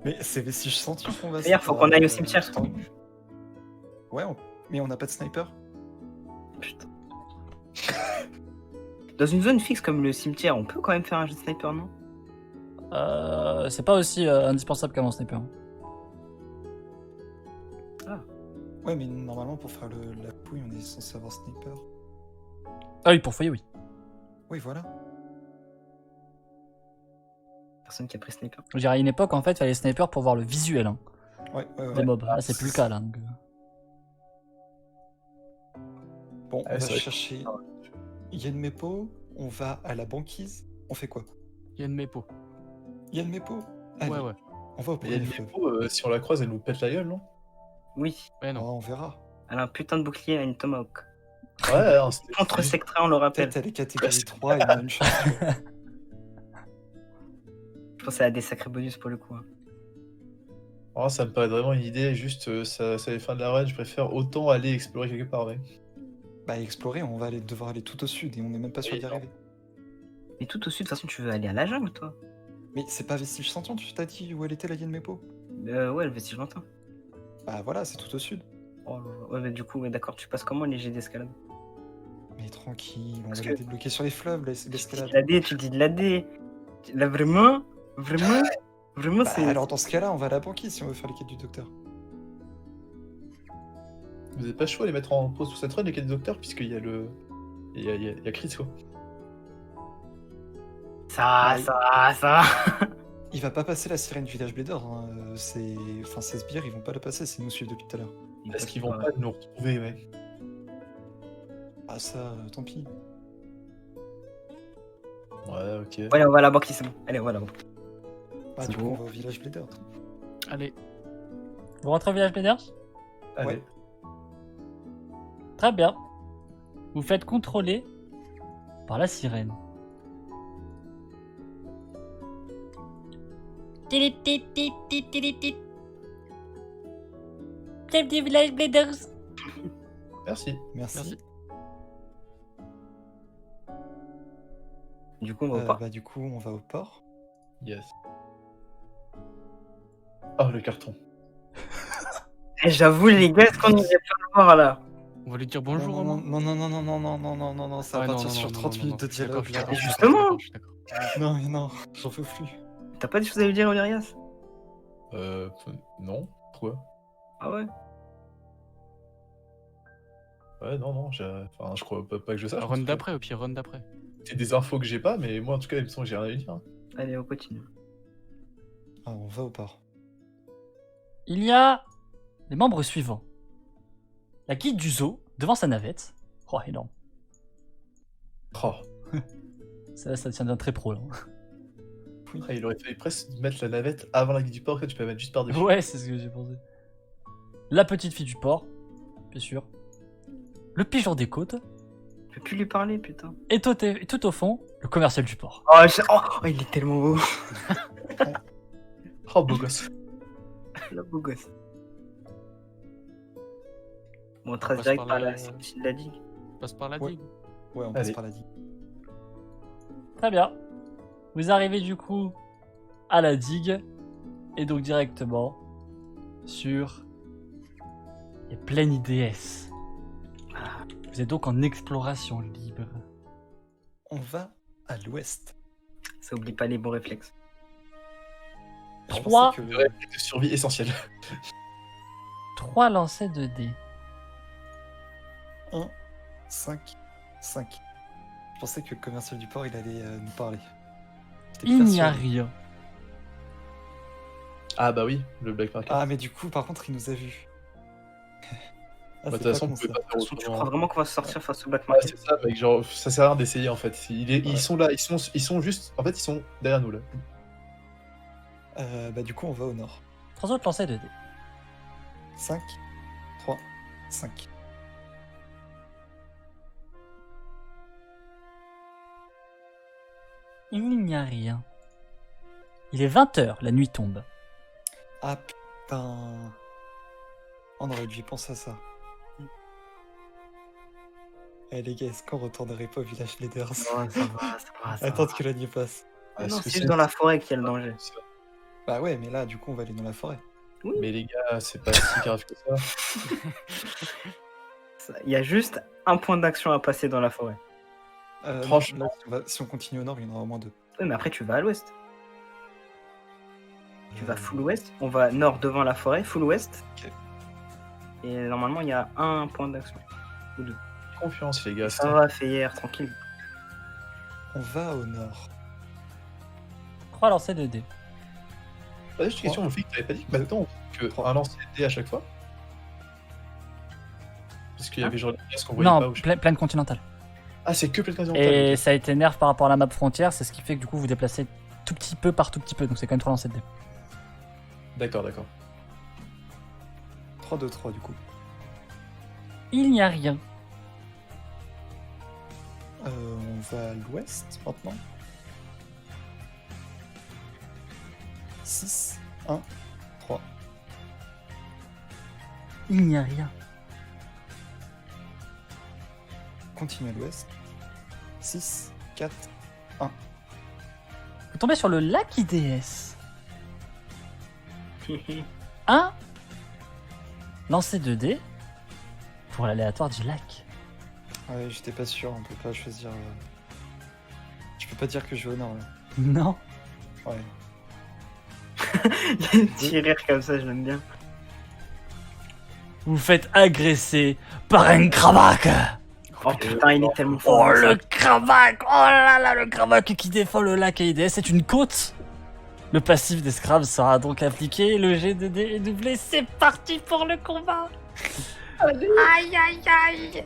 Mais c'est Vestige Centurion qu'on va... D'ailleurs, faut qu'on aille au cimetière. Ouais, mais on n'a pas de sniper. Putain. Dans une zone fixe comme le cimetière, on peut quand même faire un jeu de sniper, non? C'est pas aussi indispensable qu'avant sniper. Ouais, mais normalement, pour faire la pouille, on est censé avoir sniper. Ah oui, pour foyer, oui. Oui, voilà. Personne qui a pris sniper. Je dirais à une époque, en fait, il fallait sniper pour voir le visuel hein, Ouais. des mobs. Là, c'est plus le cas, là. Donc... Bon, on Ouais, va c'est vrai. chercher Yen Mepo, on va à la banquise. On fait quoi? Il y a une mépo. Yen Mepo? Allez, Ouais. on va au Il y a premier une fleuve. mépo, si on la croise, elle nous pète la gueule, non? Oui, Ouais, Oh, non. on verra. elle a un putain de bouclier à une tomahawk. Ouais, non, c'était... Contre Sectra, on le rappelle. Peut-être elle est catégorie 3 et on a une chance. tu vois. Je pense qu'elle a des sacrés bonus pour le coup. Hein. Oh, ça me paraît vraiment une idée, juste ça les fins de la run, je préfère autant aller explorer quelque part, mec. Bah, explorer, on va devoir aller tout au sud et on n'est même pas sûr Oui, d'y non. arriver. Mais tout au sud, de toute façon, tu veux aller à la jungle, toi? Mais c'est pas Vestige Centurion, tu t'as dit où elle était la Yen Mepo? Ouais, le vestige lointain. Bah voilà, c'est tout au sud. Oh, là là. Ouais, mais du coup, ouais, d'accord, tu passes comment les jets d'escalade? Mais tranquille, on Parce va que- les débloquer sur les fleuves, Tu dis de l'escalade. la D, tu dis de la D. Là, vraiment, Bah, c'est. alors dans ce cas-là, on va à la banquise si on veut faire les quêtes du docteur. Vous êtes pas chaud à les mettre en pause sur cette run, les quêtes du docteur, puisqu'il y a le... Il y a Chris, quoi. Ça. Il va pas passer la sirène du village Blader, hein. Enfin, ces sbires, ils vont pas la passer, c'est nous suivre depuis tout à l'heure. Est-ce qu'ils vont pas nous retrouver, mec? Ah ça, tant pis. Ouais, ok. Ouais, allez, on va à la banque, c'est bon. Allez, on va à la banque. Bah C'est du coup, bon. on va au village Blader. Allez, Vous rentrez au village Blader? Allez. Ouais. Très bien. Vous faites contrôler par la sirène. Bienvenue au village Bladers. Merci. Merci. Merci. Du coup, on va au parc. Bah du coup, on va au port. Yes. Oh, le carton. Eh, j'avoue, les gars, est-ce qu'on irait pas le voir là? on va lui dire bonjour au non, moins. non, ça va Ouais, non, partir non, sur non, 30 non, minutes non, de je suis d'accord, dialogue. je suis là. d'accord, je suis d'accord, je suis d'accord. Non, mais non, j'en peux plus. T'as pas des choses à lui dire, Olirias? Non. Pourquoi? Ah ouais? Ouais, non, enfin, je crois pas que je sache. Run d'après, au pire, run d'après. C'est des infos que j'ai pas, mais moi, en tout cas, il me semble que j'ai rien à lui dire. Allez, on continue. Ah, on va au port. Il y a les membres suivants. La guide du zoo devant sa navette. Oh, énorme. Oh. Ça devient très pro, là. Ah, il aurait fallu presque mettre la navette avant la guide du port, que tu peux la mettre juste par-dessus. Ouais, c'est ce que j'ai pensé. La petite fille du port, bien sûr. Le pigeon des côtes. Je peux plus lui parler, putain. Et tout au fond, le commercial du port. Oh, il est tellement beau. Oh, beau gosse. Le beau gosse. Bon, on trace passe direct par par la- la sortie de la digue. Passe par la Ouais. digue. Ouais, on passe Allez. par la digue. Très bien. Vous arrivez du coup à la digue et donc directement sur les plaines IDS. Vous êtes donc en exploration libre. On va à l'ouest. Ça oublie pas les bons réflexes. Je Trois. pensais que... Réflexe de survie essentiel. 3 lancers de dés. 1, 5, 5. Je pensais que le commercial du port, il allait nous parler. J'étais Il n'y a persuadé. rien. Ah bah oui, le Black Market. Ah, mais du coup, par contre, il nous a vus. Ah, Bah, de c'est toute pas façon, con, on pouvait ça. pas faire Tu autrement. crois vraiment qu'on va sortir face au Black Ouais, Market? c'est ça, mec. Genre, ça sert à rien d'essayer en fait. Ouais. Ils sont là, ils sont juste. En fait, ils sont derrière nous là. Bah, du coup, on va au nord. 3 autres lancers de dés. 5, 3, 5. Il n'y a rien. Il est 20h, la nuit tombe. Ah putain. On aurait dû y penser à ça. Eh les gars, est-ce qu'on retournerait pas au village Leaders? Non, ça va, ça va. Ça Attends va. que la nuit passe. Non, Est-ce que c'est juste dans la forêt qu'il y a le danger. Bah ouais, mais là, du coup, on va aller dans la forêt. Mais les gars, c'est pas si grave que ça. Il y a juste un point d'action à passer dans la forêt. Franchement, là, si on continue au nord, il y en aura au moins 2. Oui, mais après, tu vas à l'ouest. Tu vas full ouest. On va nord devant la forêt, full ouest. Ok. Et normalement, il y a un point d'action. Ou deux. Confiance, les gars. Ça va, Feyer, tranquille. On va au nord. 3 lancers de dés. Pas juste une question, mon flic, t'avais pas dit que maintenant on fait un lancer de dés à chaque fois? Parce qu'il y avait genre des pièces qu'on voyait pas. Non, Ou je- pleine continentale. Ah, c'est que plein de Et ça a été nerf par rapport à la map frontière, c'est ce qui fait que du coup vous déplacez tout petit peu par tout petit peu, donc c'est quand même 3 lancers de dés. D'accord, d'accord. 3, 2, 3, du coup. Il n'y a rien. On va à l'ouest maintenant. 6, 1, 3. Il n'y a rien. Continue à l'ouest. 6, 4. Vous tombez sur le lac IDS. Un lancer de dés pour l'aléatoire du lac. Ouais, j'étais pas sûr, on peut pas choisir. Je peux pas dire que je vais au nord là. Non. Ouais. Il y a un petit rire comme ça, je l'aime bien. Vous faites agresser par un Krabak. Oh putain, il est tellement fort. Oh le Krabak. Oh là là, le Krabak qui défend le lac IDS. C'est une côte. Le passif des Scrabs sera donc appliqué. Le jet de dés est doublé. C'est parti pour le combat. Aïe aïe aïe.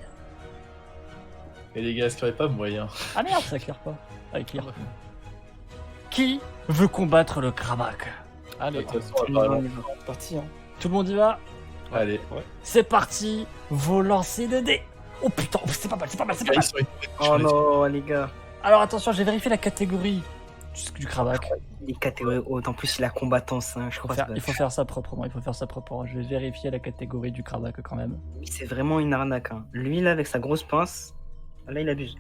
Et les gars, est-ce qu'il y aurait pas moyen? Ah merde, ça claire pas. Ah, il claire. Qui veut combattre le Krabak? De Allez, toute façon, apparemment. C'est parti, hein. Tout le monde y va? Allez. C'est parti. Vos lancers de dés. Oh putain, c'est pas mal, c'est pas mal, c'est pas Ils mal. sont Oh non, les gars. Alors attention, j'ai vérifié la catégorie du Krabak. Les catégories hautes. En plus, il a combattance. Hein, je crois. Il faut faire ça proprement, il faut faire ça proprement. Je vais vérifier la catégorie du Krabak quand même. C'est vraiment une arnaque. Hein. Lui, là, avec sa grosse pince, là, il abuse.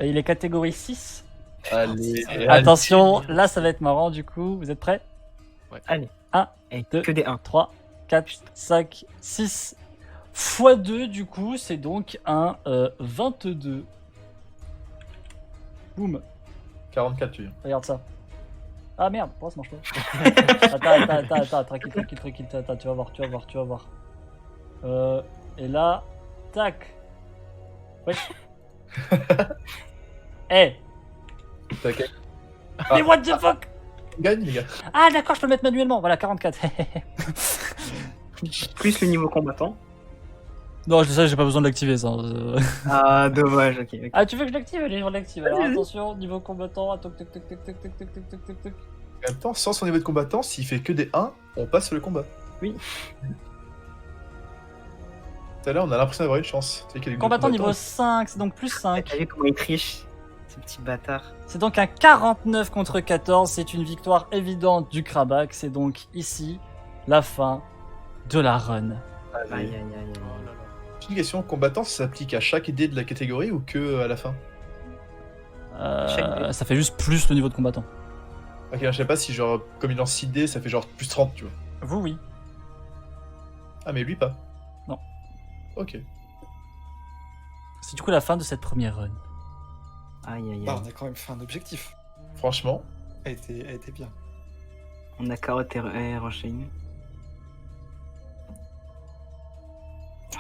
Et il est catégorie 6. Allez. Attention, là ça va être marrant du coup. Vous êtes prêts? Allez. Un, Et deux. que des 1. 3, 4, 5, 6 x 2 du coup, c'est donc un 22. Boum, 44, tu viens. regarde ça. Ah merde, pourquoi ça marche pas? Attends, tranquille, attends, tu vas voir. Et là, tac. Wesh. Eh, T'inquiète. mais what the fuck? On gagne, les gars. Ah d'accord, je peux le mettre manuellement, voilà, 44. Plus le niveau combattant. Non, ça, j'ai pas besoin de l'activer ça. Ah, dommage, ok. Ah, tu veux que je l'active? Allez, je l'active. Alors Vas-y. attention, niveau combattant, toc. En même temps, sans son niveau de combattant, s'il fait que des 1, on passe le combat. Oui. Tout à l'heure, on a l'impression d'avoir une chance. Tu sais qu'il y a des Combattant niveau combattants. 5, c'est donc plus 5. T'as vu comment il triche, ce petit bâtard. C'est donc un 49 contre 14, c'est une victoire évidente du Krabak. C'est donc ici la fin de la run. Aïe, aïe, aïe, aïe. oh là là. J'ai une question, combattant, ça s'applique à chaque idée de la catégorie ou que à la fin? Chaque dé. Ça fait juste plus le niveau de combattant. Ok, je sais pas si genre, comme il lance 6 dés, ça fait genre plus 30, tu vois. Vous, oui. Ah, mais lui pas. Non. Ok. C'est du coup la fin de cette première run. Aïe, aïe, Bah, aïe. on a quand même fait un objectif. Franchement, Elle était bien. On a carotte et enchaîné.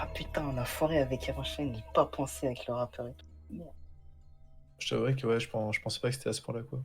Ah putain, on a foiré avec Eranchain, j'ai pas pensé avec le rappeur et tout. je t'avouerais que ouais, je pensais pas que c'était à ce point-là, quoi.